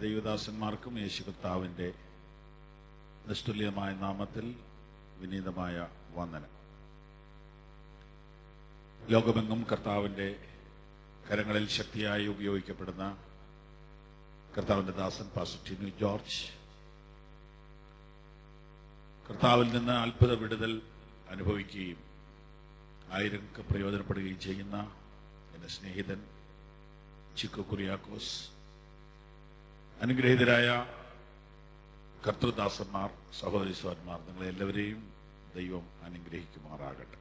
ദൈവദാസന്മാർക്കും യേശു കർത്താവിന്റെ നിസ്തുല്യമായ നാമത്തിൽ വിനീതമായ വന്ദനം. ലോകമെങ്ങും കർത്താവിന്റെ കരങ്ങളിൽ ശക്തിയായി ഉപയോഗിക്കപ്പെടുന്ന കർത്താവിന്റെ ദാസൻ പാസ്റ്റർ ടിനു ജോർജ് കർത്താവിൽ നിന്ന് അത്ഭുത വിടുതൽ അനുഭവിക്കുകയും ആയിരങ്ങൾക്ക് പ്രയോജനപ്പെടുകയും ചെയ്യുന്ന എന്റെ സ്നേഹിതൻ ചിക്കു കുര്യാക്കോസ്, അനുഗ്രഹീതരായ കർത്തൃദാസന്മാർ, സഹോദരീസ്വരന്മാർ, നിങ്ങളെ എല്ലാവരെയും ദൈവം അനുഗ്രഹിക്കുമാറാകട്ടെ.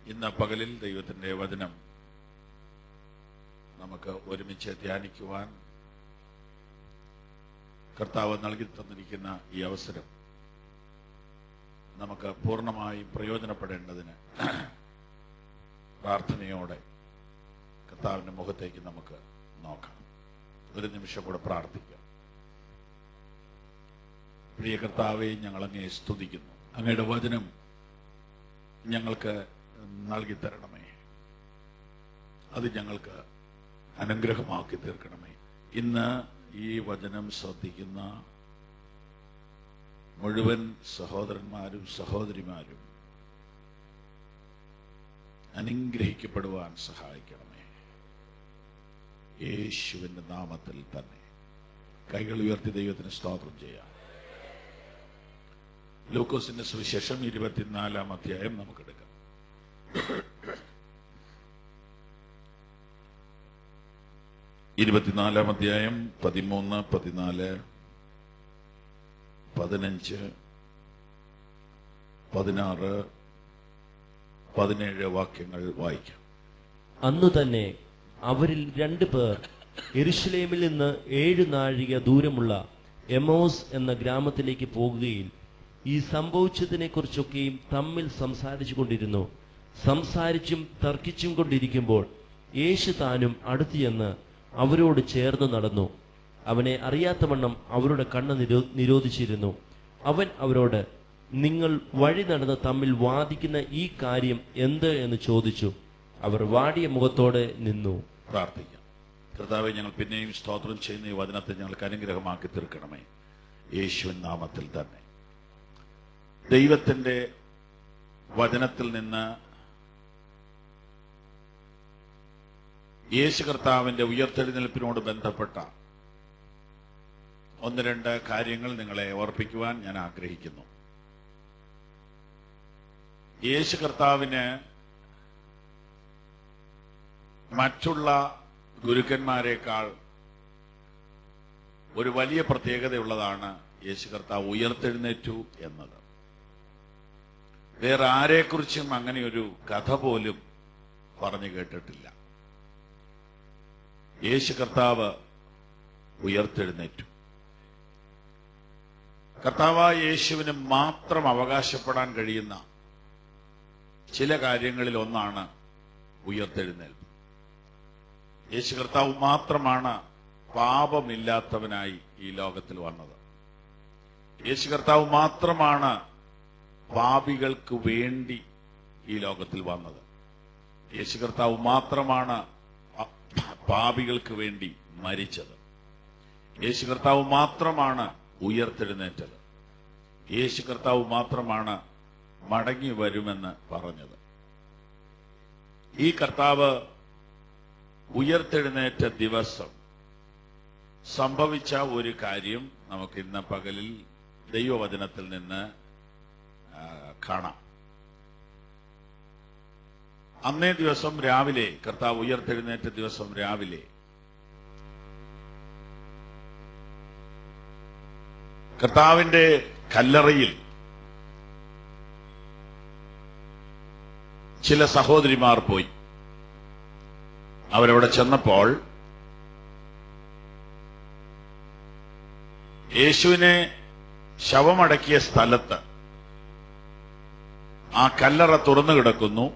ഇന്ന് പകലിൽ ദൈവത്തിന്റെ വചനം നമുക്ക് ഒരുമിച്ച് ധ്യാനിക്കുവാൻ കർത്താവ് നൽകി തന്നിരിക്കുന്ന ഈ അവസരം നമുക്ക് പൂർണ്ണമായി പ്രയോജനപ്പെടേണ്ടതിന് പ്രാർത്ഥനയോടെ കർത്താവിന്റെ മുഖത്തേക്ക് നമുക്ക് നോക്കാം. ഒരു നിമിഷം കൂടെ പ്രാർത്ഥിക്കാം. പ്രിയ കർത്താവെ, ഞങ്ങൾ അങ്ങയെ സ്തുതിക്കുന്നു. അങ്ങയുടെ വചനം ഞങ്ങൾക്ക് നൽകി തരണമേ. അത് ഞങ്ങൾക്ക് അനുഗ്രഹമാക്കി തീർക്കണമേ. ഇന്ന് ഈ വചനം ശ്രദ്ധിക്കുന്ന മുഴുവൻ സഹോദരന്മാരും സഹോദരിമാരും അനുഗ്രഹിക്കപ്പെടുവാൻ സഹായിക്കണമേ. യേശുവിന്റെ നാമത്തിൽ തന്നെ കൈകൾ ഉയർത്തി ദൈവത്തിന് സ്തോത്രം ചെയ്യാം. ലൂക്കോസിന്റെ സുവിശേഷം 24-ാം അധ്യായം നമുക്കെടുക്കാം. 24-ാം അധ്യായം 13, 14, 15, 16, 17 വാക്യങ്ങൾ വായിക്കാം. അന്നു തന്നെ അവരിൽ 2 പേർ യെരുശലേമിൽ നിന്ന് 7 നാഴിക ദൂരമുള്ള എമോസ് എന്ന ഗ്രാമത്തിലേക്ക് പോകുകയിൽ ഈ സംഭവിച്ചതിനെ കുറിച്ചൊക്കെയും തമ്മിൽ സംസാരിച്ചു കൊണ്ടിരുന്നു. സംസാരിച്ചും തർക്കിച്ചും കൊണ്ടിരിക്കുമ്പോൾ യേശു താനും അടുത്തു ചെന്ന് അവരോട് ചേർന്ന് നടന്നു. അവനെ അറിയാത്തവണ്ണം അവരുടെ കണ്ണ് നിരോധിച്ചിരുന്നു. അവൻ അവരോട്, നിങ്ങൾ വഴി നടന്ന് തമ്മിൽ വാദിക്കുന്ന ഈ കാര്യം എന്ത് എന്ന് ചോദിച്ചു. അവർ വാടിയ മുഖത്തോടെ നിന്നു. പ്രാർത്ഥിക്കാം. കർത്താവെ, ഞങ്ങൾ പിന്നെയും സ്തോത്രം ചെയ്യുന്ന ഈ വചനത്തെ ഞങ്ങൾക്ക് അനുഗ്രഹമാക്കി തീർക്കണമേ. യേശുവിൻ നാമത്തിൽ തന്നെ ദൈവത്തിന്റെ വചനത്തിൽ നിന്ന് യേശു കർത്താവിന്റെ ഉയർത്തെഴുന്നേൽപ്പിനോട് ബന്ധപ്പെട്ട 1-2 കാര്യങ്ങൾ നിങ്ങളെ ഓർപ്പിക്കുവാൻ ഞാൻ ആഗ്രഹിക്കുന്നു. യേശു കർത്താവിന് മറ്റുള്ള ഗുരുക്കന്മാരെക്കാൾ ഒരു വലിയ പ്രത്യേകതയുള്ളതാണ് യേശു കർത്താവ് ഉയർത്തെഴുന്നേറ്റു എന്നത്. വേറെ ആരെക്കുറിച്ചും അങ്ങനെ ഒരു കഥ പോലും പറഞ്ഞു കേട്ടിട്ടില്ല. യേശു കർത്താവ് ഉയർത്തെഴുന്നേറ്റു. കർത്താവായ യേശുവിന് മാത്രം അവകാശപ്പെടാൻ കഴിയുന്ന ചില കാര്യങ്ങളിൽ ഒന്നാണ് ഉയർത്തെഴുന്നേൽപ്പ്. യേശു കർത്താവ് മാത്രമാണ് പാപമില്ലാത്തവനായി ഈ ലോകത്തിൽ വന്നത്. യേശു കർത്താവ് മാത്രമാണ് പാപികൾക്ക് വേണ്ടി ഈ ലോകത്തിൽ വന്നത്. യേശു കർത്താവ് മാത്രമാണ് പാപികൾക്ക് വേണ്ടി മരിച്ചത്. യേശു കർത്താവ് മാത്രമാണ് ഉയർത്തെഴുന്നേറ്റത്. യേശു കർത്താവ് മാത്രമാണ് മടങ്ങി വരുമെന്ന് പറഞ്ഞത്. ഈ കർത്താവ് ഉയർത്തെഴുന്നേറ്റ ദിവസം സംഭവിച്ച ഒരു കാര്യം നമുക്ക് ഇന്ന് പകലിൽ ദൈവവചനത്തിൽ നിന്ന് കാണാം. അന്നേ ദിവസം രാവിലെ, കർത്താവ് ഉയർത്തെഴുന്നേറ്റ ദിവസം രാവിലെ കർത്താവിന്റെ കല്ലറയിൽ ചില സഹോദരിമാർ പോയി. അവരവിടെ ചെന്നപ്പോൾ യേശുവിനെ ശവമടക്കിയ സ്ഥലത്ത് ആ കല്ലറ തുറന്നു കിടക്കുന്നു.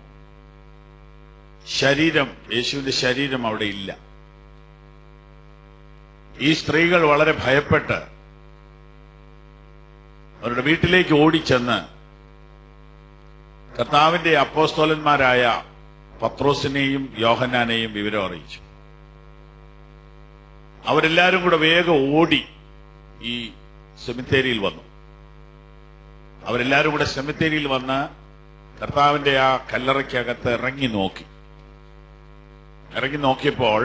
യേശുവിന്റെ ശരീരം അവിടെ ഇല്ല. ഈ സ്ത്രീകൾ വളരെ ഭയപ്പെട്ട് അവരുടെ വീട്ടിലേക്ക് ഓടിച്ചെന്ന് കർത്താവിന്റെ അപ്പോസ്തലന്മാരായ പത്രോസിനെയും യോഹന്നാനെയും വിവരം അറിയിച്ചു. അവരെല്ലാരും കൂടെ വേഗം ഓടി ഈ സെമിത്തേരിയിൽ വന്നു. അവരെല്ലാരും കൂടെ സെമിത്തേരിയിൽ വന്ന് കർത്താവിന്റെ ആ കല്ലറയ്ക്കകത്ത് ഇറങ്ങി നോക്കിയപ്പോൾ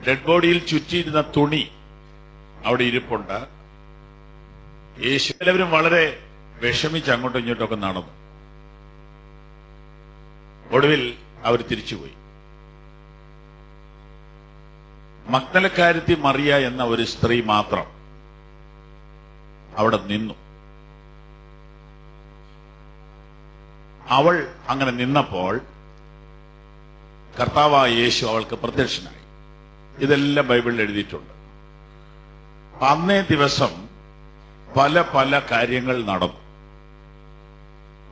ഡെഡ് ബോഡിയിൽ ചുറ്റിയിരുന്ന തുണി അവിടെ ഇരിപ്പുണ്ട്. യേശു എല്ലാവരും വളരെ വിഷമിച്ച് അങ്ങോട്ടും ഇങ്ങോട്ടൊക്കെ നടന്നു. ഒടുവിൽ അവർ തിരിച്ചുപോയി. മഗ്ദലക്കാരത്തി മറിയ എന്ന ഒരു സ്ത്രീ മാത്രം അവിടെ നിന്നു. അവൾ അങ്ങനെ നിന്നപ്പോൾ കർത്താവായ യേശു അവൾക്ക് പ്രത്യക്ഷനായി. ഇതെല്ലാം ബൈബിളിൽ എഴുതിയിട്ടുണ്ട്. അന്നേ ദിവസം പല പല കാര്യങ്ങൾ നടന്നു.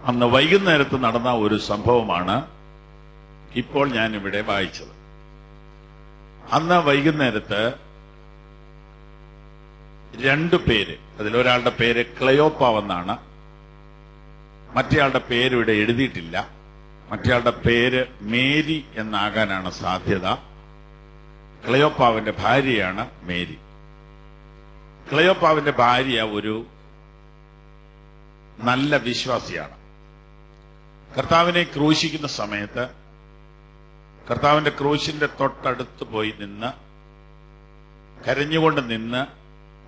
അന്ന് വൈകുന്നേരത്ത് നടന്ന ഒരു സംഭവമാണ് ഇപ്പോൾ ഞാൻ ഇവിടെ വായിച്ചത്. അന്ന് വൈകുന്നേരത്ത് രണ്ടു പേര്, അതിലൊരാളുടെ പേര് ക്ലയോപ്പാവെന്നാണ്, മറ്റേയാളുടെ പേര് ഇവിടെ എഴുതിയിട്ടില്ല. മറ്റേയാളുടെ പേര് മേരി എന്നാകാനാണ് സാധ്യത. ക്ലയോപ്പാവിന്റെ ഭാര്യയാണ് മേരി. ക്ലയോപ്പാവിന്റെ ഭാര്യ ഒരു നല്ല വിശ്വാസിയാണ്. കർത്താവിനെ ക്രൂശിക്കുന്ന സമയത്ത് കർത്താവിന്റെ ക്രൂശിന്റെ തൊട്ടടുത്ത് പോയി നിന്ന് കരഞ്ഞുകൊണ്ട് നിന്ന്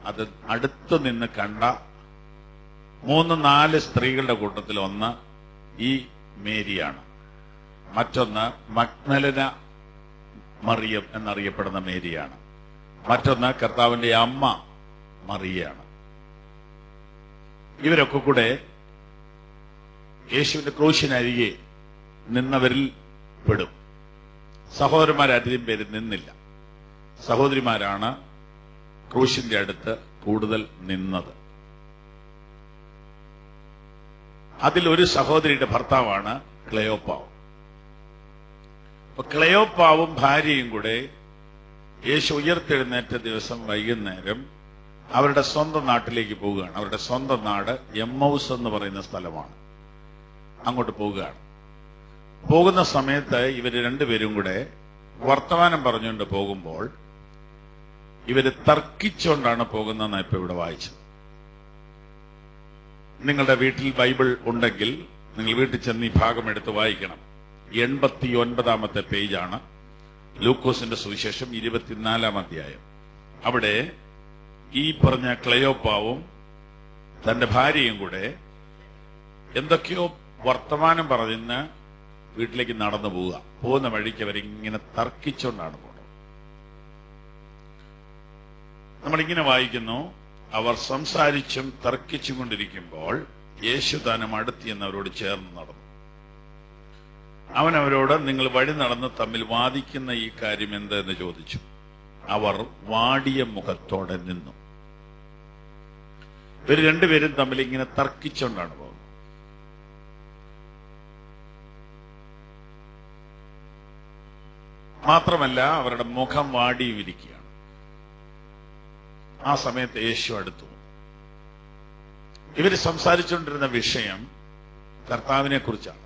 അത് അടുത്ത് നിന്ന് കണ്ട 3-4 സ്ത്രീകളുടെ കൂട്ടത്തിൽ ഒന്ന് ഈ മേരിയാണ്. മറ്റൊന്ന് മഗ്ദലന മറിയം എന്നറിയപ്പെടുന്ന മേരിയാണ്. മറ്റൊന്ന് കർത്താവിന്റെ അമ്മ മറിയയാണ്. ഇവരൊക്കെ കൂടെ യേശുവിന്റെ ക്രൂശിനരികെ നിന്നവരിൽ പെടും. സഹോദരന്മാരധികം പേര് നിന്നില്ല. സഹോദരിമാരാണ് ക്രൂശിന്റെ അടുത്ത് കൂടുതൽ നിന്നത്. അതിലൊരു സഹോദരിയുടെ ഭർത്താവാണ് ക്ലയോപ്പാവ്. അപ്പൊ ക്ലയോപ്പാവും ഭാര്യയും കൂടെ യേശു ഉയർത്തെഴുന്നേറ്റ ദിവസം വൈകുന്നേരം അവരുടെ സ്വന്തം നാട്ടിലേക്ക് പോവുകയാണ്. അവരുടെ സ്വന്തം നാട് എമ്മൗസ് എന്ന് പറയുന്ന സ്ഥലമാണ്. അങ്ങോട്ട് പോവുകയാണ്. പോകുന്ന സമയത്ത് ഇവര് രണ്ടുപേരും കൂടെ വർത്തമാനം പറഞ്ഞുകൊണ്ട് പോകുമ്പോൾ ഇവര് തർക്കിച്ചുകൊണ്ടാണ് പോകുന്നതെന്ന് ഇപ്പൊ ഇവിടെ വായിച്ചത്. നിങ്ങളുടെ വീട്ടിൽ ബൈബിൾ ഉണ്ടെങ്കിൽ നിങ്ങൾ വീട്ടിൽ ചെന്ന് ഈ ഭാഗം എടുത്ത് വായിക്കണം. 89-ാമത്തെ പേജാണ് ലൂക്കോസിന്റെ സുവിശേഷം 24-ാം അധ്യായം. അവിടെ ഈ പറഞ്ഞ ക്ലയോപ്പാവും തന്റെ ഭാര്യയും കൂടെ എന്തൊക്കെയോ വർത്തമാനം പറഞ്ഞ് വീട്ടിലേക്ക് നടന്നു പോവുക. പോകുന്ന വഴിക്ക് അവരിങ്ങനെ തർക്കിച്ചുകൊണ്ടാണ് പോകുന്നത്. നമ്മളിങ്ങനെ വായിക്കുന്നു, അവർ സംസാരിച്ചും തർക്കിച്ചും കൊണ്ടിരിക്കുമ്പോൾ യേശു താനും അടുത്തിയെന്ന് അവരോട് ചേർന്ന് നടന്നു. അവൻ അവരോട്, നിങ്ങൾ വഴി നടന്ന് തമ്മിൽ വാദിക്കുന്ന ഈ കാര്യം എന്തെന്ന് ചോദിച്ചു. അവർ വാടിയ മുഖത്തോടെ നിന്നു. ഇവർ രണ്ടുപേരും തമ്മിൽ ഇങ്ങനെ തർക്കിച്ചുകൊണ്ടാണ് പോകുന്നത്. മാത്രമല്ല അവരുടെ മുഖം വാടിയും ഇരിക്കുകയാണ്. ആ സമയത്ത് യേശു അടുത്തു. ഇവർ സംസാരിച്ചുകൊണ്ടിരുന്ന വിഷയം കർത്താവിനെ കുറിച്ചാണ്.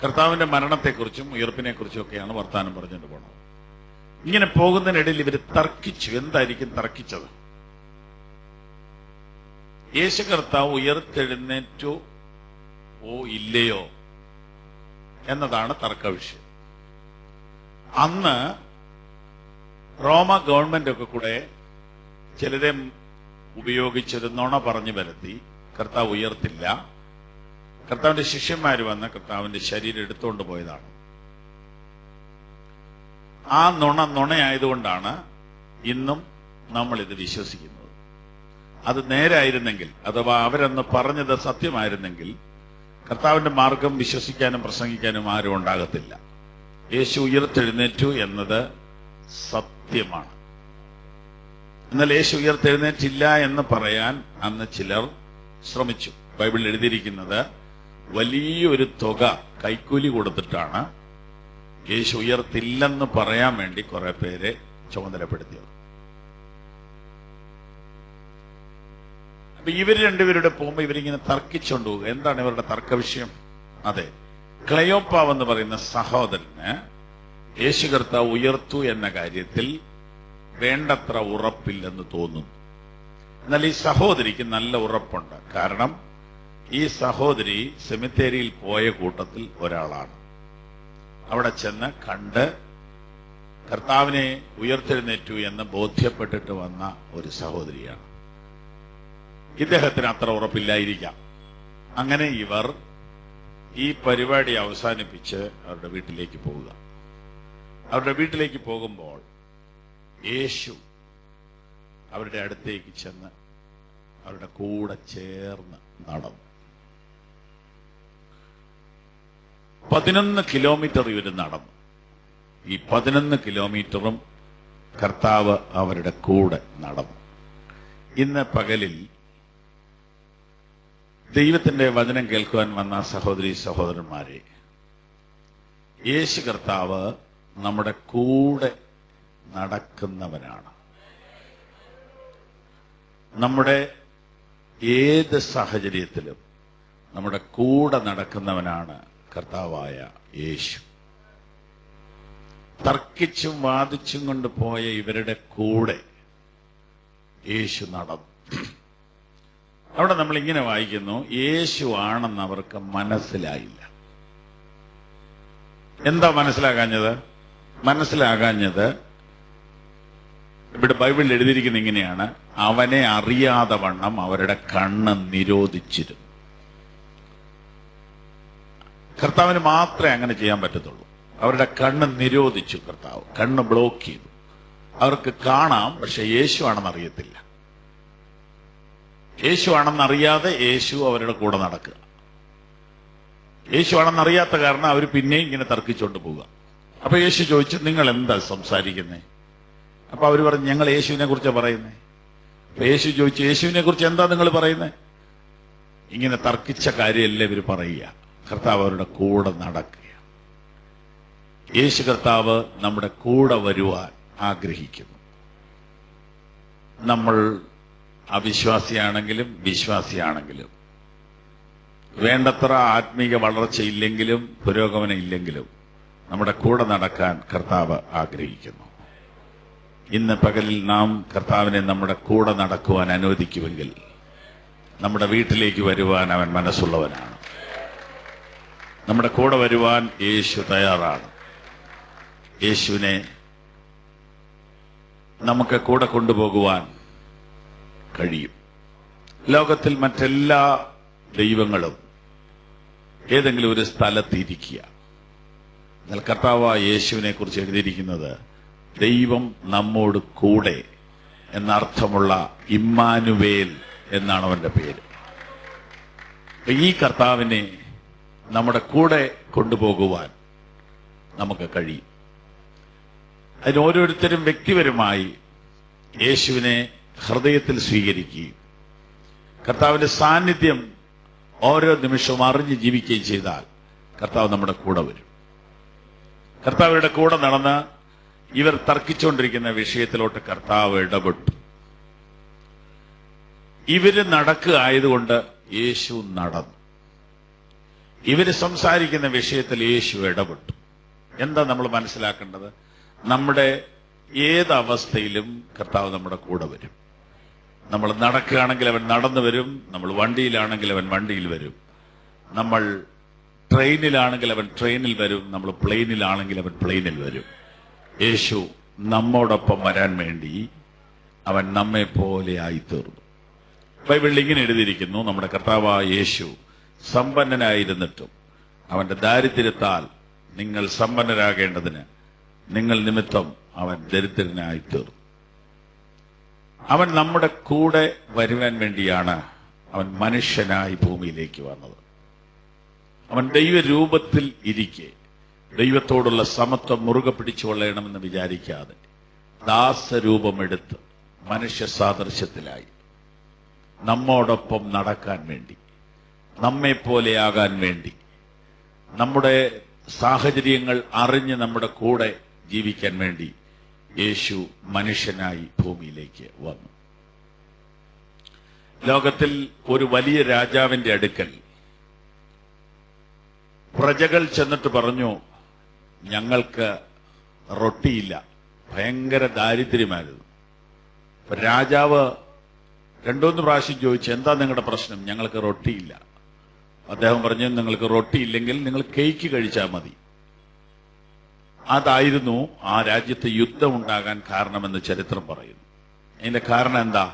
കർത്താവിന്റെ മരണത്തെക്കുറിച്ചും ഉയർപ്പിനെ കുറിച്ചും ഒക്കെയാണ് വർത്താനം പറഞ്ഞുകൊണ്ട് പോണത്. ഇങ്ങനെ പോകുന്നതിനിടയിൽ ഇവർ തർക്കിച്ചു. എന്തായിരിക്കും തർക്കിച്ചത്? യേശു കർത്താവ് ഉയർത്തെഴുന്നേറ്റോ ഇല്ലയോ എന്നതാണ് തർക്ക വിഷയം. അന്ന് റോമ ഗവൺമെന്റ് ഒക്കെ കൂടെ ചിലരെ ഉപയോഗിച്ചൊരു നുണ പറഞ്ഞു വരുത്തി കർത്താവ് ഉയർത്തില്ല. കർത്താവിന്റെ ശിഷ്യന്മാർ വന്ന് കർത്താവിന്റെ ശരീരം എടുത്തുകൊണ്ട് പോയതാണ്. ആ നുണയായതുകൊണ്ടാണ് ഇന്നും നമ്മൾ ഇത് വിശ്വസിക്കുന്നത്. അത് നേരായിരുന്നെങ്കിൽ, അഥവാ അവരെന്ന് പറഞ്ഞത് സത്യമായിരുന്നെങ്കിൽ കർത്താവിന്റെ മാർഗം വിശ്വസിക്കാനും പ്രസംഗിക്കാനും ആരും ഉണ്ടാകത്തില്ല. യേശു ഉയർത്തെഴുന്നേറ്റു എന്നത് സത്യമാണ്. എന്നാൽ യേശു ഉയർത്തെഴുന്നേറ്റില്ല എന്ന് പറയാൻ അന്ന് ചിലർ ശ്രമിച്ചു. ബൈബിളിൽ എഴുതിയിരിക്കുന്നത് വലിയൊരു തുക കൈക്കൂലി കൊടുത്തിട്ടാണ് യേശു ഉയർത്തില്ലെന്ന് പറയാൻ വേണ്ടി കുറെ പേരെ ചുമതലപ്പെടുത്തിയത്. അപ്പൊ ഇവർ രണ്ടുപേരുടെ പോകുമ്പോ ഇവരിങ്ങനെ തർക്കിച്ചുകൊണ്ട് പോകുക. എന്താണ് ഇവരുടെ തർക്ക വിഷയം? അതെ, ക്ലയോപ്പാവ് എന്ന് പറയുന്ന സഹോദരന് യേശു കർത്താവ് ഉയർത്തു എന്ന കാര്യത്തിൽ വേണ്ടത്ര ഉറപ്പില്ലെന്ന് തോന്നുന്നു. എന്നാൽ ഈ സഹോദരിക്ക് നല്ല ഉറപ്പുണ്ട്. കാരണം ഈ സഹോദരി സെമിത്തേരിയിൽ പോയ കൂട്ടത്തിൽ ഒരാളാണ്. അവിടെ ചെന്ന് കണ്ട് കർത്താവിനെ ഉയർത്തെഴുന്നേറ്റു എന്ന് ബോധ്യപ്പെട്ടിട്ട് വന്ന ഒരു സഹോദരിയാണ്. ഇദ്ദേഹത്തിന് അത്ര ഉറപ്പില്ലായിരിക്കാം. അങ്ങനെ ഇവർ ഈ പരിപാടി അവസാനിപ്പിച്ച് അവരുടെ വീട്ടിലേക്ക് പോവുക. അവരുടെ വീട്ടിലേക്ക് പോകുമ്പോൾ യേശു അവരുടെ അടുത്തേക്ക് ചെന്ന് അവരുടെ കൂടെ ചേർന്ന് നടന്നു. 11 കിലോമീറ്റർ ഇവർ നടന്നു. ഈ 11 കിലോമീറ്ററും കർത്താവ് അവരുടെ കൂടെ നടന്നു. ഇന്ന് പകലിൽ ദൈവത്തിന്റെ വചനം കേൾക്കുവാൻ വന്ന സഹോദരി സഹോദരന്മാരെ, യേശു കർത്താവ് നമ്മുടെ കൂടെ നടക്കുന്നവനാണ്. നമ്മുടെ ഏത് സാഹചര്യത്തിലും നമ്മുടെ കൂടെ നടക്കുന്നവനാണ് കർത്താവായ യേശു. തർക്കിച്ചും വാദിച്ചും കൊണ്ട് പോയ ഇവരുടെ കൂടെ യേശു നടന്നു. അവിടെ നമ്മൾ ഇങ്ങനെ വായിക്കുന്നു, യേശു ആണെന്ന് അവർക്ക് മനസ്സിലായില്ല. എന്താ മനസ്സിലാകാഞ്ഞത്? ഇവിടെ ബൈബിളിൽ എഴുതിയിരിക്കുന്ന ഇങ്ങനെയാണ്: അവനെ അറിയാതെ വണ്ണം അവരുടെ കണ്ണ് നിരോധിച്ചിരുന്നു. കർത്താവിന് മാത്രമേ അങ്ങനെ ചെയ്യാൻ പറ്റത്തുള്ളൂ. അവരുടെ കണ്ണ് നിരോധിച്ചു. കർത്താവ് കണ്ണ് ബ്ലോക്ക് ചെയ്തു. അവർക്ക് കാണാം, പക്ഷെ യേശു ആണെന്ന് അറിയത്തില്ല. യേശു ആണെന്നറിയാതെ യേശു അവരുടെ കൂടെ നടക്കുക. യേശു ആണെന്നറിയാത്ത കാരണം അവർ പിന്നെയും ഇങ്ങനെ തർക്കിച്ചുകൊണ്ട് പോവുക. അപ്പൊ യേശു ചോദിച്ചു, നിങ്ങൾ എന്താ സംസാരിക്കുന്നേ? അപ്പൊ അവർ പറഞ്ഞു, ഞങ്ങൾ യേശുവിനെ കുറിച്ചാണ് പറയുന്നേ. അപ്പൊ യേശു ചോദിച്ചു, യേശുവിനെ കുറിച്ച് എന്താ നിങ്ങൾ പറയുന്നേ? ഇങ്ങനെ തർക്കിച്ച കാര്യമല്ല ഇവർ പറയുക. കർത്താവ് അവരുടെ കൂടെ നടക്കുക. യേശു കർത്താവ് നമ്മുടെ കൂടെ വരുവാൻ ആഗ്രഹിക്കുന്നു. നമ്മൾ അവിശ്വാസിയാണെങ്കിലും വിശ്വാസിയാണെങ്കിലും, വേണ്ടത്ര ആത്മീക വളർച്ചയില്ലെങ്കിലും പുരോഗമനം ഇല്ലെങ്കിലും നമ്മുടെ കൂടെ നടക്കാൻ കർത്താവ് ആഗ്രഹിക്കുന്നു. ഇന്ന് പകലിൽ നാം കർത്താവിനെ നമ്മുടെ കൂടെ നടക്കുവാൻ അനുവദിക്കുമെങ്കിൽ നമ്മുടെ വീട്ടിലേക്ക് വരുവാൻ അവൻ മനസ്സുള്ളവനാണ്. നമ്മുടെ കൂടെ വരുവാൻ യേശു തയ്യാറാണ്. യേശുവിനെ നമുക്ക് കൂടെ കൊണ്ടുപോകുവാൻ കഴിയും. ലോകത്തിൽ മറ്റെല്ലാ ദൈവങ്ങളും ഏതെങ്കിലും ഒരു സ്ഥലത്തിരിക്കുക. എന്നാൽ കർത്താവായ യേശുവിനെ കുറിച്ച് എഴുതിയിരിക്കുന്നത് ദൈവം നമ്മോട് കൂടെ എന്നർത്ഥമുള്ള ഇമ്മാനുവേൽ എന്നാണ് അവന്റെ പേര്. ഈ കർത്താവിനെ നമ്മുടെ കൂടെ കൊണ്ടുപോകുവാൻ നമുക്ക് കഴിയും. അതിന് ഓരോരുത്തരും വ്യക്തിപരമായി യേശുവിനെ ഹൃദയത്തിൽ സ്വീകരിക്കുകയും കർത്താവിന്റെ സാന്നിധ്യം ഓരോ നിമിഷവും അറിഞ്ഞ് ജീവിക്കുകയും ചെയ്താൽ കർത്താവ് നമ്മുടെ കൂടെ വരും. കർത്താവിന്റെ കൂടെ നടന്ന് ഇവർ തർക്കിച്ചുകൊണ്ടിരിക്കുന്ന വിഷയത്തിലോട്ട് കർത്താവ് ഇടപെട്ടു. ഇവര് നടക്കുക ആയതുകൊണ്ട് യേശു നടന്നു. ഇവര് സംസാരിക്കുന്ന വിഷയത്തിൽ യേശു ഇടപെട്ടു. എന്താ നമ്മൾ മനസ്സിലാക്കേണ്ടത്? നമ്മുടെ ഏത് അവസ്ഥയിലും കർത്താവ് നമ്മുടെ കൂടെ വരും. നമ്മൾ നടക്കുകയാണെങ്കിൽ അവൻ നടന്നു വരും. നമ്മൾ വണ്ടിയിലാണെങ്കിൽ അവൻ വണ്ടിയിൽ വരും. നമ്മൾ ട്രെയിനിലാണെങ്കിൽ അവൻ ട്രെയിനിൽ വരും. നമ്മൾ പ്ലെയിനിലാണെങ്കിൽ അവൻ പ്ലെയിനിൽ വരും. യേശു നമ്മോടൊപ്പം വരാൻ വേണ്ടി അവൻ നമ്മെ പോലെ ആയിത്തീർന്നു. ബൈബിളിൽ ഇങ്ങനെ എഴുതിയിരിക്കുന്നു, നമ്മുടെ കർത്താവായ യേശു സമ്പന്നനായിരുന്നിട്ടും അവന്റെ ദാരിദ്ര്യത്താൽ നിങ്ങൾ സമ്പന്നരാകേണ്ടതിന് നിങ്ങൾ നിമിത്തം അവൻ ദരിദ്രനായിത്തീർന്നു. അവൻ നമ്മുടെ കൂടെ വരുവാൻ വേണ്ടിയാണ് അവൻ മനുഷ്യനായി ഭൂമിയിലേക്ക് വന്നത്. അവൻ ദൈവരൂപത്തിൽ ഇരിക്കെ ദൈവത്തോടുള്ള സമത്വം മുറുകെ പിടിച്ചുകൊള്ളണമെന്ന് വിചാരിക്കാതെ ദാസരൂപമെടുത്ത് മനുഷ്യ സാദൃശ്യത്തിലായി നമ്മോടൊപ്പം നടക്കാൻ വേണ്ടി, നമ്മെപ്പോലെയാകാൻ വേണ്ടി, നമ്മുടെ സാഹചര്യങ്ങൾ അറിഞ്ഞ് നമ്മുടെ കൂടെ ജീവിക്കാൻ വേണ്ടി യേശു മനുഷ്യനായി ഭൂമിയിലേക്ക് വന്നു. ലോകത്തിൽ ഒരു വലിയ രാജാവിന്റെ അടുക്കൽ പ്രജകൾ ചെന്നിട്ട് പറഞ്ഞു, ഞങ്ങൾക്ക് റൊട്ടിയില്ല, ഭയങ്കര ദാരിദ്ര്യമായിരുന്നു. രാജാവ് 2-3 പ്രാവശ്യം ചോദിച്ചു, എന്താ നിങ്ങളുടെ പ്രശ്നം? ഞങ്ങൾക്ക് റൊട്ടിയില്ല. അദ്ദേഹം പറഞ്ഞു, നിങ്ങൾക്ക് റൊട്ടിയില്ലെങ്കിൽ നിങ്ങൾ കേക്ക് കഴിച്ചാൽ മതി. അതായിരുന്നു ആ രാജ്യത്ത് യുദ്ധം ഉണ്ടാകാൻ കാരണമെന്ന് ചരിത്രം പറയുന്നു. അതിന്റെ കാരണം എന്താ?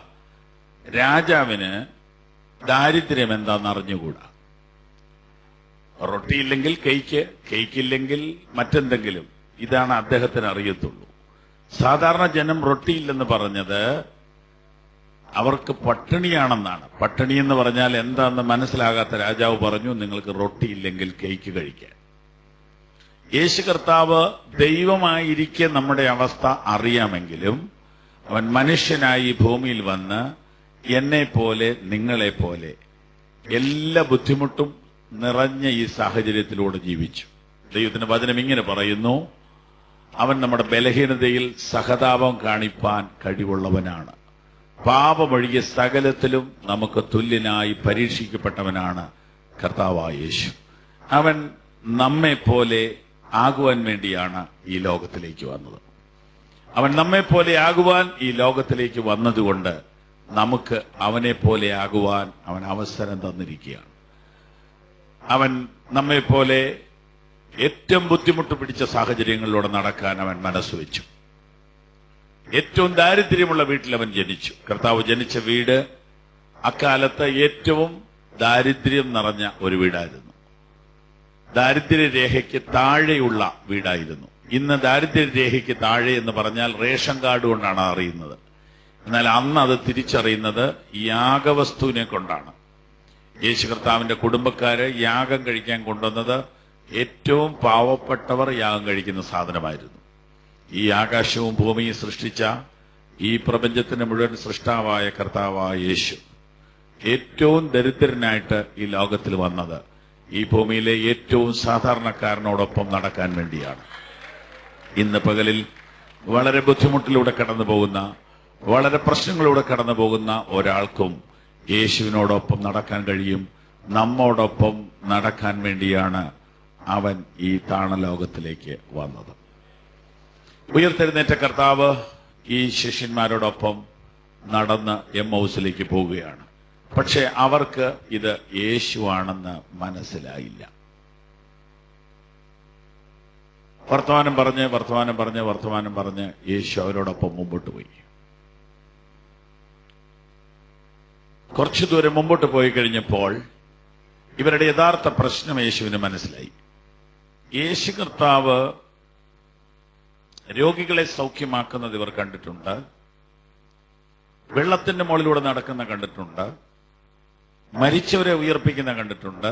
രാജാവിന് ദാരിദ്ര്യം എന്താന്ന് അറിഞ്ഞുകൂടാ. റൊട്ടിയില്ലെങ്കിൽ കേക്ക്, കേക്കില്ലെങ്കിൽ മറ്റെന്തെങ്കിലും, ഇതാണ് അദ്ദേഹത്തിന് അറിയത്തുള്ളൂ. സാധാരണ ജനം റൊട്ടിയില്ലെന്ന് പറഞ്ഞത് അവർക്ക് പട്ടിണിയാണെന്നാണ്. പട്ടിണി എന്ന് പറഞ്ഞാൽ എന്താണെന്ന് മനസ്സിലാകാത്ത രാജാവ് പറഞ്ഞു, നിങ്ങൾക്ക് റൊട്ടിയില്ലെങ്കിൽ കേക്ക് കഴിക്കാൻ. യേശു കർത്താവ് ദൈവമായിരിക്കെ നമ്മുടെ അവസ്ഥ അറിയാമെങ്കിലും അവൻ മനുഷ്യനായി ഭൂമിയിൽ വന്ന് എന്നെ പോലെ നിങ്ങളെ പോലെ എല്ലാ ബുദ്ധിമുട്ടും നിറഞ്ഞ ഈ സാഹചര്യത്തിലൂടെ ജീവിച്ചു. ദൈവത്തിന്റെ വചനം ഇങ്ങനെ പറയുന്നു, അവൻ നമ്മുടെ ബലഹീനതയിൽ സഹതാപം കാണിപ്പാൻ കഴിവുള്ളവനാണ്. പാപമൊഴികെ സകലത്തിലും നമുക്ക് തുല്യനായി പരീക്ഷിക്കപ്പെട്ടവനാണ് കർത്താവായ യേശു. അവൻ നമ്മെ പോലെ ആകുവാൻ വേണ്ടിയാണ് ഈ ലോകത്തിലേക്ക് വന്നത്. അവൻ നമ്മെ പോലെ ആകുവാൻ ഈ ലോകത്തിലേക്ക് വന്നതുകൊണ്ട് നമുക്ക് അവനെ പോലെ ആകുവാൻ അവൻ അവസരം തന്നിരിക്കുകയാണ്. അവൻ നമ്മെ പോലെ ഏറ്റവും ബുദ്ധിമുട്ട് പിടിച്ച സാഹചര്യങ്ങളിലൂടെ നടക്കാൻ അവൻ മനസ്സുവെച്ചു. ഏറ്റവും ദാരിദ്ര്യമുള്ള വീട്ടിൽ അവൻ ജനിച്ചു. കർത്താവ് ജനിച്ച വീട് അക്കാലത്ത് ഏറ്റവും ദാരിദ്ര്യം നിറഞ്ഞ ഒരു വീടായിരുന്നു. ദാരിദ്ര്യരേഖയ്ക്ക് താഴെയുള്ള വീടായിരുന്നു. ഇന്ന് ദാരിദ്ര്യരേഖയ്ക്ക് താഴെ എന്ന് പറഞ്ഞാൽ റേഷൻ കാർഡ് കൊണ്ടാണ് അറിയുന്നത്. എന്നാൽ അന്ന് അത് തിരിച്ചറിയുന്നത് യാഗവസ്തുവിനെ കൊണ്ടാണ്. യേശു കർത്താവിന്റെ കുടുംബക്കാര് യാഗം കഴിക്കാൻ കൊണ്ടുവന്നത് ഏറ്റവും പാവപ്പെട്ടവർ യാഗം കഴിക്കുന്ന സാധനമായിരുന്നു. ഈ ആകാശവും ഭൂമിയും സൃഷ്ടിച്ച ഈ പ്രപഞ്ചത്തിന്റെ മുഴുവൻ സൃഷ്ടാവായ കർത്താവായ യേശു ഏറ്റവും ദരിദ്രനായിട്ട് ഈ ലോകത്തിൽ വന്നത് ഈ ഭൂമിയിലെ ഏറ്റവും സാധാരണക്കാരനോടൊപ്പം നടക്കാൻ വേണ്ടിയാണ്. ഇന്ന് പകലിൽ വളരെ ബുദ്ധിമുട്ടിലൂടെ കടന്നു പോകുന്ന, വളരെ പ്രശ്നങ്ങളിലൂടെ കടന്നു പോകുന്ന ഒരാൾക്കും യേശുവിനോടൊപ്പം നടക്കാൻ കഴിയും. നമ്മോടൊപ്പം നടക്കാൻ വേണ്ടിയാണ് അവൻ ഈ താണലോകത്തിലേക്ക് വന്നത്. ഉയർത്തെഴുന്നേറ്റ കർത്താവ് ഈ ശിഷ്യന്മാരോടൊപ്പം നടന്ന് എമ്മൗസിലേക്ക് പോവുകയാണ്. പക്ഷെ അവർക്ക് ഇത് യേശുവാണെന്ന് മനസ്സിലായില്ല. വർത്തമാനം പറഞ്ഞ് യേശു അവരോടൊപ്പം മുമ്പോട്ട് പോയി. കുറച്ചു ദൂരം മുമ്പോട്ട് പോയി കഴിഞ്ഞപ്പോൾ ഇവരുടെ യഥാർത്ഥ പ്രശ്നം യേശുവിന് മനസ്സിലായി. യേശു കർത്താവ് രോഗികളെ സൗഖ്യമാക്കുന്നത് ഇവർ കണ്ടിട്ടുണ്ട്, വെള്ളത്തിന്റെ മുകളിലൂടെ നടക്കുന്ന കണ്ടിട്ടുണ്ട്, മരിച്ചവരെ ഉയർപ്പിക്കുന്ന കണ്ടിട്ടുണ്ട്,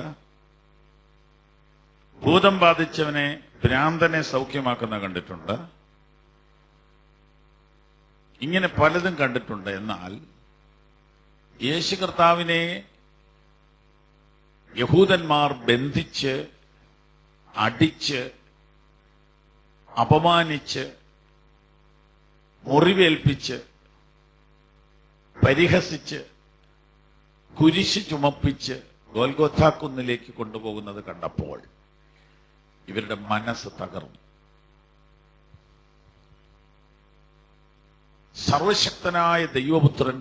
ഭൂതം ബാധിച്ചവനെ ഭ്രാന്തനെ സൗഖ്യമാക്കുന്ന കണ്ടിട്ടുണ്ട്. ഇങ്ങനെ പലതും കണ്ടിട്ടുണ്ട്. എന്നാൽ യേശു കർത്താവിനെ യഹൂദന്മാർ ബന്ധിച്ച്, അടിച്ച്, അപമാനിച്ച്, മുറിവേൽപ്പിച്ച്, പരിഹസിച്ച്, കുരിശ് ചുമപ്പിച്ച് ഗോൽഗോഥാ കുന്നിലേക്ക് കൊണ്ടുപോകുന്നത് കണ്ടപ്പോൾ ഇവരുടെ മനസ്സ് തകർന്നു. സർവശക്തനായ ദൈവപുത്രൻ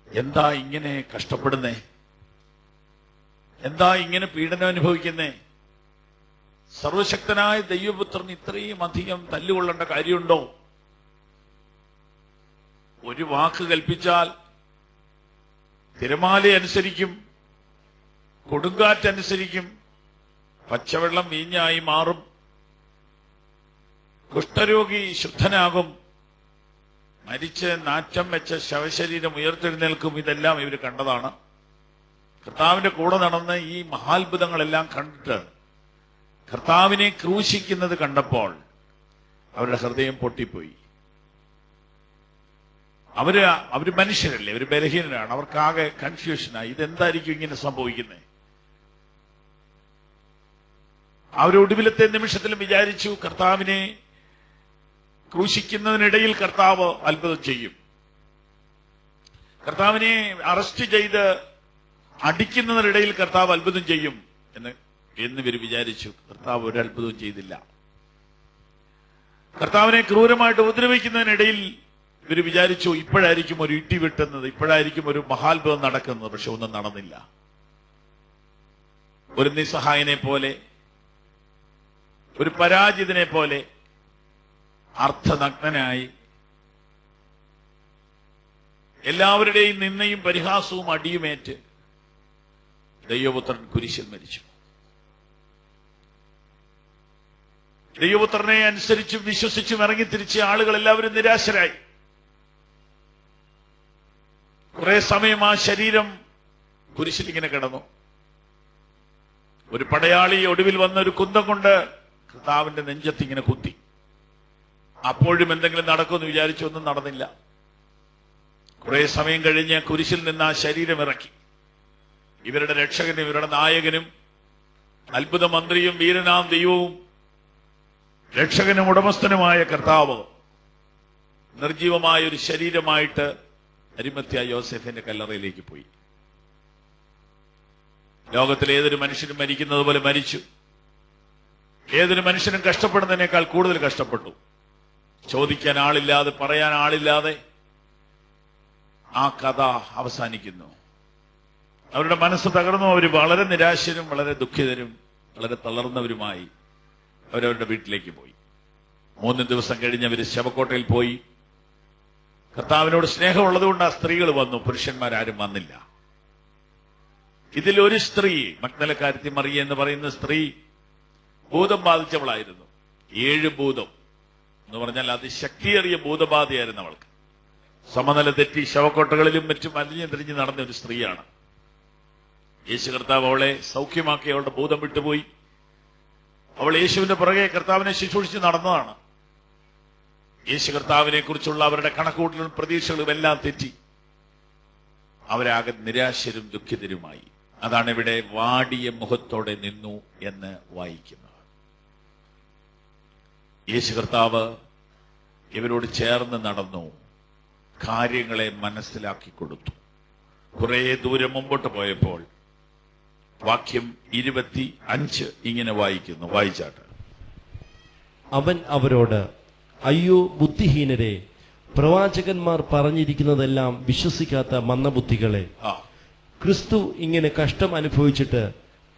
എന്താ ഇങ്ങനെ കഷ്ടപ്പെടുന്നേ? എന്താ ഇങ്ങനെ പീഡനം അനുഭവിക്കുന്നേ? സർവശക്തനായ ദൈവപുത്രൻ ഇത്രയും അധികം തല്ലുകൊള്ളേണ്ട കാര്യമുണ്ടോ? ഒരു വാക്ക് കൽപ്പിച്ചാൽ തിരമാല അനുസരിക്കും, കൊടുങ്കാറ്റനുസരിക്കും, പച്ചവെള്ളം വീഞ്ഞായി മാറും, കുഷ്ഠരോഗി ശുദ്ധനാകും, മരിച്ച് നാറ്റം വെച്ച ശവശരീരം ഉയർത്തെഴുന്നേൽക്കും. ഇതെല്ലാം ഇവർ കണ്ടതാണ്. കർത്താവിന്റെ കൂടെ നടന്ന് ഈ മഹാത്ഭുതങ്ങളെല്ലാം കണ്ടിട്ട് കർത്താവിനെ ക്രൂശിക്കുന്നത് കണ്ടപ്പോൾ അവരുടെ ഹൃദയം പൊട്ടിപ്പോയി. അവര് മനുഷ്യരല്ലേ, അവര് ബലഹീനരാണ്, അവർക്കാകെ കൺഫ്യൂഷനായി. ഇതെന്തായിരിക്കും ഇങ്ങനെ സംഭവിക്കുന്നത്? അവരൊടുവിലത്തെ നിമിഷത്തിലും വിചാരിച്ചു കർത്താവിനെ ക്രൂശിക്കുന്നതിനിടയിൽ കർത്താവ് അത്ഭുതം ചെയ്യും, കർത്താവിനെ അറസ്റ്റ് ചെയ്ത് അടിക്കുന്നതിനിടയിൽ കർത്താവ് അത്ഭുതം ചെയ്യും എന്നിവർ വിചാരിച്ചു. കർത്താവ് ഒരു അത്ഭുതവും ചെയ്തില്ല. കർത്താവിനെ ക്രൂരമായിട്ട് ഉപദ്രവിക്കുന്നതിനിടയിൽ ഇവർ വിചാരിച്ചു ഇപ്പോഴായിരിക്കും ഒരു ഇട്ടി വെട്ടുന്നത്, ഇപ്പോഴായിരിക്കും ഒരു മഹാത്ഭുതം നടക്കുന്നത്. പക്ഷെ ഒന്നും നടന്നില്ല. ഒരു നിസ്സഹായനെ പോലെ, ഒരു പരാജിതനെ പോലെ അർത്ഥനഗ്നനായി എല്ലാവരുടെയും നിന്നയും പരിഹാസവും അടിയുമേറ്റ് ദൈവപുത്രൻ കുരിശിൽ മരിച്ചു. ദൈവപുത്രനെ അനുസരിച്ചും വിശ്വസിച്ചും ഇറങ്ങിത്തിരിച്ച ആളുകൾ എല്ലാവരും നിരാശരായി. കുറെ സമയം ആ ശരീരം കുരിശിൽ ഇങ്ങനെ കിടന്നു. ഒരു പടയാളി ഒടുവിൽ വന്ന ഒരു കുന്തം കൊണ്ട് കർത്താവിന്റെ നെഞ്ചത്ത് ഇങ്ങനെ കുത്തി. അപ്പോഴും എന്തെങ്കിലും നടക്കുമെന്ന് വിചാരിച്ചു, ഒന്നും നടന്നില്ല. കുറെ സമയം കഴിഞ്ഞ് കുരിശിൽ നിന്ന് ആ ശരീരം ഇറക്കി. ഇവരുടെ രക്ഷകനും ഇവരുടെ നായകനും അത്ഭുത മന്ത്രിയും വീരനാം ദൈവവും രക്ഷകനും ഉടമസ്ഥനുമായ കർത്താവ് നിർജീവമായ ഒരു ശരീരമായിട്ട് അരിമത്യ യോസേഫിന്റെ കല്ലറയിലേക്ക് പോയി. ലോകത്തിൽ ഏതൊരു മനുഷ്യനും മരിക്കുന്നത് പോലെ മരിച്ചു. ഏതൊരു മനുഷ്യനും കഷ്ടപ്പെടുന്നതിനേക്കാൾ കൂടുതൽ കഷ്ടപ്പെട്ടു. ചോദിക്കാൻ ആളില്ലാതെ, പറയാൻ ആളില്ലാതെ ആ കഥ അവസാനിക്കുന്നു. അവരുടെ മനസ്സ് തകർന്നു. അവർ വളരെ നിരാശരും വളരെ ദുഃഖിതരും വളരെ തളർന്നവരുമായി അവരവരുടെ വീട്ടിലേക്ക് പോയി. 3 ദിവസം കഴിഞ്ഞ് അവർ ശവക്കോട്ടയിൽ പോയി. കർത്താവിനോട് സ്നേഹമുള്ളതുകൊണ്ട് ആ സ്ത്രീകൾ വന്നു, പുരുഷന്മാരാരും വന്നില്ല. ഇതിൽ ഒരു സ്ത്രീ, മഗ്ദലക്കാരത്തി മറിയ എന്ന് പറയുന്ന സ്ത്രീ, ഭൂതം ബാധിച്ചവളായിരുന്നു. 7 ഭൂതം എന്ന് പറഞ്ഞാൽ അതിശക്തിയേറിയ ഭൂതബാധയായിരുന്നു അവൾക്ക്. സമനില തെറ്റി ശവക്കോട്ടകളിലും മറ്റും അലിഞ്ഞു തിരിഞ്ഞ് നടന്ന ഒരു സ്ത്രീയാണ്. യേശു കർത്താവ് അവളെ സൗഖ്യമാക്കി. അവളുടെ ഭൂതം വിട്ടുപോയി. അവൾ യേശുവിന്റെ പുറകെ കർത്താവിനെ ശുശ്രൂഷിച്ച് നടന്നതാണ്. യേശു കർത്താവിനെ കുറിച്ചുള്ള അവരുടെ കണക്കുകൂട്ടലും പ്രതീക്ഷകളും എല്ലാം തെറ്റി. അവരാകെ നിരാശരും ദുഃഖിതരുമായി. അതാണ് ഇവിടെ വാടിയ മുഖത്തോടെ നിന്നു എന്ന് വായിക്കുന്നത്. യേശു കർത്താവ് ഇവരോട് ചേർന്ന് നടന്നു, കാര്യങ്ങളെ മനസ്സിലാക്കി കൊടുത്തു. കുറെ ദൂരം മുമ്പോട്ട് പോയപ്പോൾ വാക്യം 25 ഇങ്ങനെ വായിക്കുന്നു. വായിച്ചാട്ട്. അവൻ അവരോട്, അയ്യോ ബുദ്ധിഹീനരെ, പ്രവാചകന്മാർ പറഞ്ഞിരിക്കുന്നതെല്ലാം വിശ്വസിക്കാത്ത മന്ദബുദ്ധികളെ, ക്രിസ്തു ഇങ്ങനെ കഷ്ടം അനുഭവിച്ചിട്ട്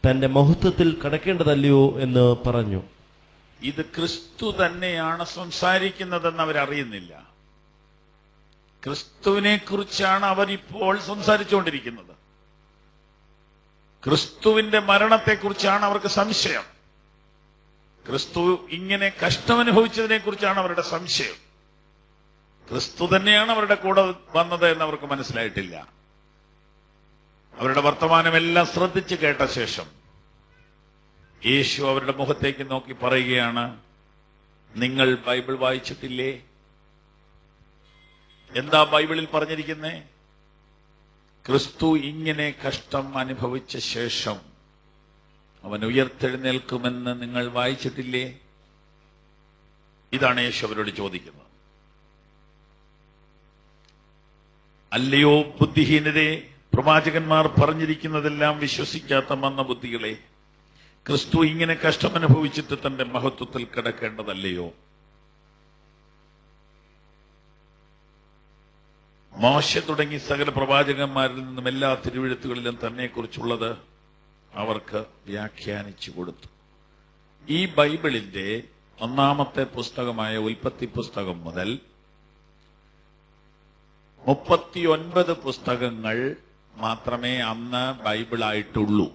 തന്റെ മഹത്വത്തിൽ കടക്കേണ്ടതല്ലയോ എന്ന് പറഞ്ഞു. ഇത് ക്രിസ്തു തന്നെയാണ് സംസാരിക്കുന്നതെന്ന് അവരറിയുന്നില്ല. ക്രിസ്തുവിനെ കുറിച്ചാണ് അവരിപ്പോൾ സംസാരിച്ചുകൊണ്ടിരിക്കുന്നത്. ക്രിസ്തുവിന്റെ മരണത്തെക്കുറിച്ചാണ് അവർക്ക് സംശയം. ക്രിസ്തു ഇങ്ങനെ കഷ്ടമനുഭവിച്ചതിനെ കുറിച്ചാണ് അവരുടെ സംശയം. ക്രിസ്തു തന്നെയാണ് അവരുടെ കൂടെ വന്നത് എന്ന് അവർക്ക് മനസ്സിലായിട്ടില്ല. അവരുടെ വർത്തമാനമെല്ലാം ശ്രദ്ധിച്ച് കേട്ട ശേഷം യേശു അവരുടെ മുഖത്തേക്ക് നോക്കി പറയുകയാണ്, നിങ്ങൾ ബൈബിൾ വായിച്ചിട്ടില്ലേ? എന്താ ബൈബിളിൽ പറഞ്ഞിരിക്കുന്നേ? ക്രിസ്തു ഇങ്ങനെ കഷ്ടം അനുഭവിച്ച ശേഷം അവൻ ഉയർത്തെഴുന്നേൽക്കുമെന്ന് നിങ്ങൾ വായിച്ചിട്ടില്ലേ? ഇതാണ് യേശു അവരോട് ചോദിക്കുന്നത്. അല്ലയോ ബുദ്ധിഹീനരെ, പ്രവാചകന്മാർ പറഞ്ഞിരിക്കുന്നതെല്ലാം വിശ്വസിക്കാത്ത മന്ദബുദ്ധികളെ, ക്രിസ്തു ഇങ്ങനെ കഷ്ടമനുഭവിച്ചിട്ട് തന്റെ മഹത്വത്തിൽ കിടക്കേണ്ടതല്ലയോ? മോശെ തുടങ്ങി സകല പ്രവാചകന്മാരിൽ നിന്നും എല്ലാ തിരുവെഴുത്തുകളിലും തന്നെക്കുറിച്ചുള്ളത് അവർക്ക് വ്യാഖ്യാനിച്ചു കൊടുത്തു. ഈ ബൈബിളിന്റെ ഒന്നാമത്തെ പുസ്തകമായ ഉൽപ്പത്തി പുസ്തകം മുതൽ 39 പുസ്തകങ്ങൾ മാത്രമേ അന്ന് ബൈബിളായിട്ടുള്ളൂ.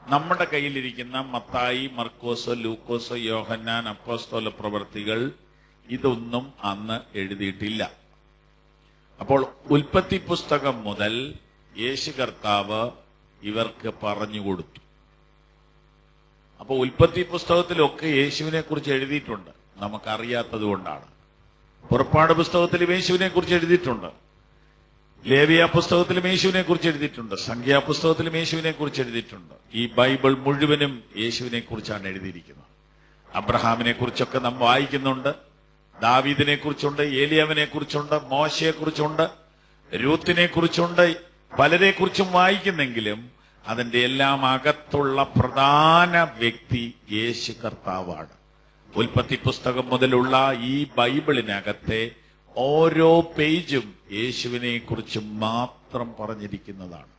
നമ്മുടെ കയ്യിലിരിക്കുന്ന മത്തായി, മർക്കോസ്, ലൂക്കോസ്, യോഹന്നാൻ, അപ്പോസ്തല പ്രവൃത്തികൾ ഇതൊന്നും അന്ന് എഴുതിയിട്ടില്ല. അപ്പോൾ ഉൽപ്പത്തി പുസ്തകം മുതൽ യേശു കർത്താവ് ഇവർക്ക് പറഞ്ഞുകൊടുത്തു. അപ്പോൾ ഉൽപ്പത്തി പുസ്തകത്തിലൊക്കെ യേശുവിനെ കുറിച്ച് എഴുതിയിട്ടുണ്ട്, നമുക്കറിയാത്തത് കൊണ്ടാണ്. പുറപ്പാട് പുസ്തകത്തിലും യേശുവിനെ കുറിച്ച് എഴുതിയിട്ടുണ്ട്, ലേവ്യ പുസ്തകത്തിലും യേശുവിനെ കുറിച്ച് എഴുതിയിട്ടുണ്ട്, സംഖ്യാപുസ്തകത്തിലും യേശുവിനെ കുറിച്ച് എഴുതിയിട്ടുണ്ട്. ഈ ബൈബിൾ മുഴുവനും യേശുവിനെ കുറിച്ചാണ് എഴുതിയിരിക്കുന്നത്. അബ്രഹാമിനെ കുറിച്ചൊക്കെ നാം വായിക്കുന്നുണ്ട്, ദാവീദിനെ കുറിച്ചുണ്ട്, ഏലിയാവിനെ കുറിച്ചുണ്ട്, മോശയെ കുറിച്ചുണ്ട്, രൂത്തിനെ കുറിച്ചുണ്ട്, പലരെ കുറിച്ചും വായിക്കുന്നെങ്കിലും അതിന്റെ എല്ലാം അകത്തുള്ള പ്രധാന വ്യക്തി യേശു കർത്താവാണ്. ഉൽപ്പത്തി പുസ്തകം മുതലുള്ള ഈ ബൈബിളിനകത്തെ ഓരോ പേജും യേശുവിനെ കുറിച്ച് മാത്രം പറഞ്ഞിരിക്കുന്നതാണ്.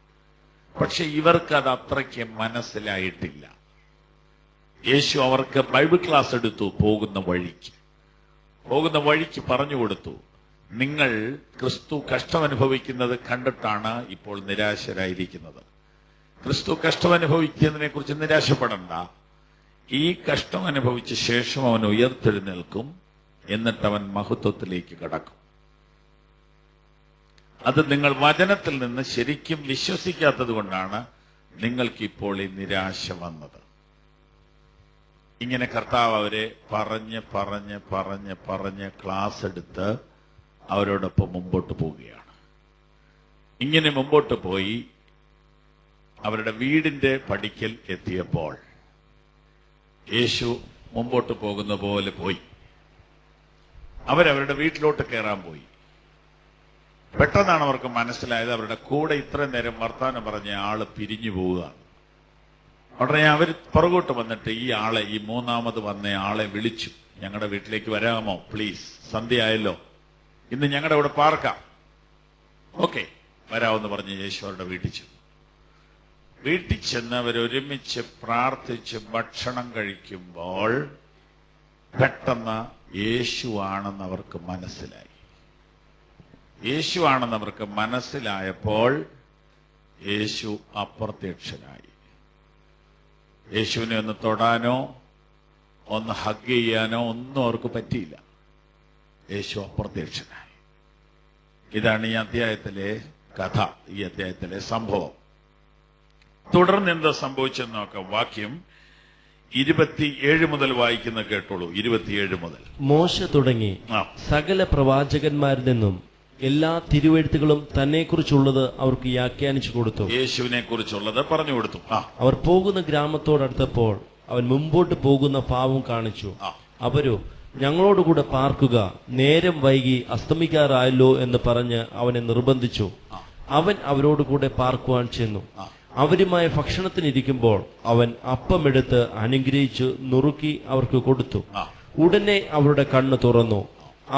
പക്ഷെ ഇവർക്കത് അത്രയ്ക്ക് മനസ്സിലായിട്ടില്ല. യേശു അവർക്ക് ബൈബിൾ ക്ലാസ് എടുത്തു. പോകുന്ന വഴിക്ക് പറഞ്ഞു കൊടുത്തു, നിങ്ങൾ ക്രിസ്തു കഷ്ടമനുഭവിക്കുന്നത് കണ്ടിട്ടാണ് ഇപ്പോൾ നിരാശരായിരിക്കുന്നത്. ക്രിസ്തു കഷ്ടമനുഭവിക്കുന്നതിനെ കുറിച്ച് നിരാശപ്പെടണ്ട. ഈ കഷ്ടം അനുഭവിച്ച ശേഷം അവൻ ഉയർത്തെഴുന്നേൽക്കും, എന്നിട്ട് അവൻ മഹത്വത്തിലേക്ക് കടക്കും. അത് നിങ്ങൾ വചനത്തിൽ നിന്ന് ശരിക്കും വിശ്വസിക്കാത്തത് കൊണ്ടാണ് നിങ്ങൾക്കിപ്പോൾ ഈ നിരാശ വന്നത്. ഇങ്ങനെ കർത്താവ് അവരെ പറഞ്ഞ് ക്ലാസ് എടുത്ത് അവരോടൊപ്പം മുമ്പോട്ട് പോവുകയാണ്. ഇങ്ങനെ മുമ്പോട്ട് പോയി അവരുടെ വീടിന്റെ പടിക്കൽ എത്തിയപ്പോൾ യേശു മുമ്പോട്ട് പോകുന്ന പോലെ പോയി. അവരവരുടെ വീട്ടിലോട്ട് കയറാൻ പോയി. പെട്ടെന്നാണ് അവർക്ക് മനസ്സിലായത് അവരുടെ കൂടെ ഇത്രയും നേരം വർത്താനം പറഞ്ഞ ആള് പിരിഞ്ഞു പോവുകയാണ്. ഉടനെ അവർ പുറകോട്ട് വന്നിട്ട് ഈ മൂന്നാമത് വന്ന ആളെ വിളിച്ചു, ഞങ്ങളുടെ വീട്ടിലേക്ക് വരാമോ പ്ലീസ്, സന്ധ്യയായല്ലോ, ഇന്ന് ഞങ്ങളുടെ ഇവിടെ പാർക്കാം. ഓക്കെ, വരാമെന്ന് പറഞ്ഞ് യേശു അവരുടെ വീട്ടിൽ ചെന്ന് അവരൊരുമിച്ച് പ്രാർത്ഥിച്ച് ഭക്ഷണം കഴിക്കുമ്പോൾ പെട്ടെന്ന് യേശുവാണെന്ന് അവർക്ക് മനസ്സിലായപ്പോൾ യേശു അപ്രത്യക്ഷനായി. യേശുവിനെ ഒന്ന് തൊടാനോ ഒന്ന് ഹഗ് ചെയ്യാനോ ഒന്നും അവർക്ക് പറ്റിയില്ല. യേശു അപ്രത്യക്ഷനായി. ഇതാണ് ഈ അധ്യായത്തിലെ കഥ, ഈ അധ്യായത്തിലെ സംഭവം. തുടർന്ന് എന്താ സംഭവിച്ചെന്ന് നോക്കാം. വാക്യം 27 മുതൽ വായിക്കുന്ന കേട്ടോളൂ. 27 മുതൽ. മോശ തുടങ്ങി സകല പ്രവാചകന്മാരിൽ നിന്നും എല്ലാ തിരുവെഴുത്തുകളും തന്നെക്കുറിച്ചുള്ളത് അവർക്ക് വ്യാഖ്യാനിച്ചു കൊടുത്തു. യേശുവിനെ കുറിച്ചുള്ളത് പറഞ്ഞു കൊടുത്തു. അവർ പോകുന്ന ഗ്രാമത്തോടടുത്തപ്പോൾ അവൻ മുമ്പോട്ട് പോകുന്ന ഭാവം കാണിച്ചു. അവരോ, ഞങ്ങളോടുകൂടെ പാർക്കുക, നേരം വൈകി അസ്തമിക്കാറായല്ലോ എന്ന് പറഞ്ഞ് അവനെ നിർബന്ധിച്ചു. അവൻ അവരോടുകൂടെ പാർക്കുവാൻ ചെന്നു. അവരുമായി ഭക്ഷണത്തിനിരിക്കുമ്പോൾ അവൻ അപ്പമെടുത്ത് അനുഗ്രഹിച്ചു നുറുക്കി അവർക്ക് കൊടുത്തു. ഉടനെ അവരുടെ കണ്ണ് തുറന്നു.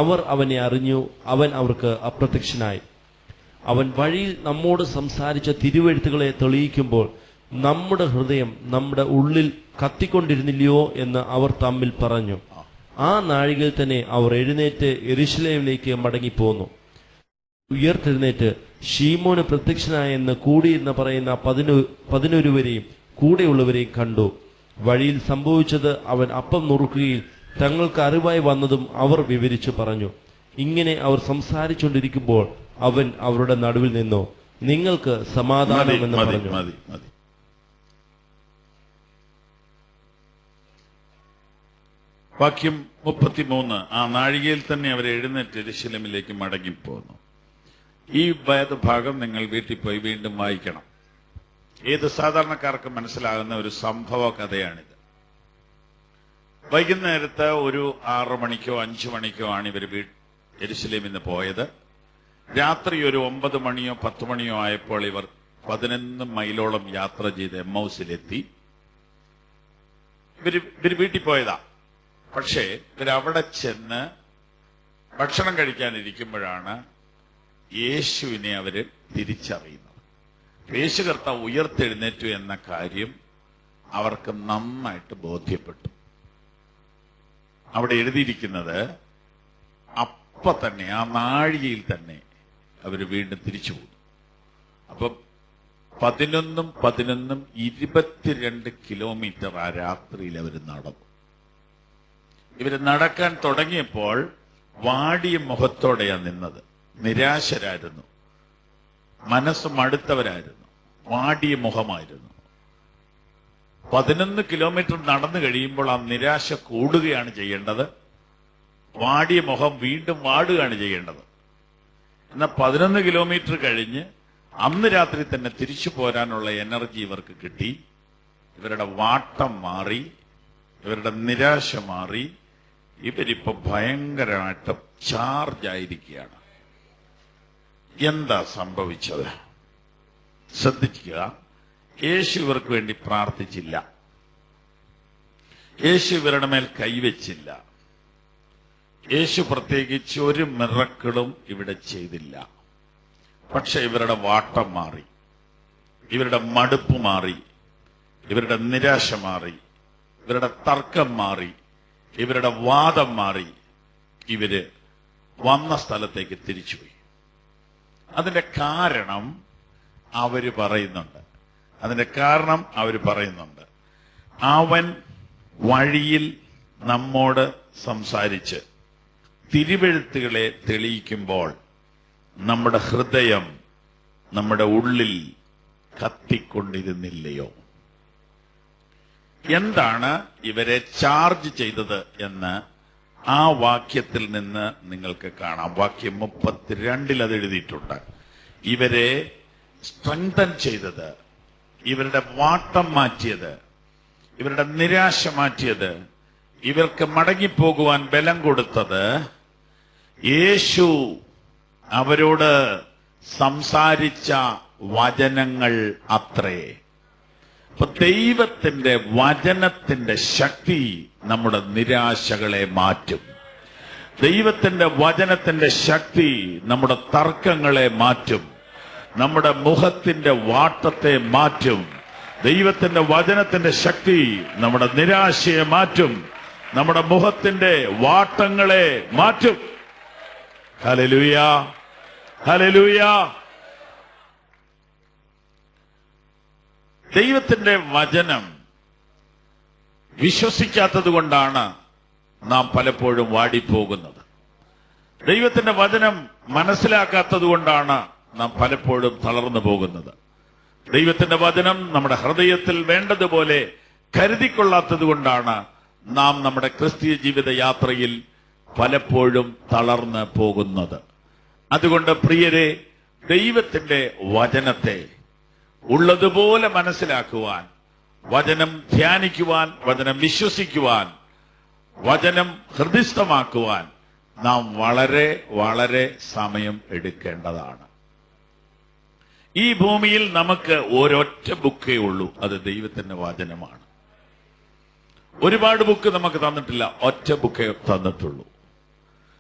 അവർ അവനെ അറിഞ്ഞു. അവൻ അവർക്ക് അപ്രത്യക്ഷനായി. അവൻ വഴിയിൽ നമ്മോട് സംസാരിച്ച തിരുവെഴുത്തുകളെ തെളിയിക്കുമ്പോൾ നമ്മുടെ ഹൃദയം നമ്മുടെ ഉള്ളിൽ കത്തിക്കൊണ്ടിരുന്നില്ലയോ എന്ന് അവർ തമ്മിൽ പറഞ്ഞു. ആ നാഴികയിൽ തന്നെ അവർ എഴുന്നേറ്റ് യെരൂശലേമിലേക്ക് മടങ്ങിപ്പോന്നു. ഉയർത്തെഴുന്നേറ്റ് ശീമോന് പ്രത്യക്ഷനായെന്ന് കൂടിയിരുന്ന് പറയുന്ന 11 കൂടെയുള്ളവരെയും കണ്ടു. വഴിയിൽ സംഭവിച്ചത് അവൻ അപ്പം നുറുക്കുകയിൽ തങ്ങൾക്ക് അറിവായി വന്നതും അവർ വിവരിച്ചു പറഞ്ഞു. ഇങ്ങനെ അവർ സംസാരിച്ചുകൊണ്ടിരിക്കുമ്പോൾ അവൻ അവരുടെ നടുവിൽ നിന്നു, നിങ്ങൾക്ക് സമാധാനം എന്ന് പറഞ്ഞു. വാക്യം 33. ആ നാഴികയിൽ തന്നെ അവർ എഴുന്നേറ്റ് യെരൂശലേമിലേക്ക് മടങ്ങിപ്പോന്നു. ഈ വേദഭാഗം നിങ്ങൾ വീട്ടിൽ പോയി വീണ്ടും വായിക്കണം. ഏത് സാധാരണക്കാർക്ക് മനസ്സിലാകുന്ന ഒരു സംഭവ കഥയാണിത്. വൈകുന്നേരത്ത് ഒരു 6 മണിക്കോ 5 മണിക്കോ ആണ് ഇവർ യെരൂശലേമിൽ നിന്ന് പോയത്. രാത്രി ഒരു 9 മണിയോ 10 മണിയോ ആയപ്പോൾ ഇവർ 11 മൈലോളം യാത്ര ചെയ്ത് എമ്മൗസിലെത്തി. ഇവർ വീട്ടിൽ പോയതാ. പക്ഷേ ഇവരവിടെ ചെന്ന് ഭക്ഷണം കഴിക്കാനിരിക്കുമ്പോഴാണ് യേശുവിനെ അവര് തിരിച്ചറിയുന്നത്. യേശു കർത്താവ് ഉയർത്തെഴുന്നേറ്റു എന്ന കാര്യം അവർക്ക് നന്നായിട്ട് ബോധ്യപ്പെട്ടു. അവിടെ എഴുതിയിരിക്കുന്നത് അപ്പൊ തന്നെ, ആ നാഴികയിൽ തന്നെ അവര് വീണ്ടും തിരിച്ചു പോകുന്നു. അപ്പൊ 11 22 കിലോമീറ്റർ ആ രാത്രിയിൽ അവർ നടന്നു. ഇവര് നടക്കാൻ തുടങ്ങിയപ്പോൾ വാടിയ മുഖത്തോടെയാണ് നിന്നത്. നിരാശരായിരുന്നു, മനസ്സ് മടുത്തവരായിരുന്നു, വാടിയ മുഖമായിരുന്നു. 11 കിലോമീറ്റർ നടന്നു കഴിയുമ്പോൾ ആ നിരാശ കൂടുകയാണ് ചെയ്യേണ്ടത്. വാടിയ മുഖം വീണ്ടും വാടുകയാണ് ചെയ്യേണ്ടത്. എന്നാൽ 11 കിലോമീറ്റർ കഴിഞ്ഞ് അന്ന് രാത്രി തന്നെ തിരിച്ചു പോരാനുള്ള എനർജി ഇവർക്ക് കിട്ടി. ഇവരുടെ വാട്ടം മാറി, ഇവരുടെ നിരാശ മാറി. ഇവരിപ്പോ ഭയങ്കരമായിട്ട് ചാർജ് ആയിരിക്കുകയാണ്. എന്താ സംഭവിച്ചത്? ശ്രദ്ധിക്കുക. യേശു ഇവർക്ക് വേണ്ടി പ്രാർത്ഥിച്ചില്ല. യേശു ഇവരുടെ മേൽ കൈവച്ചില്ല. യേശു പ്രത്യേകിച്ച് ഒരു മിറക്കിളും ഇവിടെ ചെയ്തില്ല. പക്ഷെ ഇവരുടെ വാട്ടം മാറി, ഇവരുടെ മടുപ്പ് മാറി, ഇവരുടെ നിരാശ മാറി, ഇവരുടെ തർക്കം മാറി, ഇവരുടെ വാദം മാറി. ഇവര് വന്ന സ്ഥലത്തേക്ക് തിരിച്ചുപോയി. അതിന്റെ കാരണം അവര് പറയുന്നുണ്ട്. അവൻ വഴിയിൽ നമ്മോട് സംസാരിച്ച് തിരുവെഴുത്തുകളെ തെളിയിക്കുമ്പോൾ നമ്മുടെ ഹൃദയം നമ്മുടെ ഉള്ളിൽ കത്തിക്കൊണ്ടിരുന്നില്ലയോ? എന്താണ് ഇവരെ ചാർജ് ചെയ്തത് എന്ന് ആ വാക്യത്തിൽ നിന്ന് നിങ്ങൾക്ക് കാണാം. വാക്യം 32 അത് എഴുതിയിട്ടുണ്ട്. ഇവരെ സ്ട്രെങ്തൻ ചെയ്തത്, ഇവരുടെ വാട്ടം മാറ്റിയത്, ഇവരുടെ നിരാശ മാറ്റിയത്, ഇവർക്ക് മടങ്ങിപ്പോകുവാൻ ബലം കൊടുത്തത് യേശു അവരോട് സംസാരിച്ച വചനങ്ങൾ അത്രേ. അപ്പൊ ദൈവത്തിന്റെ വചനത്തിന്റെ ശക്തി നമ്മുടെ നിരാശകളെ മാറ്റും. ദൈവത്തിന്റെ വചനത്തിന്റെ ശക്തി നമ്മുടെ തർക്കങ്ങളെ മാറ്റും, നമ്മുടെ മുഖത്തിന്റെ വാട്ടത്തെ മാറ്റും. ദൈവത്തിന്റെ വചനത്തിന്റെ ശക്തി നമ്മുടെ നിരാശയെ മാറ്റും, നമ്മുടെ മുഖത്തിന്റെ വാട്ടങ്ങളെ മാറ്റും. Hallelujah, hallelujah. ദൈവത്തിന്റെ വചനം വിശ്വസിക്കാത്തത് കൊണ്ടാണ് നാം പലപ്പോഴും വാടിപ്പോകുന്നത്. ദൈവത്തിന്റെ വചനം മനസ്സിലാക്കാത്തത് കൊണ്ടാണ് നാം പലപ്പോഴും തളർന്നു പോകുന്നത്. ദൈവത്തിന്റെ വചനം നമ്മുടെ ഹൃദയത്തിൽ വേണ്ടതുപോലെ കരുതിക്കൊള്ളാത്തത് കൊണ്ടാണ് നാം നമ്മുടെ ക്രിസ്തീയ ജീവിത യാത്രയിൽ പലപ്പോഴും തളർന്ന് പോകുന്നത്. അതുകൊണ്ട് പ്രിയരെ, ദൈവത്തിന്റെ വചനത്തെ ഉള്ളതുപോലെ മനസ്സിലാക്കുവാൻ, വചനം ധ്യാനിക്കുവാൻ, വചനം വിശ്വസിക്കുവാൻ, വചനം ഹൃദിസ്ഥമാക്കുവാൻ നാം വളരെ വളരെ സമയം എടുക്കേണ്ടതാണ്. ഈ ഭൂമിയിൽ നമുക്ക് ഒരൊറ്റ ബുക്കേ ഉള്ളൂ, അത് ദൈവത്തിന്റെ വചനമാണ്. ഒരുപാട് ബുക്ക് നമുക്ക് തന്നിട്ടില്ല, ഒറ്റ ബുക്കേ തന്നിട്ടുള്ളൂ.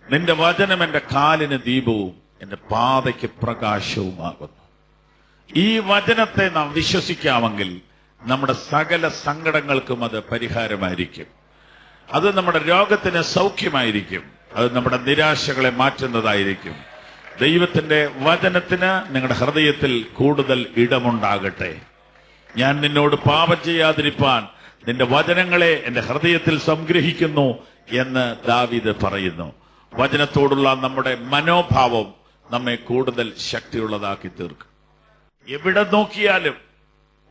നിന്റെ വചനം എന്റെ കാലിന് ദീപവും എന്റെ പാതയ്ക്ക് പ്രകാശവുമാകുന്നു. ഈ വചനത്തെ നാം വിശ്വസിക്കാമെങ്കിൽ നമ്മുടെ സകല സങ്കടങ്ങൾക്കും അത് പരിഹാരമായിരിക്കും. അത് നമ്മുടെ രോഗത്തിന് സൗഖ്യമായിരിക്കും. അത് നമ്മുടെ നിരാശകളെ മാറ്റുന്നതായിരിക്കും. ദൈവത്തിന്റെ വചനത്തിന് നിങ്ങളുടെ ഹൃദയത്തിൽ കൂടുതൽ ഇടമുണ്ടാകട്ടെ. ഞാൻ നിന്നോട് പാപം ചെയ്യാതിരിപ്പാൻ നിന്റെ വചനങ്ങളെ എന്റെ ഹൃദയത്തിൽ സംഗ്രഹിക്കുന്നു എന്ന് ദാവീദ് പറയുന്നു. വചനത്തോടുള്ള നമ്മുടെ മനോഭാവം നമ്മെ കൂടുതൽ ശക്തിയുള്ളതാക്കി തീർക്കും. എവിടെ നോക്കിയാലും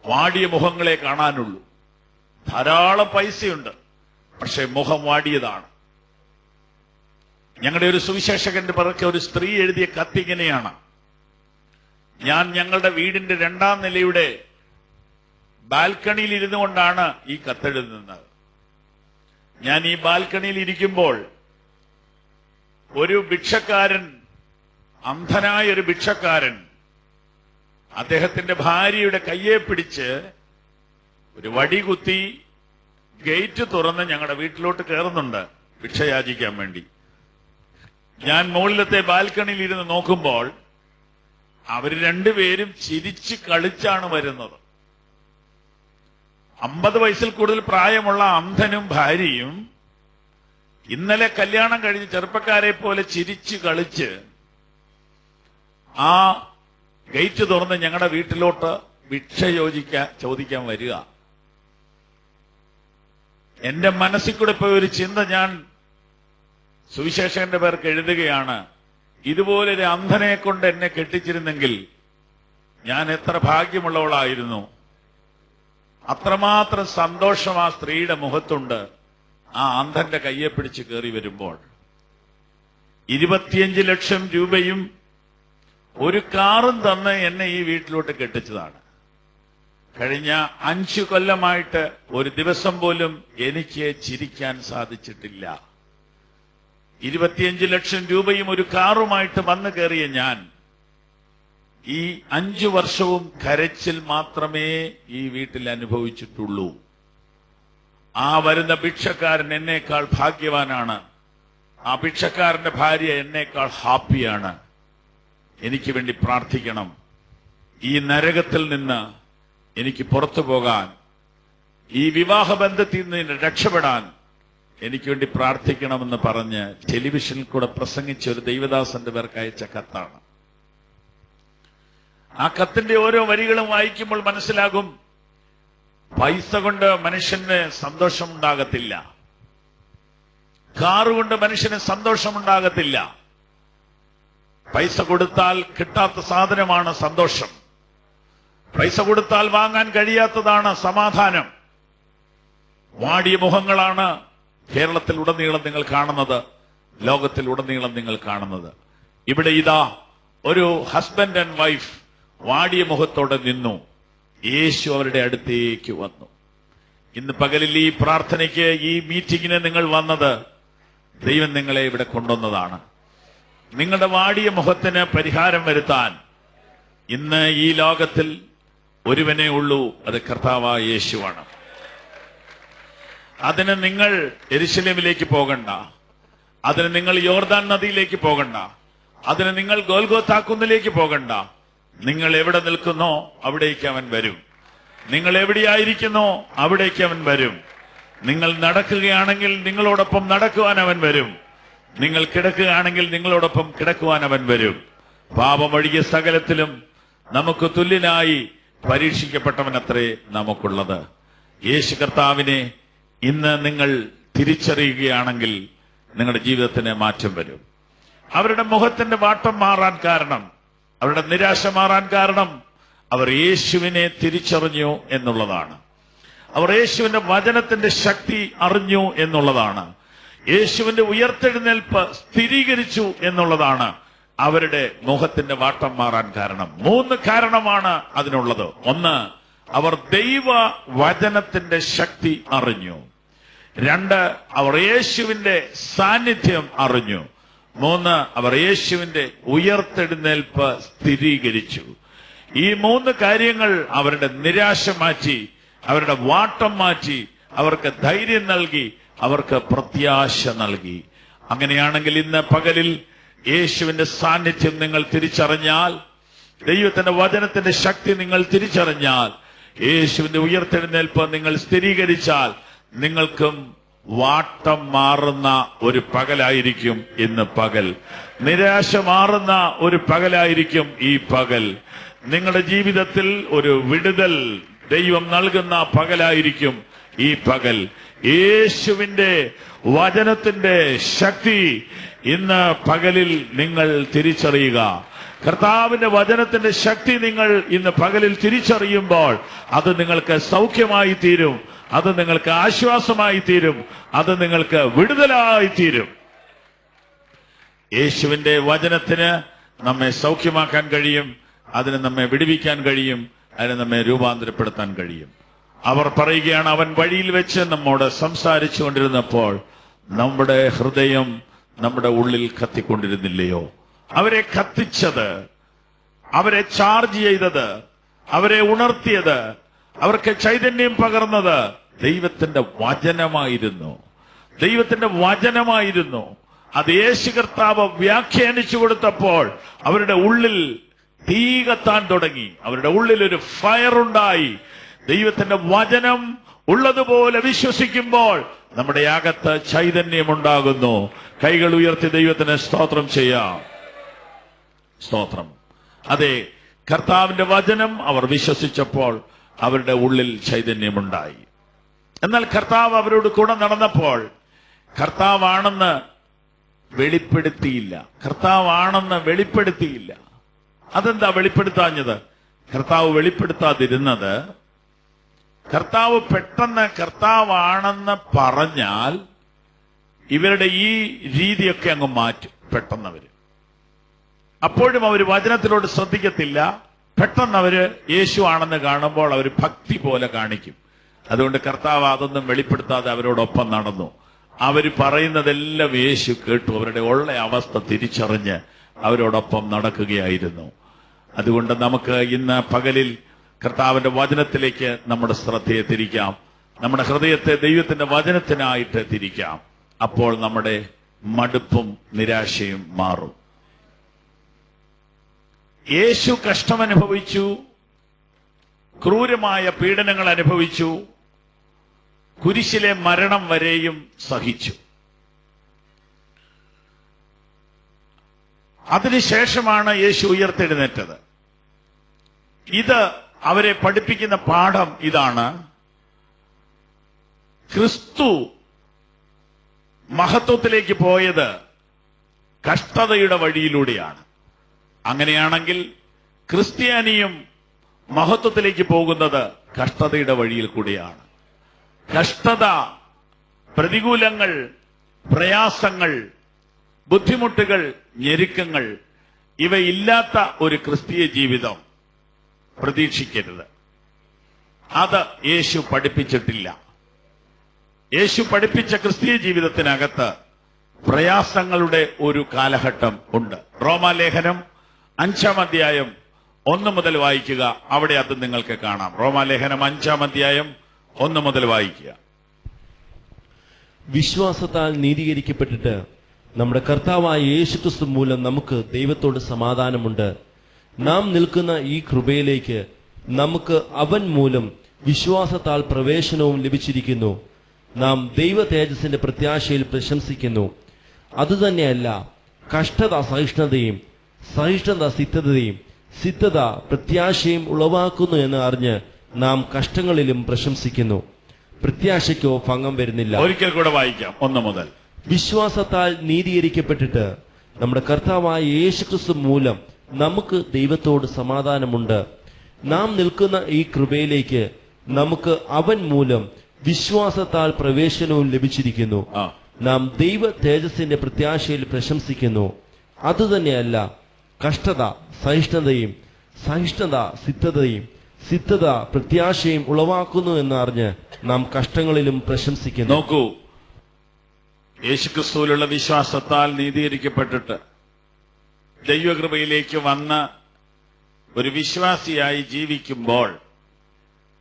വാടിയ മുഖങ്ങളെ കാണാനുള്ളൂ. ധാരാളം പൈസയുണ്ട്, പക്ഷെ മുഖം വാടിയതാണ്. ഞങ്ങളുടെ ഒരു സുവിശേഷകന്റെ പിറക്കെ ഒരു സ്ത്രീ എഴുതിയ കത്തിങ്ങനെയാണ്: ഞാൻ ഞങ്ങളുടെ വീടിന്റെ 2ാം നിലയുടെ ബാൽക്കണിയിൽ ഇരുന്നു കൊണ്ടാണ് ഈ കത്തെഴുതുന്നത്. ഞാൻ ഈ ബാൽക്കണിയിൽ ഇരിക്കുമ്പോൾ ഒരു ഭിക്ഷക്കാരൻ, അന്ധനായ ഒരു ഭിക്ഷക്കാരൻ, അദ്ദേഹത്തിന്റെ ഭാര്യയുടെ കയ്യെ പിടിച്ച് ഒരു വടി കുത്തി ഗേറ്റ് തുറന്ന് ഞങ്ങളുടെ വീട്ടിലോട്ട് കയറുന്നുണ്ട് ഭിക്ഷയാചിക്കാൻ വേണ്ടി. ഞാൻ മുകളിലത്തെ ബാൽക്കണിയിൽ ഇരുന്ന് നോക്കുമ്പോൾ അവര് രണ്ടുപേരും ചിരിച്ച് കളിച്ചാണ് വരുന്നത്. 50 വയസ്സിൽ കൂടുതൽ പ്രായമുള്ള അന്ധനും ഭാര്യയും ഇന്നലെ കല്യാണം കഴിഞ്ഞ് ചെറുപ്പക്കാരെ പോലെ ചിരിച്ച് കളിച്ച് ആ ഗേറ്റ് തുറന്ന് ഞങ്ങളുടെ വീട്ടിലോട്ട് ഭിക്ഷ ചോദിക്കാൻ വരിക. എന്റെ മനസ്സിൽ കൂടെ പോയ ഒരു ചിന്ത ഞാൻ സുവിശേഷകന്റെ പേർക്ക് എഴുതുകയാണ്: ഇതുപോലൊരു അന്ധനെ കൊണ്ട് എന്നെ കെട്ടിച്ചിരുന്നെങ്കിൽ ഞാൻ എത്ര ഭാഗ്യമുള്ളവളായിരുന്നു. അത്രമാത്രം സന്തോഷം ആ സ്ത്രീയുടെ മുഖത്തുണ്ട് ആ അന്ധന്റെ കയ്യെ പിടിച്ച് കയറി വരുമ്പോൾ. 25 ലക്ഷം രൂപയും ഒരു കാറും തന്ന് എന്നെ ഈ വീട്ടിലോട്ട് കെട്ടിച്ചതാണ്. കഴിഞ്ഞ 5 കൊല്ലമായിട്ട് ഒരു ദിവസം പോലും എനിക്ക് ചിരിക്കാൻ സാധിച്ചിട്ടില്ല. 25 ലക്ഷം രൂപയും ഒരു കാറുമായിട്ട് വന്നു കയറിയ ഞാൻ ഈ 5 വർഷവും കരച്ചിൽ മാത്രമേ ഈ വീട്ടിൽ അനുഭവിച്ചിട്ടുള്ളൂ. ആ വരുന്ന ഭിക്ഷക്കാരൻ എന്നേക്കാൾ ഭാഗ്യവാനാണ്, ആ ഭിക്ഷക്കാരന്റെ ഭാര്യ എന്നേക്കാൾ ഹാപ്പിയാണ്. എനിക്ക് വേണ്ടി പ്രാർത്ഥിക്കണം. ഈ നരകത്തിൽ നിന്ന് എനിക്ക് പുറത്തു പോകാൻ, ഈ വിവാഹബന്ധത്തിൽ നിന്ന് രക്ഷപ്പെടാൻ എനിക്ക് വേണ്ടി പ്രാർത്ഥിക്കണമെന്ന് പറഞ്ഞ് ടെലിവിഷനിൽ കൂടെ പ്രസംഗിച്ച ഒരു ദൈവദാസന്റെ പേർക്ക് അയച്ച കത്താണ്. ആ കത്തിന്റെ ഓരോ വരികളും വായിക്കുമ്പോൾ മനസ്സിലാകും, പൈസ കൊണ്ട് മനുഷ്യന് സന്തോഷമുണ്ടാകത്തില്ല, കാറുകൊണ്ട് മനുഷ്യന് സന്തോഷമുണ്ടാകത്തില്ല. പൈസ കൊടുത്താൽ കിട്ടാത്ത സാധനമാണ് സന്തോഷം. പൈസ കൊടുത്താൽ വാങ്ങാൻ കഴിയാത്തതാണ് സമാധാനം. വാടിയ മുഖങ്ങളാണ് കേരളത്തിൽ ഉടനീളം നിങ്ങൾ കാണുന്നത്, ലോകത്തിൽ ഉടനീളം നിങ്ങൾ കാണുന്നത്. ഇവിടെ ഇതാ ഒരു ഹസ്ബൻഡ് ആൻഡ് വൈഫ് വാടിയ മുഖത്തോടെ നിന്നു. യേശു അവരുടെ അടുത്തേക്ക് വന്നു. ഇന്ന് പകലിൽ ഈ പ്രാർത്ഥനയ്ക്ക്, ഈ മീറ്റിങ്ങിന് നിങ്ങൾ വന്നത് ദൈവം നിങ്ങളെ ഇവിടെ കൊണ്ടുവന്നതാണ്. നിങ്ങളുടെ വാടിയ മുഖത്തിന് പരിഹാരം വരുത്താൻ ഇന്ന് ഈ ലോകത്തിൽ ഒരുവനേ ഉള്ളൂ, അത് കർത്താവായ യേശുവാണ്. അതിന് നിങ്ങൾ യെരുശലേമിലേക്ക് പോകണ്ട, അതിന് നിങ്ങൾ യോർദാൻ നദിയിലേക്ക് പോകണ്ട, അതിന് നിങ്ങൾ ഗോൽഗോഥാ കുന്നിലേക്ക് പോകണ്ട. നിങ്ങൾ എവിടെ നിൽക്കുന്നോ അവിടേക്ക് അവൻ വരും. നിങ്ങൾ എവിടെയായിരിക്കുന്നോ അവിടേക്ക് അവൻ വരും. നിങ്ങൾ നടക്കുകയാണെങ്കിൽ നിങ്ങളോടൊപ്പം നടക്കുവാൻ അവൻ വരും. നിങ്ങൾ കിടക്കുകയാണെങ്കിൽ നിങ്ങളോടൊപ്പം കിടക്കുവാൻ അവൻ വരും. പാപമൊഴികെ സകലത്തിലും നമുക്ക് തുല്യനായി പരീക്ഷിക്കപ്പെട്ടവനത്രേ നമുക്കുള്ളത്. യേശു കർത്താവിനെ ഇന്ന് നിങ്ങൾ തിരിച്ചറിയുകയാണെങ്കിൽ നിങ്ങളുടെ ജീവിതത്തിന് മാറ്റം വരും. അവരുടെ മുഖത്തിന്റെ വാട്ടം മാറാൻ കാരണം, അവരുടെ നിരാശ മാറാൻ കാരണം അവർ യേശുവിനെ തിരിച്ചറിഞ്ഞു എന്നുള്ളതാണ്. അവർ യേശുവിന്റെ വചനത്തിന്റെ ശക്തി അറിഞ്ഞു എന്നുള്ളതാണ്. യേശുവിന്റെ ഉയർത്തെഴുന്നേൽപ്പ് സ്ഥിരീകരിച്ചു എന്നുള്ളതാണ് അവരുടെ മുഖത്തിന്റെ വാട്ടം മാറാൻ കാരണം. 3 കാരണമാണ് അതിനുള്ളത്. 1, അവർ ദൈവ വചനത്തിന്റെ ശക്തി അറിഞ്ഞു. 2, അവർ യേശുവിന്റെ സാന്നിധ്യം അറിഞ്ഞു. 3, അവർ യേശുവിന്റെ ഉയർത്തെഴുന്നേൽപ്പ് സ്ഥിരീകരിച്ചു. ഈ 3 കാര്യങ്ങൾ അവരുടെ നിരാശ മാറ്റി, അവരുടെ വാട്ടം മാറ്റി, അവർക്ക് ധൈര്യം നൽകി, അവർക്ക് പ്രത്യാശ നൽകി. അങ്ങനെയാണെങ്കിൽ ഇന്ന് പകലിൽ യേശുവിന്റെ സാന്നിധ്യം നിങ്ങൾ തിരിച്ചറിഞ്ഞാൽ, ദൈവത്തിന്റെ വചനത്തിന്റെ ശക്തി നിങ്ങൾ തിരിച്ചറിഞ്ഞാൽ, യേശുവിന്റെ ഉയർത്തെഴുന്നേൽപ്പ് നിങ്ങൾ സ്ഥിരീകരിച്ചാൽ, നിങ്ങൾക്കും വാട്ടം മാറുന്ന ഒരു പകലായിരിക്കും ഇന്ന് പകൽ. നിരാശ മാറുന്ന ഒരു പകലായിരിക്കും ഈ പകൽ. നിങ്ങളുടെ ജീവിതത്തിൽ ഒരു വിടുതൽ ദൈവം നൽകുന്ന പകലായിരിക്കും ഈ പകൽ. യേശുവിന്റെ വചനത്തിന്റെ ശക്തി ഇന്ന് പകലിൽ നിങ്ങൾ തിരിച്ചറിയുക. കർത്താവിന്റെ വചനത്തിന്റെ ശക്തി നിങ്ങൾ ഇന്ന് പകലിൽ തിരിച്ചറിയുമ്പോൾ അത് നിങ്ങൾക്ക് സൗഖ്യമായി തീരും, അത് നിങ്ങൾക്ക് ആശ്വാസമായി തീരും, അത് നിങ്ങൾക്ക് വിടുതലായി തീരും. യേശുവിന്റെ വചനത്തിന് നമ്മെ സൗഖ്യമാക്കാൻ കഴിയും, അതിന് നമ്മെ വിടുവിക്കാൻ കഴിയും, അതിന് നമ്മെ രൂപാന്തരപ്പെടുത്താൻ കഴിയും. അവർ പറയുകയാണ്, അവൻ വഴിയിൽ വെച്ച് നമ്മോട് സംസാരിച്ചു കൊണ്ടിരുന്നപ്പോൾ നമ്മുടെ ഹൃദയം നമ്മുടെ ഉള്ളിൽ കത്തിക്കൊണ്ടിരുന്നില്ലയോ? അവരെ കത്തിച്ചത്, അവരെ ചാർജ് ചെയ്തത്, അവരെ ഉണർത്തിയത്, അവർക്ക് ചൈതന്യം പകർന്നത് ദൈവത്തിന്റെ വചനമായിരുന്നു. ദൈവത്തിന്റെ വചനമായിരുന്നു. അത് യേശു കർത്താവ് വ്യാഖ്യാനിച്ചു കൊടുത്തപ്പോൾ അവരുടെ ഉള്ളിൽ തീ കത്താൻ തുടങ്ങി. അവരുടെ ഉള്ളിൽ ഒരു ഫയർ ഉണ്ടായി. ദൈവത്തിന്റെ വചനം ഉള്ളതുപോലെ വിശ്വസിക്കുമ്പോൾ നമ്മുടെ അകത്ത് ചൈതന്യമുണ്ടാകുന്നു. കൈകൾ ഉയർത്തി ദൈവത്തിന് സ്തോത്രം ചെയ്യാം. സ്തോത്രം. അതെ, കർത്താവിന്റെ വചനം അവർ വിശ്വസിച്ചപ്പോൾ അവരുടെ ഉള്ളിൽ ചൈതന്യമുണ്ടായി. എന്നാൽ കർത്താവ് അവരോട് കൂടെ നടന്നപ്പോൾ കർത്താവാണെന്ന് വെളിപ്പെടുത്തിയില്ല. കർത്താവാണെന്ന് വെളിപ്പെടുത്തിയില്ല. അതെന്താ വെളിപ്പെടുത്താഞ്ഞത്? കർത്താവ് വെളിപ്പെടുത്താതിരുന്നത്, കർത്താവ് പെട്ടെന്ന് കർത്താവാണെന്ന് പറഞ്ഞാൽ ഇവരുടെ ഈ രീതിയൊക്കെ അങ്ങ് മാറ്റും. പെട്ടെന്ന് അവര് അപ്പോഴും അവർ വചനത്തിലോട് ശ്രദ്ധിക്കത്തില്ല. പെട്ടെന്ന് അവര് യേശു ആണെന്ന് കാണുമ്പോൾ അവർ ഭക്തി പോലെ കാണിക്കും. അതുകൊണ്ട് കർത്താവ് അതൊന്നും വെളിപ്പെടുത്താതെ അവരോടൊപ്പം നടന്നു. അവർ പറയുന്നതെല്ലാം യേശു കേട്ടു. അവരുടെ ഉള്ള അവസ്ഥ തിരിച്ചറിഞ്ഞ് അവരോടൊപ്പം നടക്കുകയായിരുന്നു. അതുകൊണ്ട് നമുക്ക് ഇന്ന് പകലിൽ കർത്താവിന്റെ വചനത്തിലേക്ക് നമ്മുടെ ശ്രദ്ധയെ തിരിക്കാം. നമ്മുടെ ഹൃദയത്തെ ദൈവത്തിന്റെ വചനത്തിനായിട്ട് തിരിക്കാം. അപ്പോൾ നമ്മുടെ മടുപ്പും നിരാശയും മാറും. യേശു കഷ്ടമനുഭവിച്ചു, ക്രൂരമായ പീഡനങ്ങൾ അനുഭവിച്ചു, കുരിശിലെ മരണം വരെയും സഹിച്ചു. അതിനുശേഷമാണ് യേശു ഉയർത്തെഴുന്നേറ്റത്. ഇത് അവരെ പഠിപ്പിക്കുന്ന പാഠം ഇതാണ്: ക്രിസ്തു മഹത്വത്തിലേക്ക് പോയത് കഷ്ടതയുടെ വഴിയിലൂടെയാണ്. അങ്ങനെയാണെങ്കിൽ ക്രിസ്ത്യാനിയും മഹത്വത്തിലേക്ക് പോകുന്നത് കഷ്ടതയുടെ വഴിയിൽ കൂടിയാണ്. കഷ്ടത, പ്രതികൂലങ്ങൾ, പ്രയാസങ്ങൾ, ബുദ്ധിമുട്ടുകൾ, ഞെരുക്കങ്ങൾ ഇവയില്ലാത്ത ഒരു ക്രിസ്തീയ ജീവിതം പ്രതീക്ഷിക്കരുത്. അത് യേശു പഠിപ്പിച്ചിട്ടില്ല. യേശു പഠിപ്പിച്ച ക്രിസ്തീയ ജീവിതത്തിനകത്ത് പ്രയാസങ്ങളുടെ ഒരു കാലഘട്ടം ഉണ്ട്. റോമാലേഖനം 5-ാം അധ്യായം 1 മുതൽ വായിക്കുക. അവിടെ അത് നിങ്ങൾക്ക് കാണാം. റോമാലേഖനം 5-ാം അധ്യായം 1 മുതൽ വായിക്കുക. വിശ്വാസത്താൽ നീതീകരിക്കപ്പെട്ടിട്ട് നമ്മുടെ കർത്താവായ യേശുക്രിസ്തു മൂലം നമുക്ക് ദൈവത്തോട് സമാധാനമുണ്ട്. നാം നിൽക്കുന്ന ഈ കൃപയിലേക്ക് നമുക്ക് അവൻ മൂലം വിശ്വാസത്താൽ പ്രവേശനവും ലഭിച്ചിരിക്കുന്നു. നാം ദൈവ തേജസ്സിന്റെ പ്രത്യാശയിൽ പ്രശംസിക്കുന്നു. അതുതന്നെയല്ല, കഷ്ടത സഹിഷ്ണുതയും, സഹിഷ്ണുത സിദ്ധതയും, സിദ്ധത പ്രത്യാശയും ഉളവാക്കുന്നു എന്ന് അറിഞ്ഞ് നാം കഷ്ടങ്ങളിലും പ്രശംസിക്കുന്നു. പ്രത്യാശയ്ക്കോ ഭംഗം വരുന്നില്ല. ഒരിക്കൽ കൂടെ വായിക്കാം, 1 മുതൽ. വിശ്വാസത്താൽ നീതീകരിക്കപ്പെട്ടിട്ട് നമ്മുടെ കർത്താവായ യേശുക്രിസ്തു മൂലം നമുക്ക് ദൈവത്തോട് സമാധാനമുണ്ട്. നാം നിൽക്കുന്ന ഈ കൃപയിലേക്ക് നമുക്ക് അവൻ മൂലം വിശ്വാസത്താൽ പ്രവേശനവും ലഭിച്ചിരിക്കുന്നു. നാം ദൈവ തേജസ്സിന്റെ പ്രത്യാശയിൽ പ്രശംസിക്കുന്നു. അതുതന്നെയല്ല, കഷ്ടത സഹിഷ്ണുതയും, സഹിഷ്ണുത സിദ്ധതയും, സിദ്ധത പ്രത്യാശയും ഉളവാക്കുന്നു എന്ന് അറിഞ്ഞ് നാം കഷ്ടങ്ങളിലും പ്രശംസിക്കുന്നു. നോക്കൂ, യേശുക്രിസ്തുവിലുള്ള വിശ്വാസത്താൽ നീതീകരിക്കപ്പെട്ടിട്ട് ദൈവകൃപയിലേക്ക് വന്ന് ഒരു വിശ്വാസിയായി ജീവിക്കുമ്പോൾ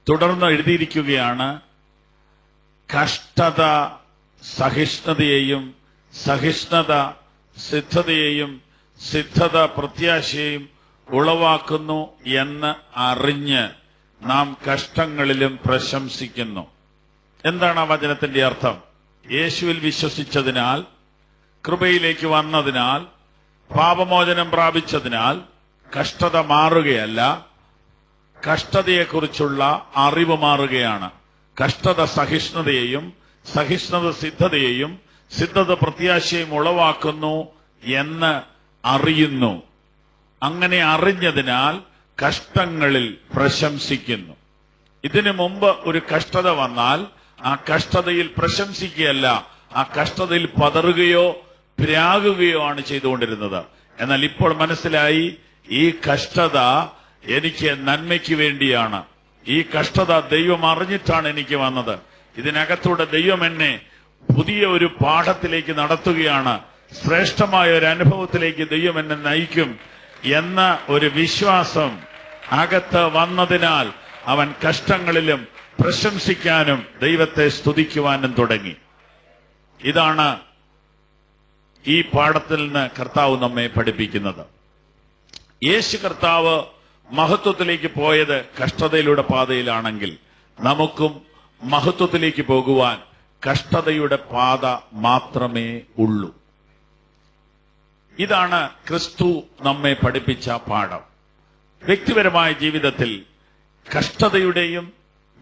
തുടർന്ന് എഴുതിയിരിക്കുകയാണ്: കഷ്ടത സഹിഷ്ണുതയെയും, സഹിഷ്ണുത സിദ്ധതയെയും, സിദ്ധത പ്രത്യാശയെയും ഉളവാക്കുന്നു എന്ന് അറിഞ്ഞ് നാം കഷ്ടങ്ങളിലും പ്രശംസിക്കുന്നു. എന്താണ് ആ വചനത്തിന്റെ അർത്ഥം? യേശുവിൽ വിശ്വസിച്ചതിനാൽ, കൃപയിലേക്ക് വന്നതിനാൽ, പാപമോചനം പ്രാപിച്ചതിനാൽ കഷ്ടത മാറുകയല്ല, കഷ്ടതയെക്കുറിച്ചുള്ള അറിവ് മാറുകയാണ്. കഷ്ടത സഹിഷ്ണുതയെയും, സഹിഷ്ണുത സിദ്ധതയെയും, സിദ്ധത പ്രത്യാശയും ഉളവാക്കുന്നു എന്ന് അറിയുന്നു. അങ്ങനെ അറിഞ്ഞതിനാൽ കഷ്ടങ്ങളിൽ പ്രശംസിക്കുന്നു. ഇതിനു മുമ്പ് ഒരു കഷ്ടത വന്നാൽ ആ കഷ്ടതയിൽ പ്രശംസിക്കുകയല്ല, ആ കഷ്ടതയിൽ പതറുകയോ പ്രാകുകയോ ആണ് ചെയ്തുകൊണ്ടിരുന്നത്. എന്നാൽ ഇപ്പോൾ മനസ്സിലായി, ഈ കഷ്ടത എനിക്ക് നന്മയ്ക്ക് വേണ്ടിയാണ്. ഈ കഷ്ടത ദൈവം അറിഞ്ഞിട്ടാണ് എനിക്ക് വന്നത്. ഇതിനകത്തൂടെ ദൈവം എന്നെ പുതിയ ഒരു പാഠത്തിലേക്ക് നടത്തുകയാണ്. ശ്രേഷ്ഠമായ ഒരു അനുഭവത്തിലേക്ക് ദൈവം എന്നെ നയിക്കും എന്ന ഒരു വിശ്വാസം അകത്ത് വന്നതിനാൽ അവൻ കഷ്ടങ്ങളിലും പ്രശംസിക്കാനും ദൈവത്തെ സ്തുതിക്കുവാനും തുടങ്ങി. ഇതാണ് ഈ പാഠത്തിൽ നിന്ന് കർത്താവ് നമ്മെ പഠിപ്പിക്കുന്നത്. യേശു കർത്താവ് മഹത്വത്തിലേക്ക് പോയത് കഷ്ടതയിലൂടെ പാതയിലാണെങ്കിൽ നമുക്കും മഹത്വത്തിലേക്ക് പോകുവാൻ കഷ്ടതയുടെ പാത മാത്രമേ ഉള്ളൂ. ഇതാണ് ക്രിസ്തു നമ്മെ പഠിപ്പിച്ച പാഠം. വ്യക്തിപരമായ ജീവിതത്തിൽ കഷ്ടതയുടെയും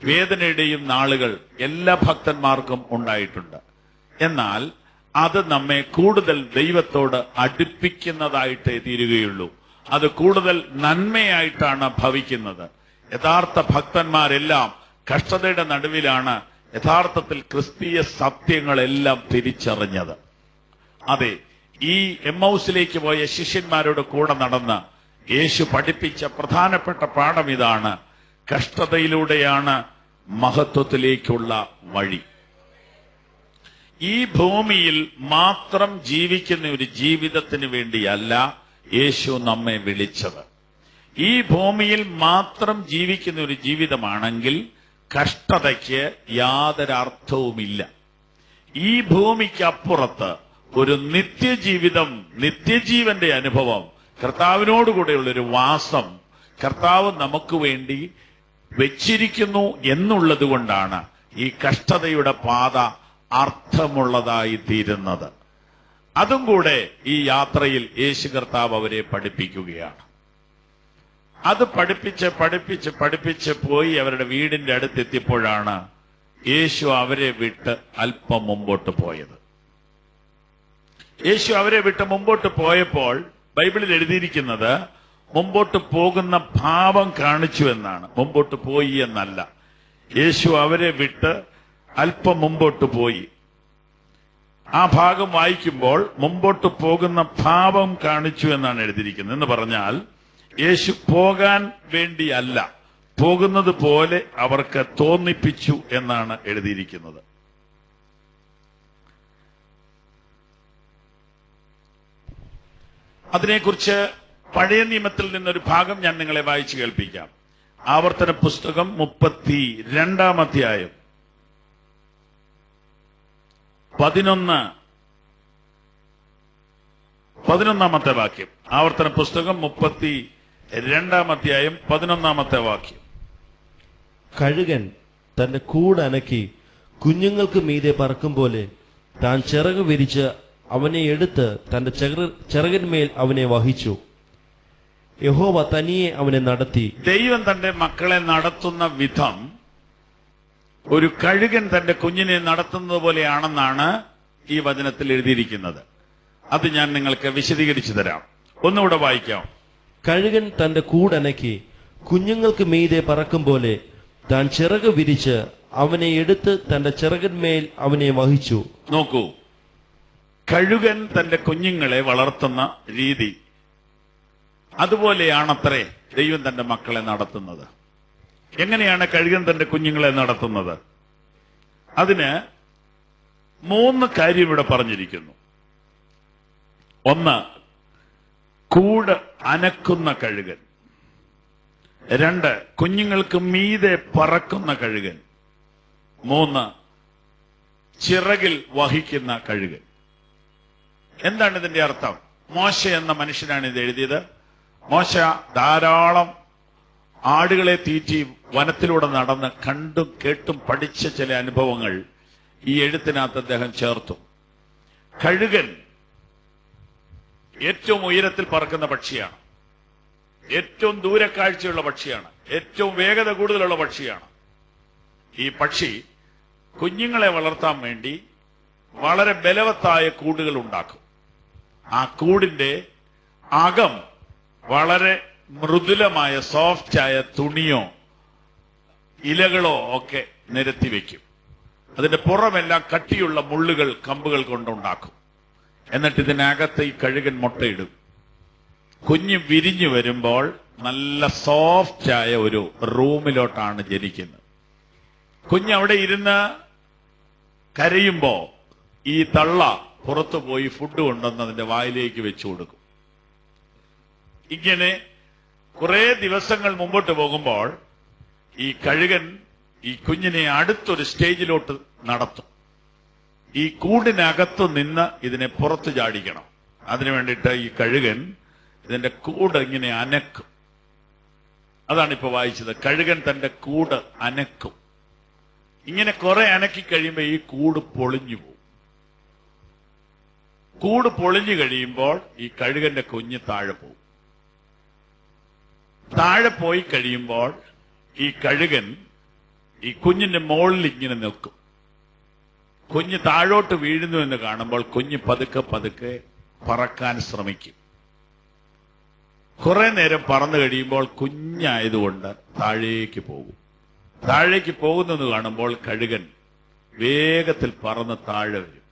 വേദനയുടെയും നാളുകൾ എല്ലാ ഭക്തന്മാർക്കും ഉണ്ടായിട്ടുണ്ട്. എന്നാൽ അത് നമ്മെ കൂടുതൽ ദൈവത്തോട് അടുപ്പിക്കുന്നതായിട്ടേ തീരുകയുള്ളൂ. അത് കൂടുതൽ നന്മയായിട്ടാണ് ഭവിക്കുന്നത്. യഥാർത്ഥ ഭക്തന്മാരെല്ലാം കഷ്ടതയുടെ നടുവിലാണ് യഥാർത്ഥത്തിൽ ക്രിസ്തീയ സത്യങ്ങളെല്ലാം തിരിച്ചറിഞ്ഞത്. അതെ, ഈ എമ്മൗസിലേക്ക് പോയ ശിഷ്യന്മാരോട് കൂടെ നടന്ന് യേശു പഠിപ്പിച്ച പ്രധാനപ്പെട്ട പാഠം ഇതാണ്: കഷ്ടതയിലൂടെയാണ് മഹത്വത്തിലേക്കുള്ള വഴി. ഈ ഭൂമിയിൽ മാത്രം ജീവിക്കുന്ന ഒരു ജീവിതത്തിന് വേണ്ടിയല്ല യേശു നമ്മെ വിളിച്ചത്. ഈ ഭൂമിയിൽ മാത്രം ജീവിക്കുന്ന ഒരു ജീവിതമാണെങ്കിൽ കഷ്ടതയ്ക്ക് യാതൊരു അർത്ഥവുമില്ല. ഈ ഭൂമിക്കപ്പുറത്ത് ഒരു നിത്യജീവിതം, നിത്യജീവന്റെ അനുഭവം, കർത്താവിനോടുകൂടെയുള്ളൊരു വാസം കർത്താവ് നമുക്ക് വേണ്ടി വെച്ചിരിക്കുന്നു എന്നുള്ളത് കൊണ്ടാണ് ഈ കഷ്ടതയുടെ പാത അർത്ഥമുള്ളതായി തീരുന്നത്. അതും കൂടെ ഈ യാത്രയിൽ യേശു കർത്താവ് അവരെ പഠിപ്പിക്കുകയാണ്. അത് പഠിപ്പിച്ച് പോയി അവരുടെ വീടിന്റെ അടുത്തെത്തിയപ്പോഴാണ് യേശു അവരെ വിട്ട് അല്പം മുമ്പോട്ട് പോയത്. യേശു അവരെ വിട്ട് മുമ്പോട്ട് പോയപ്പോൾ ബൈബിളിൽ എഴുതിയിരിക്കുന്നത് മുമ്പോട്ട് പോകുന്ന ഭാവം കാണിച്ചു എന്നാണ്, മുമ്പോട്ട് പോയി എന്നല്ല. യേശു അവരെ വിട്ട് അല്പം മുമ്പോട്ട് പോയി. ആ ഭാഗം വായിക്കുമ്പോൾ മുമ്പോട്ട് പോകുന്ന ഭാവം കാണിച്ചു എന്നാണ് എഴുതിയിരിക്കുന്നത്. എന്ന് പറഞ്ഞാൽ യേശു പോകാൻ വേണ്ടിയല്ല, പോകുന്നത് പോലെ അവർക്ക് തോന്നിപ്പിച്ചു എന്നാണ് എഴുതിയിരിക്കുന്നത്. അതിനെക്കുറിച്ച് പഴയ നിയമത്തിൽ നിന്നൊരു ഭാഗം ഞാൻ നിങ്ങളെ വായിച്ചു കേൾപ്പിക്കാം. ആവർത്തന പുസ്തകം 32-ാം അധ്യായം 11-ാമത്തെ വാക്യം. ആവർത്തന പുസ്തകം 32-ാം അധ്യായം 11-ാമത്തെ വാക്യം. കഴുകൻ തന്റെ കൂടനക്കി കുഞ്ഞുങ്ങൾക്ക് മീതെ പറക്കും പോലെ താൻ ചിറക് വിരിച്ച് അവനെ എടുത്ത് തന്റെ ചിറകിന്മേൽ അവനെ വഹിച്ചു. യഹോവ തനിയെ അവനെ നടത്തി. ദൈവം തന്റെ മക്കളെ നടത്തുന്ന വിധം ഒരു കഴുകൻ തന്റെ കുഞ്ഞിനെ നടത്തുന്നത് പോലെയാണെന്നാണ് ഈ വചനത്തിൽ എഴുതിയിരിക്കുന്നത്. അത് ഞാൻ നിങ്ങൾക്ക് വിശദീകരിച്ചു തരാം. ഒന്നുകൂടെ വായിക്കാം. കഴുകൻ തന്റെ കൂടനക്കി കുഞ്ഞുങ്ങൾക്ക് മീതെ പറക്കും പോലെ താൻ ചിറക് വിരിച്ച് അവനെ എടുത്ത് തന്റെ ചിറകിന്മേൽ അവനെ വഹിച്ചു. നോക്കൂ, കഴുകൻ തന്റെ കുഞ്ഞുങ്ങളെ വളർത്തുന്ന രീതി അതുപോലെയാണത്രേ ദൈവം തന്റെ മക്കളെ നടത്തുന്നത്. എങ്ങനെയാണ് കഴുകൻ തന്റെ കുഞ്ഞുങ്ങളെ നടത്തുന്നത്? അതിന് 3 കാര്യം ഇവിടെ പറഞ്ഞിരിക്കുന്നു. 1, കൂട് അനക്കുന്ന കഴുകൻ. 2, കുഞ്ഞുങ്ങൾക്ക് മീതെ പറക്കുന്ന കഴുകൻ. 3, ചിറകിൽ വഹിക്കുന്ന കഴുകൻ. എന്താണ് ഇതിന്റെ അർത്ഥം? മോശ എന്ന മനുഷ്യനാണ് ഇത് എഴുതിയത്. മോശ ധാരാളം ആടുകളെ തീറ്റി വനത്തിലൂടെ നടന്ന് കണ്ടും കേട്ടും പഠിച്ച ചില അനുഭവങ്ങൾ ഈ എഴുത്തിനകത്ത് അദ്ദേഹം ചേർത്തു. കഴുകൻ ഏറ്റവും ഉയരത്തിൽ പറക്കുന്ന പക്ഷിയാണ്, ഏറ്റവും ദൂരക്കാഴ്ചയുള്ള പക്ഷിയാണ്, ഏറ്റവും വേഗത കൂടുതലുള്ള പക്ഷിയാണ്. ഈ പക്ഷി കുഞ്ഞുങ്ങളെ വളർത്താൻ വേണ്ടി വളരെ ബലവത്തായ കൂടുകൾ ഉണ്ടാക്കും. ആ കൂടിന്റെ അകം വളരെ മൃദുലമായ സോഫ്റ്റായ തുണിയോ ഇലകളോ ഒക്കെ നിരത്തി വെക്കും. അതിന്റെ പുറമെല്ലാം കട്ടിയുള്ള മുള്ളുകൾ, കമ്പുകൾ കൊണ്ടുണ്ടാക്കും. എന്നിട്ട് ഇതിനകത്ത് ഈ കഴുകൻ മുട്ടയിടും. കുഞ്ഞ് വിരിഞ്ഞു വരുമ്പോൾ നല്ല സോഫ്റ്റായ ഒരു റൂമിലോട്ടാണ് ജനിക്കുന്നത്. കുഞ്ഞ് അവിടെ ഇരുന്ന് കരയുമ്പോ ഈ തള്ള പുറത്തു പോയി ഫുഡ് കൊണ്ടുവന്ന് അതിന്റെ വായിലേക്ക് വെച്ചു കൊടുക്കും. ഇങ്ങനെ കുറെ ദിവസങ്ങൾ മുമ്പോട്ട് പോകുമ്പോൾ ഈ കഴുകൻ ഈ കുഞ്ഞിനെ അടുത്തൊരു സ്റ്റേജിലോട്ട് നടത്തും. ഈ കൂടിനകത്ത് നിന്ന് ഇതിനെ പുറത്ത് ചാടിക്കണം. അതിനു വേണ്ടിയിട്ട് ഈ കഴുകൻ ഇതിന്റെ കൂട് ഇങ്ങനെ അനക്കും. അതാണ് ഇപ്പൊ വായിച്ചത്. കഴുകൻ തന്റെ കൂട് അനക്കും. ഇങ്ങനെ കുറെ അനക്കി കഴിയുമ്പോൾ ഈ കൂട് പൊളിഞ്ഞു പോകും. കൂട് പൊളിഞ്ഞു കഴിയുമ്പോൾ ഈ കഴുകന്റെ കുഞ്ഞ് താഴെ പോകും. താഴെ പോയി കഴിയുമ്പോൾ ഈ കഴുകൻ ഈ കുഞ്ഞിന്റെ മുകളിൽ ഇങ്ങനെ നിൽക്കും. കുഞ്ഞ് താഴോട്ട് വീഴുന്നു എന്ന് കാണുമ്പോൾ കുഞ്ഞ് പതുക്കെ പതുക്കെ പറക്കാൻ ശ്രമിക്കും. കുറെ നേരം പറന്നു കഴിയുമ്പോൾ കുഞ്ഞായതുകൊണ്ട് താഴേക്ക് പോകും. താഴേക്ക് പോകുന്നെന്ന് കാണുമ്പോൾ കഴുകൻ വേഗത്തിൽ പറന്ന് താഴെ വരും.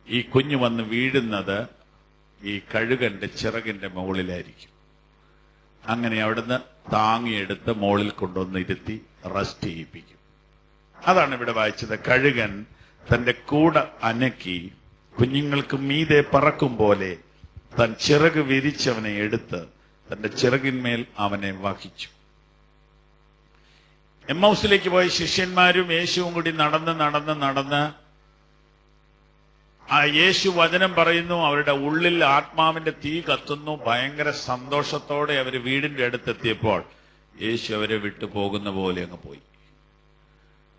ഈ കുഞ്ഞ് വന്ന് വീഴുന്നത് ഈ കഴുകന്റെ ചിറകിന്റെ മുകളിലായിരിക്കും. അങ്ങനെ അവിടുന്ന് താങ്ങിയെടുത്ത് മുകളിൽ കൊണ്ടുവന്ന് ഇരുത്തി റെസ്റ്റ് ചെയ്യിപ്പിക്കും. അതാണ് ഇവിടെ വായിച്ചത്. കഴുകൻ തന്റെ കൂട് അനക്കി കുഞ്ഞുങ്ങൾക്ക് മീതെ പറക്കും പോലെ തൻ ചിറക് വിരിച്ചവനെ എടുത്ത് തന്റെ ചിറകിന്മേൽ അവനെ വഹിച്ചു. എമ്മൗസിലേക്ക് പോയ ശിഷ്യന്മാരും യേശുവും കൂടി നടന്ന് ആ യേശു വചനം പറയുന്നു, അവരുടെ ഉള്ളിൽ ആത്മാവിന്റെ തീ കത്തുന്നു. ഭയങ്കര സന്തോഷത്തോടെ അവർ വീടിന്റെ അടുത്തെത്തിയപ്പോൾ യേശു അവരെ വിട്ടു പോകുന്ന പോലെ അങ്ങ് പോയി.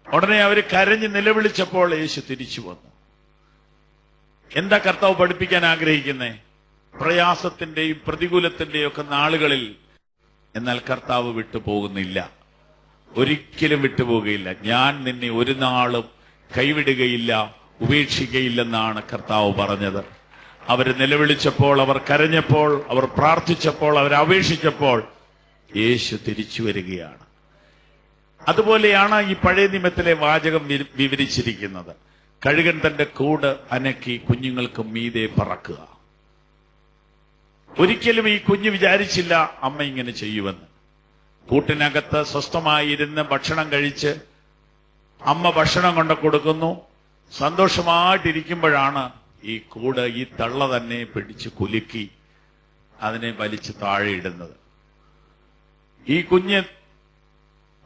ഉടനെ അവർ കരഞ്ഞ് നിലവിളിച്ചപ്പോൾ യേശു തിരിച്ചു വന്നു. എന്താ കർത്താവ് പഠിപ്പിക്കാൻ ആഗ്രഹിക്കുന്നേ? പ്രയാസത്തിന്റെയും പ്രതികൂലത്തിന്റെയും ഒക്കെ നാളുകളിൽ എന്നാൽ കർത്താവ് വിട്ടുപോകുന്നില്ല, ഒരിക്കലും വിട്ടുപോകുകയില്ല. ഞാൻ നിന്നെ ഒരു നാളും കൈവിടുകയില്ല, ഉപേക്ഷിക്കയില്ലെന്നാണ് കർത്താവ് പറഞ്ഞത്. അവർ നിലവിളിച്ചപ്പോൾ, അവർ കരഞ്ഞപ്പോൾ, അവർ പ്രാർത്ഥിച്ചപ്പോൾ, അവർ അപേക്ഷിച്ചപ്പോൾ യേശു തിരിച്ചു വരികയാണ്. അതുപോലെയാണ് ഈ പഴയ നിയമത്തിലെ വാചകം വിവരിച്ചിരിക്കുന്നത്. കഴുകൻ തന്റെ കൂട് അനക്കി കുഞ്ഞുങ്ങൾക്ക് മീതെ പറക്കുക. ഒരിക്കലും ഈ കുഞ്ഞ് വിചാരിച്ചില്ല അമ്മ ഇങ്ങനെ ചെയ്യുമെന്ന്. കൂട്ടിനകത്ത് സ്വസ്ഥമായിരുന്ന് ഭക്ഷണം കഴിച്ച് അമ്മ ഭക്ഷണം കൊണ്ട് കൊടുക്കുന്നു. സന്തോഷമായിട്ടിരിക്കുമ്പോഴാണ് ഈ കൂട്, ഈ തള്ള തന്നെ പിടിച്ച് കുലുക്കി അതിനെ വലിച്ച് താഴെ ഇടുന്നത്. ഈ കുഞ്ഞ്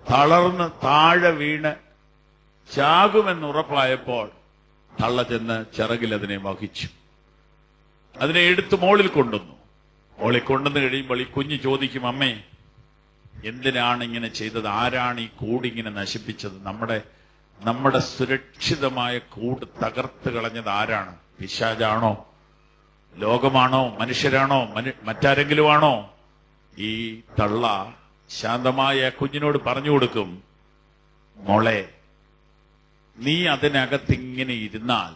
തളർന്ന് താഴെ വീണ് ചാകുമെന്നുറപ്പായപ്പോൾ തള്ള ചെന്ന് ചിറകിൽ അതിനെ വഹിച്ചു. അതിനെ എടുത്ത് മോളിൽ കൊണ്ടുവന്നു. മോളിൽ കൊണ്ടുവന്ന് കഴിയുമ്പോൾ ഈ കുഞ്ഞ് ചോദിക്കും, അമ്മേ എന്തിനാണ് ഇങ്ങനെ ചെയ്തത്? ആരാണ് ഈ കൂടിങ്ങനെ നശിപ്പിച്ചത്? നമ്മുടെ സുരക്ഷിതമായ കൂട് തകർത്ത് കളഞ്ഞത് ആരാണ്? പിശാചാണോ? ലോകമാണോ? മനുഷ്യരാണോ? മറ്റാരെങ്കിലും ആണോ? ഈ തള്ള ശാന്തമായ കുഞ്ഞിനോട് പറഞ്ഞു കൊടുക്കും, മോളെ, നീ അതിനകത്തിങ്ങനെ ഇരുന്നാൽ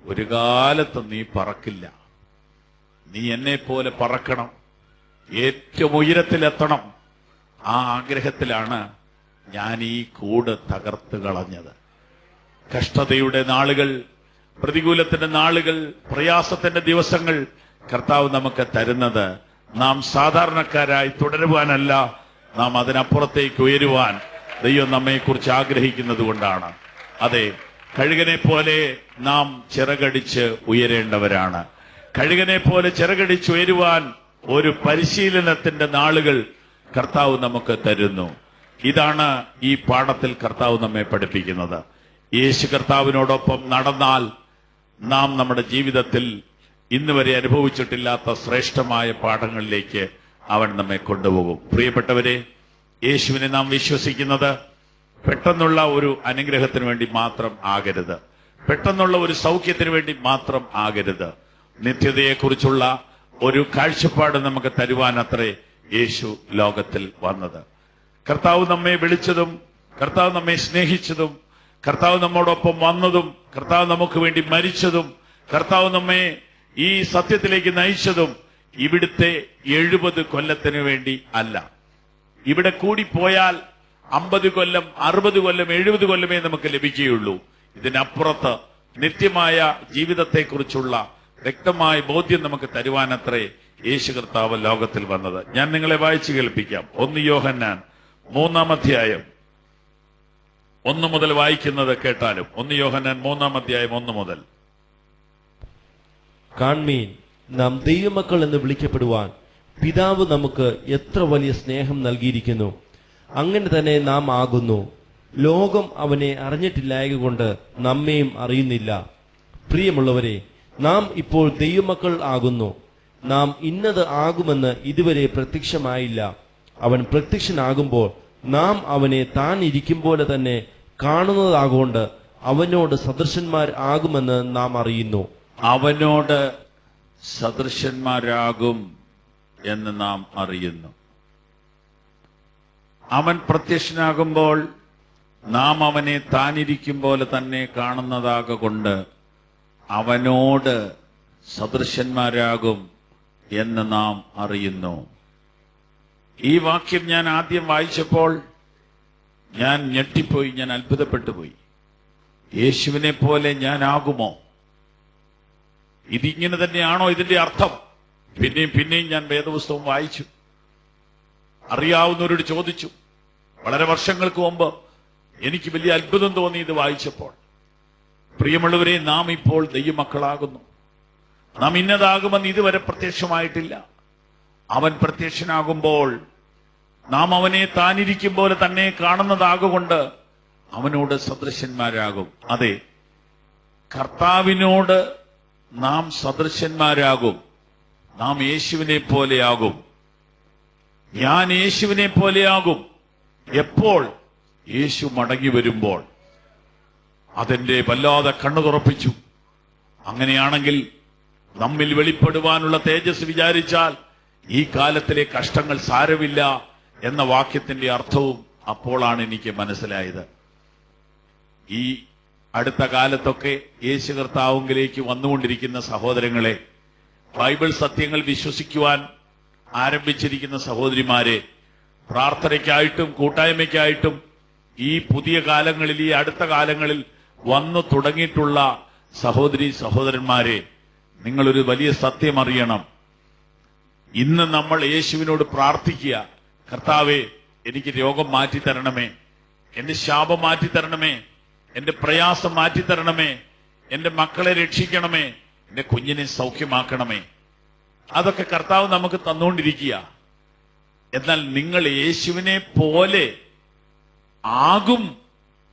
ഒരു കാലത്ത് നീ പറക്കില്ല. നീ എന്നെ പോലെ പറക്കണം, ഏറ്റവും ഉയരത്തിലെത്തണം. ആ ആഗ്രഹത്തിലാണ് ഞാൻ ഈ കൂട് തകർത്ത് കളഞ്ഞത്. കഷ്ടതയുടെ നാളുകൾ, പ്രതികൂലത്തിന്റെ നാളുകൾ, പ്രയാസത്തിന്റെ ദിവസങ്ങൾ കർത്താവ് നമുക്ക് തരുന്നത് നാം സാധാരണക്കാരായി തുടരുവാനല്ല, നാം അതിനപ്പുറത്തേക്ക് ഉയരുവാൻ ദൈവം നമ്മെക്കുറിച്ച് ആഗ്രഹിക്കുന്നത് കൊണ്ടാണ്. അതെ, കഴുകനെ പോലെ നാം ചിറകടിച്ച് ഉയരേണ്ടവരാണ്. കഴുകനെ പോലെ ചിറകടിച്ച് ഉയരുവാൻ ഒരു പരിശീലനത്തിന്റെ നാളുകൾ കർത്താവ് നമുക്ക് തരുന്നു. ഇതാണ് ഈ പാഠത്തിൽ കർത്താവ് നമ്മെ പഠിപ്പിക്കുന്നത്. യേശു കർത്താവിനോടൊപ്പം നടന്നാൽ നാം നമ്മുടെ ജീവിതത്തിൽ ഇന്ന് വരെ അനുഭവിച്ചിട്ടില്ലാത്ത ശ്രേഷ്ഠമായ പാഠങ്ങളിലേക്ക് അവൻ നമ്മെ കൊണ്ടുപോകും. പ്രിയപ്പെട്ടവരെ, യേശുവിനെ നാം വിശ്വസിക്കുന്നത് പെട്ടെന്നുള്ള ഒരു അനുഗ്രഹത്തിന് വേണ്ടി മാത്രം ആകരുത്, പെട്ടെന്നുള്ള ഒരു സൗഖ്യത്തിന് വേണ്ടി മാത്രം ആകരുത്. നിത്യതയെക്കുറിച്ചുള്ള ഒരു കാഴ്ചപ്പാട് നമുക്ക് തരുവാനത്രേ യേശു ലോകത്തിൽ വന്നത്. കർത്താവ് നമ്മെ വിളിച്ചതും, കർത്താവ് നമ്മെ സ്നേഹിച്ചതും, കർത്താവ് നമ്മോടൊപ്പം വന്നതും, കർത്താവ് നമുക്ക് വേണ്ടി മരിച്ചതും, കർത്താവ് നമ്മെ ഈ സത്യത്തിലേക്ക് നയിച്ചതും ഇവിടുത്തെ 70 കൊല്ലത്തിന് വേണ്ടി അല്ല. ഇവിടെ കൂടിപ്പോയാൽ 50 കൊല്ലം, 60 കൊല്ലം, 70 കൊല്ലമേ നമുക്ക് ലഭിക്കുകയുള്ളൂ. ഇതിനപ്പുറത്ത് നിത്യമായ ജീവിതത്തെക്കുറിച്ചുള്ള വ്യക്തമായ ബോധ്യം നമുക്ക് തരുവാനത്രേ യേശു കർത്താവ് ലോകത്തിൽ വന്നത്. ഞാൻ നിങ്ങളെ വായിച്ചു കേൾപ്പിക്കാം. 1 യോഹന്നാൻ 3-ാം അധ്യായം 1 മുതൽ വായിക്കുന്നത് കേട്ടാലും. 1 യോഹന്നാൻ 3-ാം അധ്യായം 1 മുതൽ. കാൺമീൻ, നാം ദൈവമക്കൾ എന്ന് വിളിക്കപ്പെടുവാൻ പിതാവ് നമുക്ക് എത്ര വലിയ സ്നേഹം നൽകിയിരിക്കുന്നു. അങ്ങനെ തന്നെ നാം ആകുന്നു. ലോകം അവനെ അറിഞ്ഞിട്ടില്ലായകൊണ്ട് നമ്മെയും അറിയുന്നില്ല. പ്രിയമുള്ളവരെ, നാം ഇപ്പോൾ ദൈവമക്കൾ ആകുന്നു. നാം ഇന്നത് ആകുമെന്ന് ഇതുവരെ പ്രത്യക്ഷമായില്ല. അവൻ പ്രത്യക്ഷനാകുമ്പോൾ നാം അവനെ താൻ ഇരിക്കും പോലെ തന്നെ കാണുന്നതാകൊണ്ട് അവനോട് സദൃശന്മാർ ആകുമെന്ന് നാം അറിയുന്നു. അവനോട് സദൃശന്മാരാകും എന്ന് നാം അറിയുന്നു. അവൻ പ്രത്യക്ഷനാകുമ്പോൾ നാം അവനെ താനിരിക്കും പോലെ തന്നെ കാണുന്നതാകൊണ്ട് അവനോട് സദൃശന്മാരാകും എന്ന് നാം അറിയുന്നു. ഈ വാക്യം ഞാൻ ആദ്യം വായിച്ചപ്പോൾ ഞാൻ ഞെട്ടിപ്പോയി, ഞാൻ അത്ഭുതപ്പെട്ടു പോയി. യേശുവിനെ പോലെ ഞാനാകുമോ? ഇതിങ്ങനെ തന്നെയാണോ ഇതിന്റെ അർത്ഥം? പിന്നെയും ഞാൻ വേദപുസ്തകം വായിച്ചു, അറിയാവുന്നവരോട് ചോദിച്ചു. വളരെ വർഷങ്ങൾക്ക് മുമ്പ് എനിക്ക് വലിയ അത്ഭുതം തോന്നി ഇത് വായിച്ചപ്പോൾ. പ്രിയമുള്ളവരെ, നാം ഇപ്പോൾ ദൈവമക്കളാകുന്നു. നാം ഇന്നതാകുമെന്ന് ഇതുവരെ പ്രത്യക്ഷമായിട്ടില്ല. അവൻ പ്രത്യക്ഷനാകുമ്പോൾ നാം അവനെ താനിരിക്കും പോലെ തന്നെ കാണുന്നതാകൊണ്ട് അവനോട് സദൃശന്മാരാകും. അതെ, കർത്താവിനോട് നാം സദൃശന്മാരാകും. നാം യേശുവിനെ പോലെയാകും. ഞാൻ യേശുവിനെ പോലെയാകും. എപ്പോൾ? യേശു മടങ്ങി വരുമ്പോൾ. അതെന്റെ വല്ലാതെ കണ്ണു തുറപ്പിച്ചു. അങ്ങനെയാണെങ്കിൽ നമ്മിൽ വെളിപ്പെടുവാനുള്ള തേജസ് വിചാരിച്ചാൽ ഈ കാലത്തിലെ കഷ്ടങ്ങൾ സാരമില്ല എന്ന വാക്യത്തിന്റെ അർത്ഥവും അപ്പോഴാണ് എനിക്ക് മനസ്സിലായത്. ഈ അടുത്ത കാലത്തൊക്കെ യേശു കർത്താവിലേക്ക് വന്നുകൊണ്ടിരിക്കുന്ന സഹോദരങ്ങളെ, ബൈബിൾ സത്യങ്ങൾ വിശ്വസിക്കുവാൻ ആരംഭിച്ചിരിക്കുന്ന സഹോദരിമാരെ, പ്രാർത്ഥനയ്ക്കായിട്ടും കൂട്ടായ്മയ്ക്കായിട്ടും ഈ പുതിയ കാലങ്ങളിൽ, ഈ അടുത്ത കാലങ്ങളിൽ വന്നു തുടങ്ങിയിട്ടുള്ള സഹോദരി സഹോദരന്മാരെ, നിങ്ങളൊരു വലിയ സത്യം അറിയണം. ഇന്ന് നമ്മൾ യേശുവിനോട് പ്രാർത്ഥിക്കുക, കർത്താവേ, എനിക്ക് രോഗം മാറ്റിത്തരണമേ, എന്റെ ശാപം മാറ്റിത്തരണമേ, എന്റെ പ്രയാസം മാറ്റിത്തരണമേ, എന്റെ മക്കളെ രക്ഷിക്കണമേ, എന്റെ കുഞ്ഞിനെ സൗഖ്യമാക്കണമേ. അതൊക്കെ കർത്താവ് നമുക്ക് തന്നുകൊണ്ടിരിക്കുക. എന്നാൽ നിങ്ങൾ യേശുവിനെ പോലെ ആകും,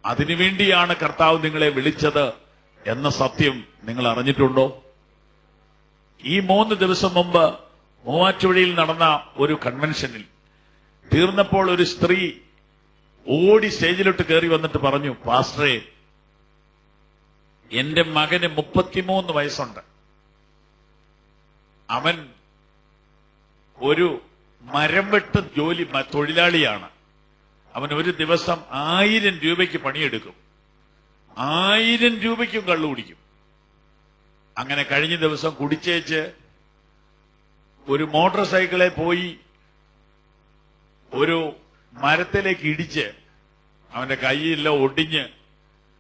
അതിനുവേണ്ടിയാണ് കർത്താവ് നിങ്ങളെ വിളിച്ചത് എന്ന സത്യം നിങ്ങൾ അറിഞ്ഞിട്ടുണ്ടോ? ഈ 3 ദിവസം മുമ്പ് മൂവാറ്റുപുഴയിൽ നടന്ന ഒരു കൺവെൻഷനിൽ തീർന്നപ്പോൾ ഒരു സ്ത്രീ ഓടി സ്റ്റേജിലോട്ട് കയറി വന്നിട്ട് പറഞ്ഞു, പാസ്റ്ററെ, എന്റെ മകന് 33 വയസ്സുണ്ട്. അവൻ ഒരു മരം വെട്ട് തൊഴിലാളിയാണ്. അവൻ ഒരു ദിവസം 1000 രൂപയ്ക്ക് പണിയെടുക്കും, 1000 രൂപയ്ക്കും കള്ളു കുടിക്കും. അങ്ങനെ കഴിഞ്ഞ ദിവസം കുടിച്ചേച്ച് ഒരു മോട്ടോർ സൈക്കിളെ പോയി ഒരു മരത്തിലേക്ക് ഇടിച്ച് അവന്റെ കൈയെല്ലാം ഒടിഞ്ഞ്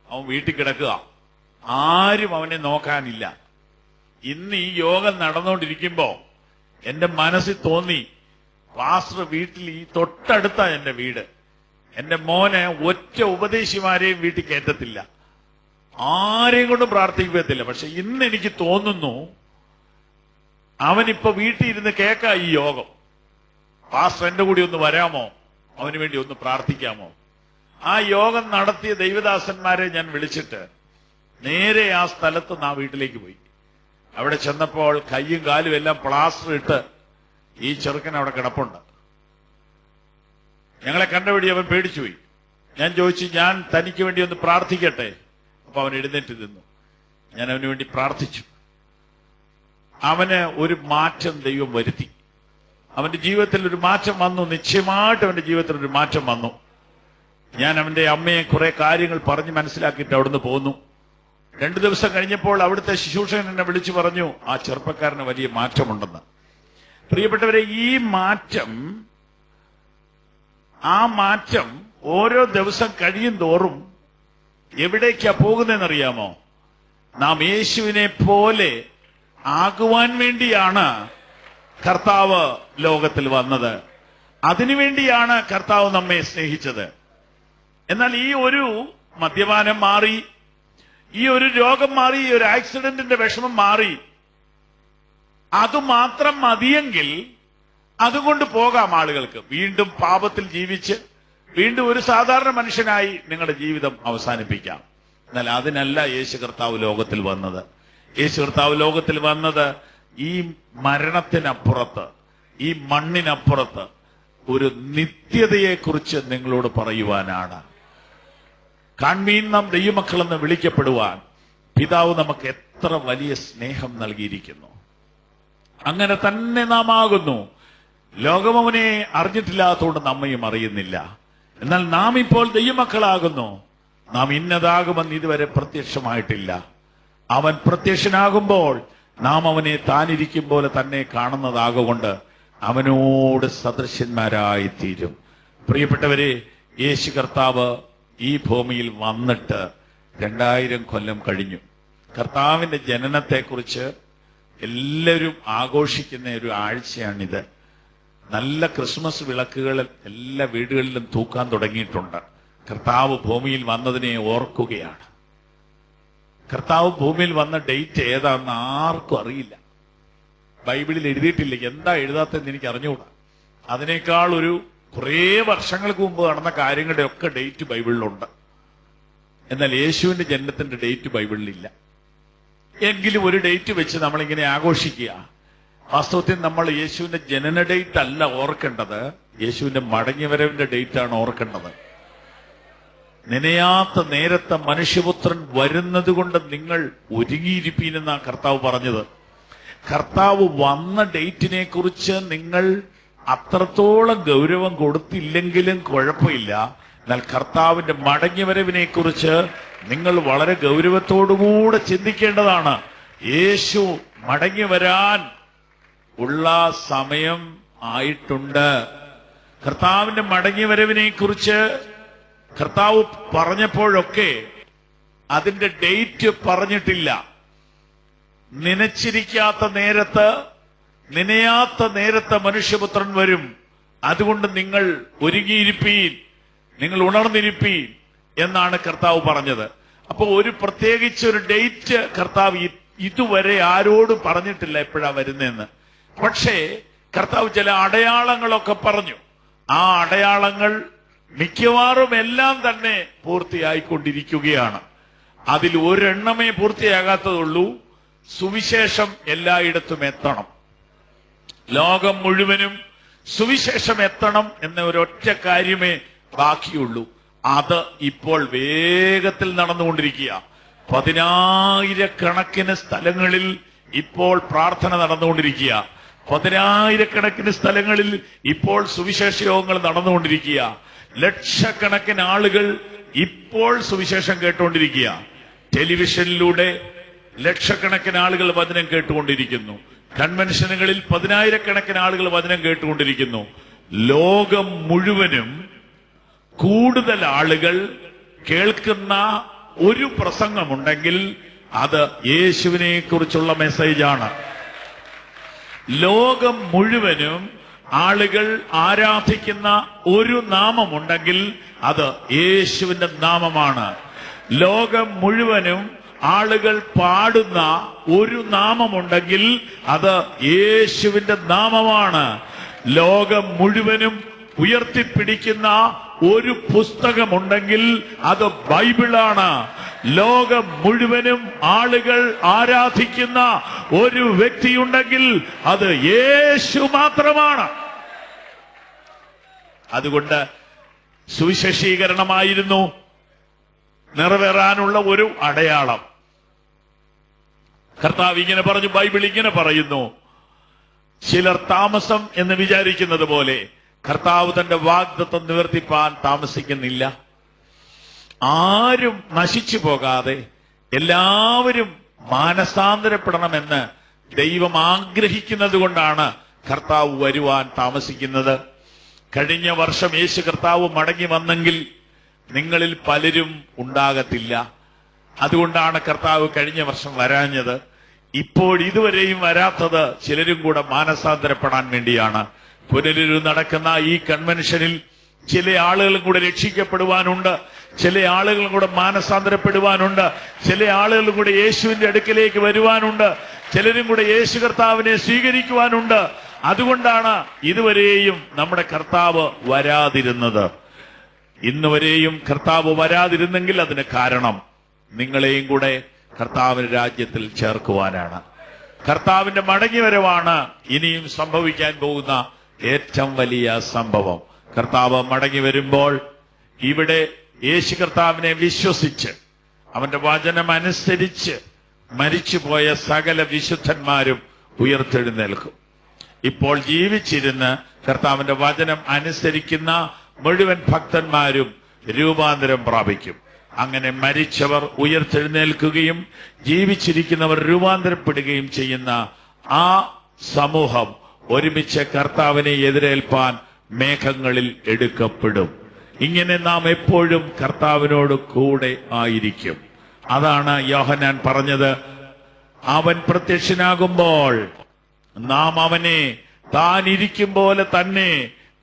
അവൻ വീട്ടിൽ കിടക്കുക. ആരും അവനെ നോക്കാനില്ല. ഇന്ന് ഈ യോഗം നടന്നുകൊണ്ടിരിക്കുമ്പോ എന്റെ മനസ്സിൽ തോന്നി, പാസ്റ്റർ വീട്ടിൽ, ഈ തൊട്ടടുത്ത എന്റെ വീട്, എന്റെ മോനെ ഒറ്റ ഉപദേശിമാരെയും വീട്ടിൽ കയറ്റത്തില്ല, ആരെയും കൊണ്ടും പ്രാർത്ഥിക്കത്തില്ല. പക്ഷെ ഇന്ന് എനിക്ക് തോന്നുന്നു അവനിപ്പോ വീട്ടിൽ ഇരുന്ന് കേൾക്കാ ഈ യോഗം. പാസ്റ്റർ എന്റെ കൂടി ഒന്ന് വരാമോ, അവന് വേണ്ടി ഒന്ന് പ്രാർത്ഥിക്കാമോ? ആ യോഗം നടത്തിയ ദൈവദാസന്മാരെ ഞാൻ വിളിച്ചിട്ട് നേരെ ആ സ്ഥലത്ത് ആ വീട്ടിലേക്ക് പോയി. അവിടെ ചെന്നപ്പോൾ കയ്യും കാലും എല്ലാം പ്ലാസ്റ്റർ ഇട്ട് ഈ ചെറുക്കൻ അവിടെ കിടപ്പുണ്ട്. ഞങ്ങളെ കണ്ടപടി അവൻ പേടിച്ചുപോയി. ഞാൻ ചോദിച്ചു, ഞാൻ തനിക്ക് വേണ്ടി ഒന്ന് പ്രാർത്ഥിക്കട്ടെ? അപ്പൊ അവൻ എഴുന്നേറ്റ് നിന്നു. ഞാൻ അവന് വേണ്ടി പ്രാർത്ഥിച്ചു. അവന് ഒരു മാറ്റം ദൈവം വരുത്തി. അവന്റെ ജീവിതത്തിൽ ഒരു മാറ്റം വന്നു. നിശ്ചയമായിട്ട് അവന്റെ ജീവിതത്തിൽ ഒരു മാറ്റം വന്നു. ഞാൻ അവന്റെ അമ്മയെ കുറെ കാര്യങ്ങൾ പറഞ്ഞ് മനസ്സിലാക്കിയിട്ട് അവിടുന്ന് പോന്നു. 2 ദിവസം കഴിഞ്ഞപ്പോൾ അവിടുത്തെ ശുശ്രൂഷകൻ എന്നെ വിളിച്ചു പറഞ്ഞു, ആ ചെറുപ്പക്കാരന് വലിയ മാറ്റമുണ്ടെന്ന്. പ്രിയപ്പെട്ടവരെ, ഈ മാറ്റം, ആ മാറ്റം ഓരോ ദിവസം കഴിയും തോറും എവിടേക്കാ പോകുന്നതെന്നറിയാമോ? നാം യേശുവിനെ പോലെ ആകുവാൻ വേണ്ടിയാണ് കർത്താവ് ലോകത്തിൽ വന്നത്. അതിനുവേണ്ടിയാണ് കർത്താവ് നമ്മെ സ്നേഹിച്ചത്. എന്നാൽ ഈ ഒരു മദ്യപാനം മാറി, ഈ ഒരു രോഗം മാറി, ഈ ഒരു ആക്സിഡന്റിന്റെ വിഷമം മാറി, അതുമാത്രം മതിയെങ്കിൽ അതുകൊണ്ട് പോകാം ആളുകൾക്ക്. വീണ്ടും പാപത്തിൽ ജീവിച്ച് വീണ്ടും ഒരു സാധാരണ മനുഷ്യനായി നിങ്ങളുടെ ജീവിതം അവസാനിപ്പിക്കാം. എന്നാൽ അതിനല്ല യേശു കർത്താവ് ലോകത്തിൽ വന്നത്. യേശു കർത്താവ് ലോകത്തിൽ വന്നത് ഈ മരണത്തിനപ്പുറത്ത്, ഈ മണ്ണിനപ്പുറത്ത് ഒരു നിത്യതയെക്കുറിച്ച് നിങ്ങളോട് പറയുവാനാണ്. കാൺമീൻ, നാം ദൈവമക്കളെന്ന് വിളിക്കപ്പെടുവാൻ പിതാവ് നമുക്ക് എത്ര വലിയ സ്നേഹം നൽകിയിരിക്കുന്നു. അങ്ങനെ തന്നെ നാം ആകുന്നു. ലോകം അവനെ അറിഞ്ഞിട്ടില്ലാത്തതുകൊണ്ട് നമ്മയും അറിയുന്നില്ല. എന്നാൽ നാം ഇപ്പോൾ ദൈവമക്കളാകുന്നു. നാം ഇന്നതാകുമെന്ന് ഇതുവരെ പ്രത്യക്ഷമായിട്ടില്ല. അവൻ പ്രത്യക്ഷനാകുമ്പോൾ നാം അവനെ താനിരിക്കും പോലെ തന്നെ കാണുന്നതാകൊണ്ട് അവനോട് സദൃശന്മാരായി തീരും. പ്രിയപ്പെട്ടവരെ, യേശു കർത്താവ് ഈ ഭൂമിയിൽ വന്നിട്ട് 2000 കൊല്ലം കഴിഞ്ഞു. കർത്താവിന്റെ ജനനത്തെക്കുറിച്ച് എല്ലാവരും ആഘോഷിക്കുന്ന ഒരു ആഴ്ചയാണിത്. നല്ല ക്രിസ്മസ് വിളക്കുകൾ എല്ലാ വീടുകളിലും തൂക്കാൻ തുടങ്ങിയിട്ടുണ്ട്. കർത്താവ് ഭൂമിയിൽ വന്നതിനെ ഓർക്കുകയാണ്. കർത്താവ് ഭൂമിയിൽ വന്ന ഡേറ്റ് ഏതാണെന്ന് ആർക്കും അറിയില്ല. ബൈബിളിൽ എഴുതിയിട്ടില്ല. എന്താ എഴുതാത്തതെന്ന് എനിക്ക് അറിഞ്ഞുകൂടാ. അതിനേക്കാൾ ഒരു കുറേ വർഷങ്ങൾക്ക് മുമ്പ് നടന്ന കാര്യങ്ങളുടെ ഒക്കെ ഡേറ്റ് ബൈബിളിലുണ്ട്. എന്നാൽ യേശുവിന്റെ ജനനത്തിന്റെ ഡേറ്റ് ബൈബിളിലില്ല. എങ്കിലും ഒരു ഡേറ്റ് വെച്ച് നമ്മളിങ്ങനെ ആഘോഷിക്കുക. വാസ്തവത്തിൽ നമ്മൾ യേശുവിന്റെ ജനന ഡേറ്റ് അല്ല ഓർക്കേണ്ടത്, യേശുവിന്റെ മടങ്ങിവരവിന്റെ ഡേറ്റ് ആണ് ഓർക്കേണ്ടത്. നനയാത്ത നേരത്തെ മനുഷ്യപുത്രൻ വരുന്നത് കൊണ്ട് നിങ്ങൾ ഒരുങ്ങിയിരിപ്പീനെന്നാണ് കർത്താവ് പറഞ്ഞത്. കർത്താവ് വന്ന ഡേറ്റിനെ കുറിച്ച് നിങ്ങൾ അത്രത്തോളം ഗൗരവം കൊടുത്തില്ലെങ്കിലും കുഴപ്പമില്ല. എന്നാൽ കർത്താവിന്റെ മടങ്ങിവരവിനെ കുറിച്ച് നിങ്ങൾ വളരെ ഗൗരവത്തോടുകൂടെ ചിന്തിക്കേണ്ടതാണ്. യേശു മടങ്ങി വരാൻ ഉള്ള സമയം ആയിട്ടുണ്ട്. കർത്താവിന്റെ മടങ്ങിവരവിനെ കുറിച്ച് കർത്താവ് പറഞ്ഞപ്പോഴൊക്കെ അതിന്റെ ഡേറ്റ് പറഞ്ഞിട്ടില്ല. നനച്ചിരിക്കാത്ത നേരത്ത്, നനയാത്ത നേരത്ത് മനുഷ്യപുത്രൻ വരും, അതുകൊണ്ട് നിങ്ങൾ ഒരുങ്ങിയിരിപ്പീൻ, നിങ്ങൾ ഉണർന്നിരിപ്പീൻ എന്നാണ് കർത്താവ് പറഞ്ഞത്. അപ്പൊ ഒരു പ്രത്യേകിച്ച് ഒരു ഡേറ്റ് കർത്താവ് ഇതുവരെ ആരോടും പറഞ്ഞിട്ടില്ല എപ്പോഴാ വരുന്നതെന്ന്. പക്ഷേ കർത്താവ് ചില അടയാളങ്ങളൊക്കെ പറഞ്ഞു. ആ അടയാളങ്ങൾ മിക്കവാറും എല്ലാം തന്നെ പൂർത്തിയായിക്കൊണ്ടിരിക്കുകയാണ്. അതിൽ ഒരെണ്ണമേ പൂർത്തിയാകാത്തതുള്ളൂ. സുവിശേഷം എല്ലായിടത്തും എത്തണം, ലോകം മുഴുവനും സുവിശേഷം എത്തണം എന്ന ഒരൊറ്റ കാര്യമേ ബാക്കിയുള്ളൂ. അത് ഇപ്പോൾ വേഗത്തിൽ നടന്നുകൊണ്ടിരിക്കുക. 10,000-കണക്കിന് സ്ഥലങ്ങളിൽ ഇപ്പോൾ പ്രാർത്ഥന നടന്നുകൊണ്ടിരിക്കുക. 10,000-കണക്കിന് സ്ഥലങ്ങളിൽ ഇപ്പോൾ സുവിശേഷ യോഗങ്ങൾ നടന്നുകൊണ്ടിരിക്കുക. ലക്ഷക്കണക്കിന് ആളുകൾ ഇപ്പോൾ സുവിശേഷം കേട്ടുകൊണ്ടിരിക്കുക. ടെലിവിഷനിലൂടെ ലക്ഷക്കണക്കിന് ആളുകൾ വചനം കേട്ടുകൊണ്ടിരിക്കുന്നു. കൺവെൻഷനുകളിൽ 10,000-കണക്കിന് ആളുകൾ വചനം കേട്ടുകൊണ്ടിരിക്കുന്നു. ലോകം മുഴുവനും കൂടുതൽ ആളുകൾ കേൾക്കുന്ന ഒരു പ്രസംഗമുണ്ടെങ്കിൽ അത് യേശുവിനെ കുറിച്ചുള്ള മെസ്സേജാണ്. ലോകം മുഴുവനും ആളുകൾ ആരാധിക്കുന്ന ഒരു നാമമുണ്ടെങ്കിൽ അത് യേശുവിന്റെ നാമമാണ്. ലോകം മുഴുവനും ആളുകൾ പാടുന്ന ഒരു നാമമുണ്ടെങ്കിൽ അത് യേശുവിന്റെ നാമമാണ്. ലോകം മുഴുവനും ഉയർത്തിപ്പിടിക്കുന്ന ഒരു പുസ്തകമുണ്ടെങ്കിൽ അത് ബൈബിളാണ്. ലോകം മുഴുവനും ആളുകൾ ആരാധിക്കുന്ന ഒരു വ്യക്തിയുണ്ടെങ്കിൽ അത് യേശു മാത്രമാണ്. അതുകൊണ്ട് സുവിശേഷീകരണമായിരുന്നു നിറവേറാനുള്ള ഒരു അടയാളം. കർത്താവ് ഇങ്ങനെ പറഞ്ഞു, ബൈബിൾ ഇങ്ങനെ പറയുന്നു. ചിലർ താമസം എന്ന് വിചാരിക്കുന്നത് പോലെ കർത്താവ് തന്റെ വാഗ്ദത്തം നിവർത്തിപ്പാൻ താമസിക്കുന്നില്ല. ആരും നശിച്ചു പോകാതെ എല്ലാവരും മാനസാന്തരപ്പെടണമെന്ന് ദൈവം ആഗ്രഹിക്കുന്നത് കൊണ്ടാണ് കർത്താവ് വരുവാൻ താമസിക്കുന്നത്. കഴിഞ്ഞ വർഷം യേശു കർത്താവ് മടങ്ങി വന്നെങ്കിൽ നിങ്ങളിൽ പലരും ഉണ്ടാകത്തില്ല. അതുകൊണ്ടാണ് കർത്താവ് കഴിഞ്ഞ വർഷം വരാഞ്ഞത്. ഇപ്പോൾ ഇതുവരെയും വരാത്തത് ചിലരും കൂടെ മാനസാന്തരപ്പെടാൻ വേണ്ടിയാണ്. പുനലൂരിൽ നടക്കുന്ന ഈ കൺവെൻഷനിൽ ചില ആളുകളും കൂടെ രക്ഷിക്കപ്പെടുവാനുണ്ട്, ചില ആളുകളും കൂടെ മാനസാന്തരപ്പെടുവാനുണ്ട്, ചില ആളുകളും കൂടെ യേശുവിന്റെ അടുക്കലേക്ക് വരുവാനുണ്ട്, ചിലരും കൂടെ യേശു കർത്താവിനെ സ്വീകരിക്കുവാനുണ്ട്. അതുകൊണ്ടാണ് ഇതുവരെയും നമ്മുടെ കർത്താവ് വരാതിരുന്നത്. ഇന്നുവരെയും കർത്താവ് വരാതിരുന്നെങ്കിൽ അതിന് കാരണം നിങ്ങളെയും കൂടെ കർത്താവിന്റെ രാജ്യത്തിൽ ചേർക്കുവാനാണ്. കർത്താവിന്റെ മടങ്ങിവരവാണ് ഇനിയും സംഭവിക്കാൻ പോകുന്ന ഏറ്റവും വലിയ സംഭവം. കർത്താവ് മടങ്ങി വരുമ്പോൾ ഇവിടെ യേശു കർത്താവിനെ വിശ്വസിച്ച് അവന്റെ വചനം അനുസരിച്ച് മരിച്ചുപോയ സകല വിശുദ്ധന്മാരും ഉയർത്തെഴുന്നേൽക്കും. ഇപ്പോൾ ജീവിച്ചിരുന്ന് കർത്താവിന്റെ വചനം അനുസരിക്കുന്ന മുഴുവൻ ഭക്തന്മാരും രൂപാന്തരം പ്രാപിക്കും. അങ്ങനെ മരിച്ചവർ ഉയർത്തെഴുന്നേൽക്കുകയും ജീവിച്ചിരിക്കുന്നവർ രൂപാന്തരപ്പെടുകയും ചെയ്യുന്ന ആ സമൂഹം ഒരുമിച്ച് കർത്താവിനെ എതിരേൽപ്പാൻ മേഘങ്ങളിൽ എടുക്കപ്പെടും. ഇങ്ങനെ നാം എപ്പോഴും കർത്താവിനോട് കൂടെ ആയിരിക്കും. അതാണ് യോഹന്നാൻ പറഞ്ഞത്, അവൻ പ്രത്യക്ഷനാകുമ്പോൾ നാം അവനെ താൻ ഇരിക്കും പോലെ തന്നെ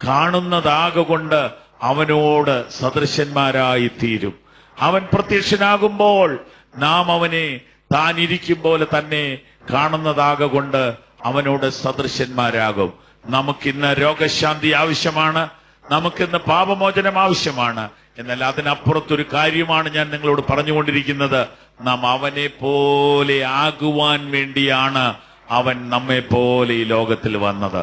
കാണുന്നതാകൊണ്ട് അവനോട് സദൃശന്മാരായി തീരും. അവൻ പ്രത്യക്ഷനാകുമ്പോൾ നാം അവനെ താൻ ഇരിക്കും പോലെ തന്നെ കാണുന്നതാകൊണ്ട് അവനോട് സദൃശന്മാരാകും. നമുക്കിന്ന് രോഗശാന്തി ആവശ്യമാണ്, നമുക്കിന്ന് പാപമോചനം ആവശ്യമാണ്. എന്നാൽ അതിനപ്പുറത്തൊരു കാര്യമാണ് ഞാൻ നിങ്ങളോട് പറഞ്ഞുകൊണ്ടിരിക്കുന്നത്. നാം അവനെ പോലെ ആകുവാൻ വേണ്ടിയാണ് അവൻ നമ്മെ പോലെ ഈ ലോകത്തിൽ വന്നത്.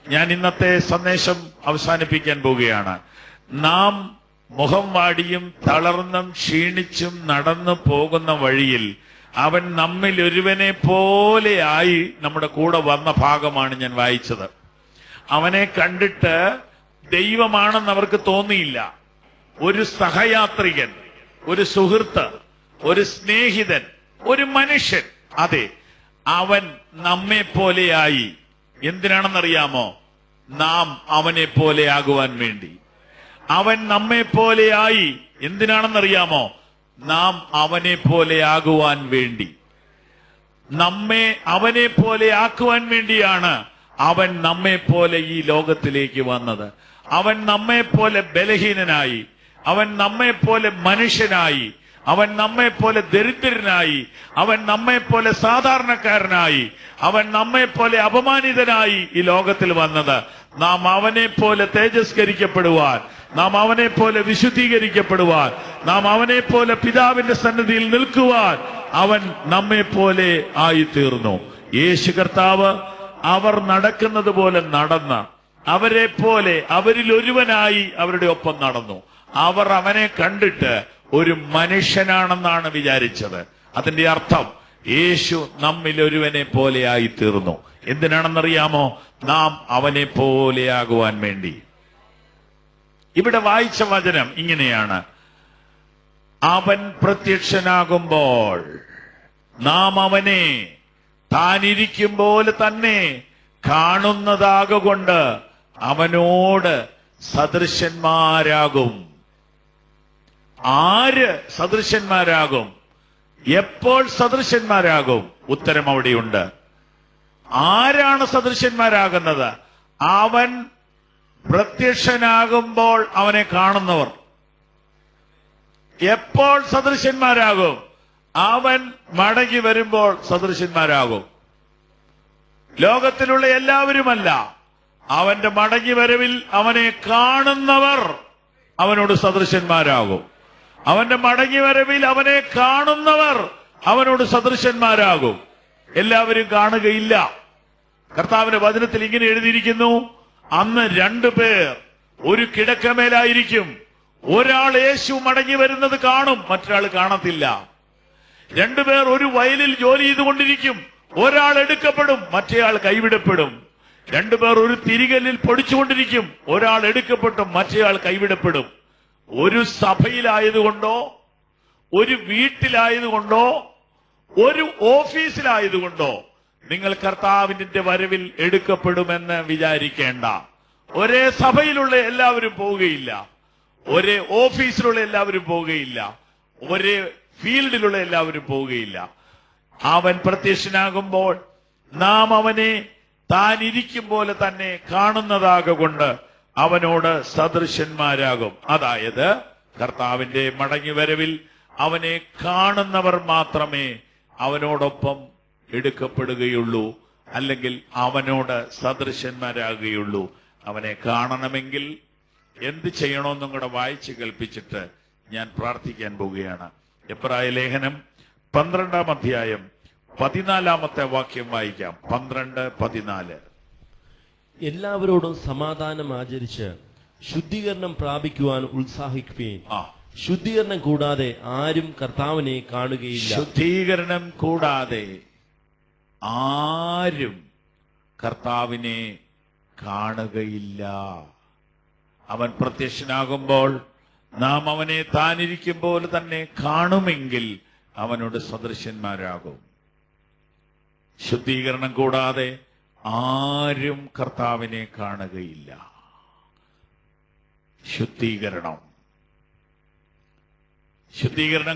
ഞാൻ ഇന്നത്തെ സന്ദേശം അവസാനിപ്പിക്കാൻ പോവുകയാണ്. നാം മുഖം വാടിയും തളർന്നും ക്ഷീണിച്ചും നടന്നു പോകുന്ന വഴിയിൽ അവൻ നമ്മിൽ ഒരുവനെ പോലെയായി നമ്മുടെ കൂടെ വന്ന ഭാഗമാണ് ഞാൻ വായിച്ചത്. അവനെ കണ്ടിട്ട് ദൈവമാണെന്ന് അവർക്ക് തോന്നിയില്ല. ഒരു സഹയാത്രികൻ, ഒരു സുഹൃത്ത്, ഒരു സ്നേഹിതൻ, ഒരു മനുഷ്യൻ. അതെ, അവൻ നമ്മെ പോലെയായി. എന്തിനാണെന്നറിയാമോ? നാം അവനെ പോലെയാകുവാൻ വേണ്ടി. അവൻ നമ്മെ പോലെയായി. എന്തിനാണെന്നറിയാമോ? നാം അവനെ പോലെയാകുവാൻ വേണ്ടി. നമ്മെ അവനെ പോലെയാക്കുവാൻ വേണ്ടിയാണ് അവൻ നമ്മെ പോലെ ഈ ലോകത്തിലേക്ക് വന്നത്. അവൻ നമ്മെ പോലെ ബലഹീനനായി, അവൻ നമ്മെ പോലെ മനുഷ്യനായി, അവൻ നമ്മെ പോലെ ദരിദ്രനായി, അവൻ നമ്മെ പോലെ സാധാരണക്കാരനായി, അവൻ നമ്മെ പോലെ അപമാനിതനായി ഈ ലോകത്തിൽ വന്നത്. നാം അവനെ പോലെ തേജസ്കരിക്കപ്പെടുവാൻ, നാം അവനെ പോലെ വിശുദ്ധീകരിക്കപ്പെടുവാൻ, നാം അവനെ പോലെ പിതാവിന്റെ സന്നിധിയിൽ നിൽക്കുവാൻ അവൻ നമ്മെ പോലെ ആയിത്തീർന്നു. യേശു കർത്താവ് അവർ നടക്കുന്നത് പോലെ നടന്ന് അവരെ പോലെ അവരിൽ ഒരുവനായി അവരുടെ ഒപ്പം നടന്നു. അവർ അവനെ കണ്ടിട്ട് ഒരു മനുഷ്യനാണെന്നാണ് വിചാരിച്ചത്. അതിന്റെ അർത്ഥം യേശു നമ്മിൽ ഒരുവനെ പോലെയായി തീർന്നു. എന്തിനാണെന്നറിയാമോ? നാം അവനെ പോലെയാകുവാൻ വേണ്ടി. ഇവിടെ വായിച്ച വചനം ഇങ്ങനെയാണ്: അവൻ പ്രത്യക്ഷനാകുമ്പോൾ നാം അവനെ താനിരിക്കും പോലെ തന്നെ കാണുന്നതാകൊണ്ട് അവനോട് സദൃശന്മാരാകും. ആര് സദൃശന്മാരാകും? എപ്പോൾ സദൃശന്മാരാകും? ഉത്തരം അവിടെയുണ്ട്. ആരാണ് സദൃശന്മാരാകുന്നത്? അവൻ പ്രത്യക്ഷനാകുമ്പോൾ അവനെ കാണുന്നവർ. എപ്പോൾ സദൃശന്മാരാകും? അവൻ മടങ്ങി വരുമ്പോൾ സദൃശന്മാരാകും. ലോകത്തിലുള്ള എല്ലാവരുമല്ല, അവന്റെ മടങ്ങി വരവിൽ അവനെ കാണുന്നവർ അവനോട് സദൃശന്മാരാകും. അവന്റെ മടങ്ങി വരവിൽ അവനെ കാണുന്നവർ അവനോട് സദൃശന്മാരാകും. എല്ലാവരും കാണുകയില്ല. കർത്താവിന്റെ വചനത്തിൽ ഇങ്ങനെ എഴുതിയിരിക്കുന്നു: അന്ന് 2 പേർ ഒരു കിടക്കമേലായിരിക്കും. ഒരാൾ യേശു മടങ്ങി വരുന്നത് കാണും, മറ്റൊരാൾ കാണത്തില്ല. 2 പേർ ഒരു വയലിൽ ജോലി ചെയ്തുകൊണ്ടിരിക്കും. ഒരാൾ എടുക്കപ്പെടും, മറ്റേയാൾ കൈവിടപ്പെടും. 2 പേർ ഒരു തിരികല്ലിൽ പൊടിച്ചുകൊണ്ടിരിക്കും. ഒരാൾ എടുക്കപ്പെട്ടും മറ്റേയാൾ കൈവിടപ്പെടും. ഒരു സഭയിലായതുകൊണ്ടോ, ഒരു വീട്ടിലായതുകൊണ്ടോ, ഒരു ഓഫീസിലായതുകൊണ്ടോ നിങ്ങൾ കർത്താവിന്റെ വരവിൽ എടുക്കപ്പെടുമെന്ന് വിചാരിക്കേണ്ട. ഒരേ സഭയിലുള്ള എല്ലാവരും പോവുകയില്ല, ഒരേ ഓഫീസിലുള്ള എല്ലാവരും പോവുകയില്ല, ഒരേ ഫീൽഡിലുള്ള എല്ലാവരും പോവുകയില്ല. അവൻ പ്രത്യക്ഷനാകുമ്പോൾ നാം അവനെ താൻ ഇരിക്കും പോലെ തന്നെ കാണുന്നതാകൊണ്ട് അവനോട് സദൃശന്മാരാകും. അതായത് കർത്താവിന്റെ മടങ്ങിവരവിൽ അവനെ കാണുന്നവർ മാത്രമേ അവനോടൊപ്പം എടുക്കപ്പെടുകയുള്ളൂ, അല്ലെങ്കിൽ അവനോട് സദൃശന്മാരാകുകയുള്ളൂ. അവനെ കാണണമെങ്കിൽ എന്ത് ചെയ്യണമെന്നും കൂടെ വായിച്ച് കേൾപ്പിച്ചിട്ട് ഞാൻ പ്രാർത്ഥിക്കാൻ പോവുകയാണ്. എബ്രായ ലേഖനം 12-ാം അധ്യായം 14-ാമത്തെ വാക്യം വായിക്കാം. 12-14. എല്ലാവരോടും സമാധാനം ആചരിച്ച് ശുദ്ധീകരണം പ്രാപിക്കുവാൻ ഉത്സാഹിക്കുകയും ശുദ്ധീകരണം കൂടാതെ ആരും കർത്താവിനെ കാണുകയില്ല. ശുദ്ധീകരണം കൂടാതെ ആരും കർത്താവിനെ കാണുകയില്ല. അവൻ പ്രത്യക്ഷനാകുമ്പോൾ നാം അവനെ താനിരിക്കും പോലെ തന്നെ കാണുമെങ്കിൽ അവനോട് സദൃശന്മാരാകും. ശുദ്ധീകരണം കൂടാതെ ആരും കർത്താവിനെ കാണുകയില്ല. ശുദ്ധീകരണം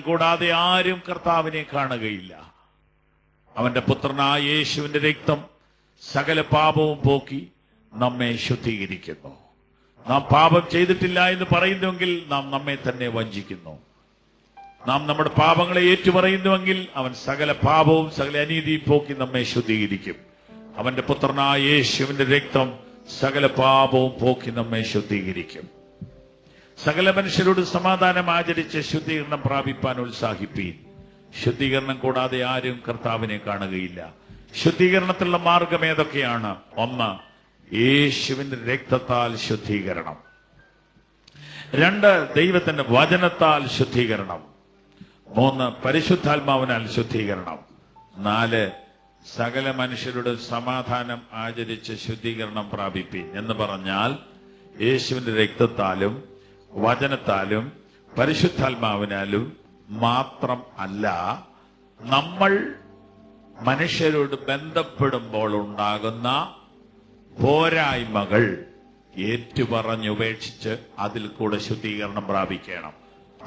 കൂടാതെ ആരും കർത്താവിനെ കാണുകയില്ല. അവന്റെ പുത്രനായ യേശുവിന്റെ രക്തം സകല പാപവും പോക്കി നമ്മെ ശുദ്ധീകരിക്കുന്നു. നാം പാപം ചെയ്തിട്ടില്ല എന്ന് പറയുന്നുവെങ്കിൽ നാം നമ്മെ തന്നെ വഞ്ചിക്കുന്നു. നാം നമ്മുടെ പാപങ്ങളെ ഏറ്റുപറയുന്നുവെങ്കിൽ അവൻ സകല പാപവും സകല അനീതിയും പോക്കി നമ്മെ ശുദ്ധീകരിക്കും. അവന്റെ പുത്രനായ യേശുവിന്റെ രക്തം സകല പാപവും പോക്കി നമ്മെ ശുദ്ധീകരിക്കും. സകല മനുഷ്യരോട് സമാധാനം ആചരിച്ച് ശുദ്ധീകരണം പ്രാപിപ്പാൻ ഉത്സാഹിപ്പീൻ. ശുദ്ധീകരണം കൂടാതെ ആരും കർത്താവിനെ കാണുകയില്ല. ശുദ്ധീകരണത്തിലുള്ള മാർഗം ഏതൊക്കെയാണ്? 1, യേശുവിന്റെ രക്തത്താൽ ശുദ്ധീകരണം. 2, ദൈവത്തിന്റെ വചനത്താൽ ശുദ്ധീകരണം. 3, പരിശുദ്ധാത്മാവിനാൽ ശുദ്ധീകരണം. 4, സകല മനുഷ്യരുടെ സമാധാനം ആചരിച്ച് ശുദ്ധീകരണം പ്രാപിപ്പീൻ. എന്ന് പറഞ്ഞാൽ യേശുവിന്റെ രക്തത്താലും വചനത്താലും പരിശുദ്ധാത്മാവിനാലും മാത്രം അല്ല, നമ്മൾ മനുഷ്യരോട് ബന്ധപ്പെടുമ്പോൾ ഉണ്ടാകുന്ന പോരായ്മകൾ ഏറ്റുപറഞ്ഞുപേക്ഷിച്ച് അതിൽ കൂടെ ശുദ്ധീകരണം പ്രാപിക്കണം.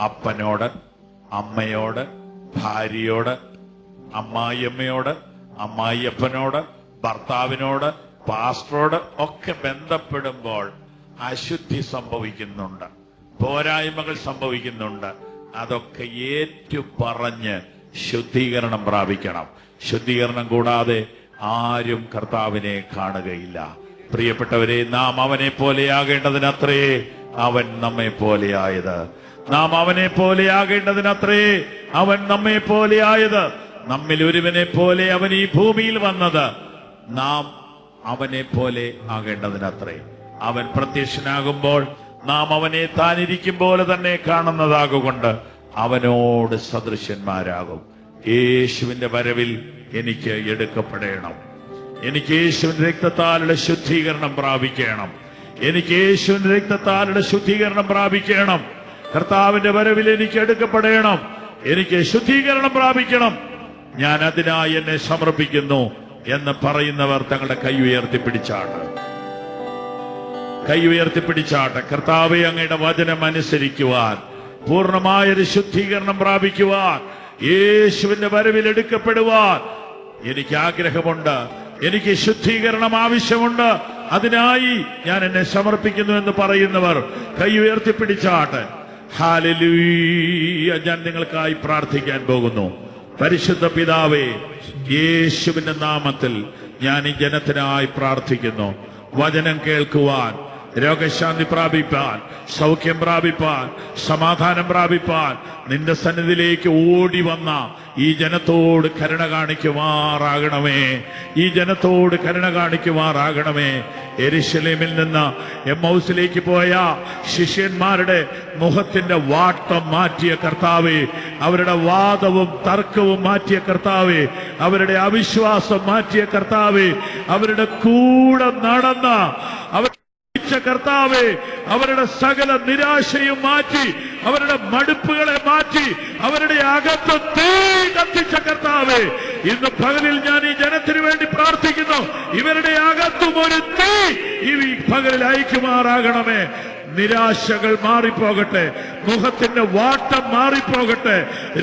അപ്പനോട്, അമ്മയോട്, ഭാര്യയോട്, അമ്മായിയമ്മയോട്, അമ്മായിയപ്പനോട്, ഭർത്താവിനോട്, പാസ്റ്ററോട് ഒക്കെ ബന്ധപ്പെടുമ്പോൾ അശുദ്ധി സംഭവിക്കുന്നുണ്ട്, പോരായ്മകൾ സംഭവിക്കുന്നുണ്ട്. അതൊക്കെ ഏറ്റുപറഞ്ഞ് ശുദ്ധീകരണം പ്രാപിക്കണം. ശുദ്ധീകരണം കൂടാതെ ആരും കർത്താവിനെ കാണുകയില്ല. പ്രിയപ്പെട്ടവരെ, നാം അവനെ പോലെയാകേണ്ടതിനത്രേ അവൻ നമ്മെ പോലെയായത്. നാം അവനെ പോലെയാകേണ്ടതിനത്രേ അവൻ നമ്മെ പോലെയായത്. നമ്മിൽ ഒരുവനെ പോലെ അവൻ ഈ ഭൂമിയിൽ വന്നത് നാം അവനെ പോലെ ആകേണ്ടതിനത്രേ. അവൻ പ്രത്യക്ഷനാകുമ്പോൾ നാം അവനെ താനിരിക്കും പോലെ തന്നെ കാണുന്നതാകൊണ്ട് അവനോട് സദൃശന്മാരാകും. യേശുവിന്റെ വരവിൽ എനിക്ക് എടുക്കപ്പെടണം. എനിക്ക് യേശുവിന്റെ രക്തത്താലുള്ള ശുദ്ധീകരണം പ്രാപിക്കണം. എനിക്ക് യേശുവിന്റെ രക്തത്താലുള്ള ശുദ്ധീകരണം പ്രാപിക്കണം. കർത്താവിന്റെ വരവിൽ എനിക്ക് എടുക്കപ്പെടണം. എനിക്ക് ശുദ്ധീകരണം പ്രാപിക്കണം. ഞാൻ അതിനായി എന്നെ സമർപ്പിക്കുന്നു എന്ന് പറയുന്നവർ തങ്ങളുടെ കൈ ഉയർത്തിപ്പിടിച്ചാട്ടെ. കർത്താവെ, അങ്ങയുടെ വചനം അനുസരിക്കുവാൻ, പൂർണ്ണമായൊരു ശുദ്ധീകരണം പ്രാപിക്കുവാൻ, യേശുവിന്റെ വരവിൽ എടുക്കപ്പെടുവാൻ എനിക്ക് ആഗ്രഹമുണ്ട്. എനിക്ക് ശുദ്ധീകരണം ആവശ്യമുണ്ട്. അതിനായി ഞാൻ എന്നെ സമർപ്പിക്കുന്നു എന്ന് പറയുന്നവർ കൈ ഉയർത്തിപ്പിടിച്ചാട്ടെ. ഹല്ലേലൂയ. ഞാൻ നിങ്ങൾക്കായി പ്രാർത്ഥിക്കാൻ പോകുന്നു. പരിശുദ്ധ പിതാവേ, യേശുവിന്റെ നാമത്തിൽ ഞാൻ ഈ ജനത്തിനായി പ്രാർത്ഥിക്കുന്നു. വചനം കേൾക്കുവാൻ, രോഗശാന്തി പ്രാപിപ്പാൻ, സൗഖ്യം പ്രാപിപ്പാൻ, സമാധാനം പ്രാപിപ്പാൻ നിന്റെ സന്നിധിയിലേക്ക് ഓടി വന്ന ഈ ജനത്തോട് കരുണ കാണിക്കുമാറാകണമേ. ഈ ജനത്തോട് കരുണ കാണിക്കുമാറാകണമേ. യെരൂശലേമിൽ നിന്ന് എമ്മൗസിലേക്ക് പോയ ശിഷ്യന്മാരുടെ മുഖത്തിന്റെ വാട്ടം മാറ്റിയ കർത്താവേ, അവരുടെ വാദവും തർക്കവും മാറ്റിയ കർത്താവേ, അവരുടെ അവിശ്വാസം മാറ്റിയ കർത്താവേ, അവരുടെ കൂടെ നടന്ന കർത്താവേ, അവരുടെ സകല നിരാശയും മാറ്റി, അവരുടെ മടുപ്പുകളെ മാറ്റി, അവരുടെ അകത്ത് തീ കത്തിച്ച കർത്താവേ, ഇന്ന് പകലിൽ ഞാൻ ഈ ജനത്തിനു വേണ്ടി പ്രാർത്ഥിക്കുന്നു. ഇവരുടെ അകത്തും ഒരു തീ ഈ പകലിൽ അയക്കുമാറാകണമേ. നിരാശകൾ മാറിപ്പോകട്ടെ, മുഖത്തിന്റെ വാട്ടം മാറിപ്പോകട്ടെ,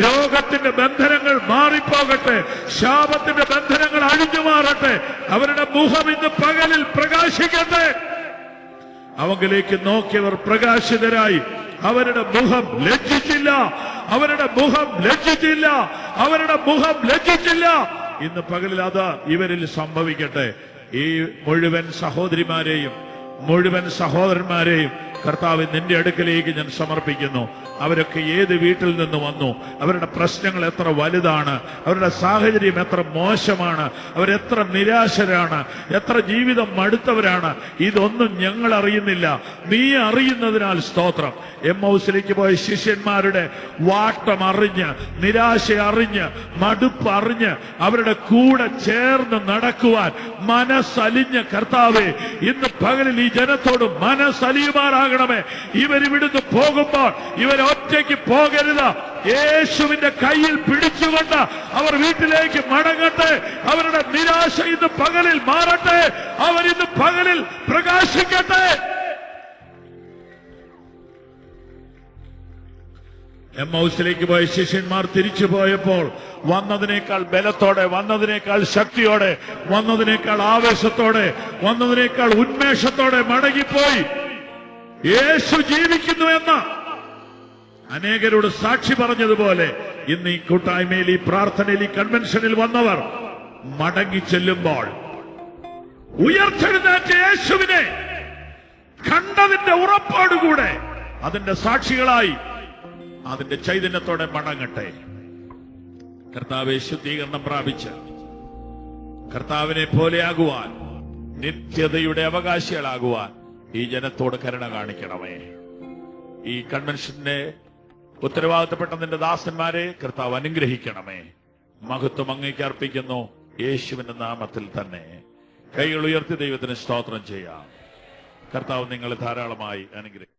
രോഗത്തിന്റെ ബന്ധനങ്ങൾ മാറിപ്പോകട്ടെ, ശാപത്തിന്റെ ബന്ധനങ്ങൾ അഴിഞ്ഞു മാറട്ടെ. അവരുടെ മുഖം ഇന്ന് പകലിൽ പ്രകാശിക്കട്ടെ. അവങ്കിലേക്ക് നോക്കിയവർ പ്രകാശിതരായി. അവരുടെ മുഖം ലജ്ജിച്ചില്ല, അവരുടെ മുഖം ലജ്ജിച്ചില്ല, അവരുടെ മുഖം ലജ്ജിച്ചില്ല. ഇന്ന് പകലിൽ അത് ഇവരിൽ സംഭവിക്കട്ടെ. ഈ മുഴുവൻ സഹോദരിമാരെയും മുഴുവൻ സഹോദരന്മാരെയും കർത്താവ് നിന്റെ അടുക്കലേക്ക് ഞാൻ സമർപ്പിക്കുന്നു. അവരൊക്കെ ഏത് വീട്ടിൽ നിന്ന് വന്നു, അവരുടെ പ്രശ്നങ്ങൾ എത്ര വലുതാണ്, അവരുടെ സാഹചര്യം എത്ര മോശമാണ്, അവരെത്ര നിരാശരാണ്, എത്ര ജീവിതം മടുത്തവരാണ്, ഇതൊന്നും ഞങ്ങൾ അറിയുന്നില്ല. നീ അറിയുന്നതിനാൽ സ്തോത്രം. എമ്മൗസിലേക്ക് പോയ ശിഷ്യന്മാരുടെ വാട്ടം അറിഞ്ഞ്, നിരാശ അറിഞ്ഞ്, മടുപ്പ് അറിഞ്ഞ് അവരുടെ കൂടെ ചേർന്ന് നടക്കുവാൻ മനസ്സലിഞ്ഞ കർത്താവേ, ഇന്ന് പകലിൽ ഈ ജനത്തോട് മനസ്സലിയുമാറാകണമേ. ഇവരിവിടുന്ന് പോകുമ്പോൾ ഇവർ ഒറ്റയ്ക്ക് പോകരുത്. യേശുവിന്റെ കയ്യിൽ പിടിച്ചുകൊണ്ട് അവർ വീട്ടിലേക്ക് മടങ്ങട്ടെ. അവരുടെ നിരാശ ഇന്ന് പകലിൽ മാറട്ടെ. അവരിന്ന് പകലിൽ പ്രകാശിക്കട്ടെ. എമ്മൗസിലേക്ക് പോയ ശിഷ്യന്മാർ തിരിച്ചു പോയപ്പോൾ വന്നതിനേക്കാൾ ബലത്തോടെ, വന്നതിനേക്കാൾ ശക്തിയോടെ, വന്നതിനേക്കാൾ ആവേശത്തോടെ, വന്നതിനേക്കാൾ ഉന്മേഷത്തോടെ മടങ്ങിപ്പോയി. യേശു ജീവിക്കുന്നു എന്ന് അനേകരോട് സാക്ഷി പറഞ്ഞതുപോലെ ഇന്ന് ഈ കൂട്ടായ്മയിൽ, ഈ പ്രാർത്ഥനയിൽ, ഈ കൺവെൻഷനിൽ വന്നവർ മടങ്ങി ചെല്ലുമ്പോൾ ഉയർത്തെഴുന്നേറ്റ യേശുവിനെ കണ്ടതിന്റെ ഉറപ്പോടുകൂടെ അതിന്റെ സാക്ഷികളായി അതിന്റെ ചൈതന്യത്തോടെ മടങ്ങട്ടെ. കർത്താവെ, ശുദ്ധീകരണം പ്രാപിച്ച് കർത്താവിനെ പോലെയാകുവാൻ, നിത്യതയുടെ അവകാശികളാകുവാൻ ഈ ജനത്തോട് കരുണ കാണിക്കണമേ. ഈ കൺവെൻഷന്റെ ഉത്തരവാദിത്തപ്പെട്ട നിന്റെ ദാസന്മാരെ കർത്താവ് അനുഗ്രഹിക്കണമേ. മഹത്വം അങ്ങേക്ക് അർപ്പിക്കുന്നു, യേശുവിന്റെ നാമത്തിൽ തന്നെ. കൈകൾ ഉയർത്തി ദൈവത്തിന് സ്തോത്രം ചെയ്യാം. കർത്താവ് നിങ്ങളെ ധാരാളമായി അനുഗ്രഹിക്കും.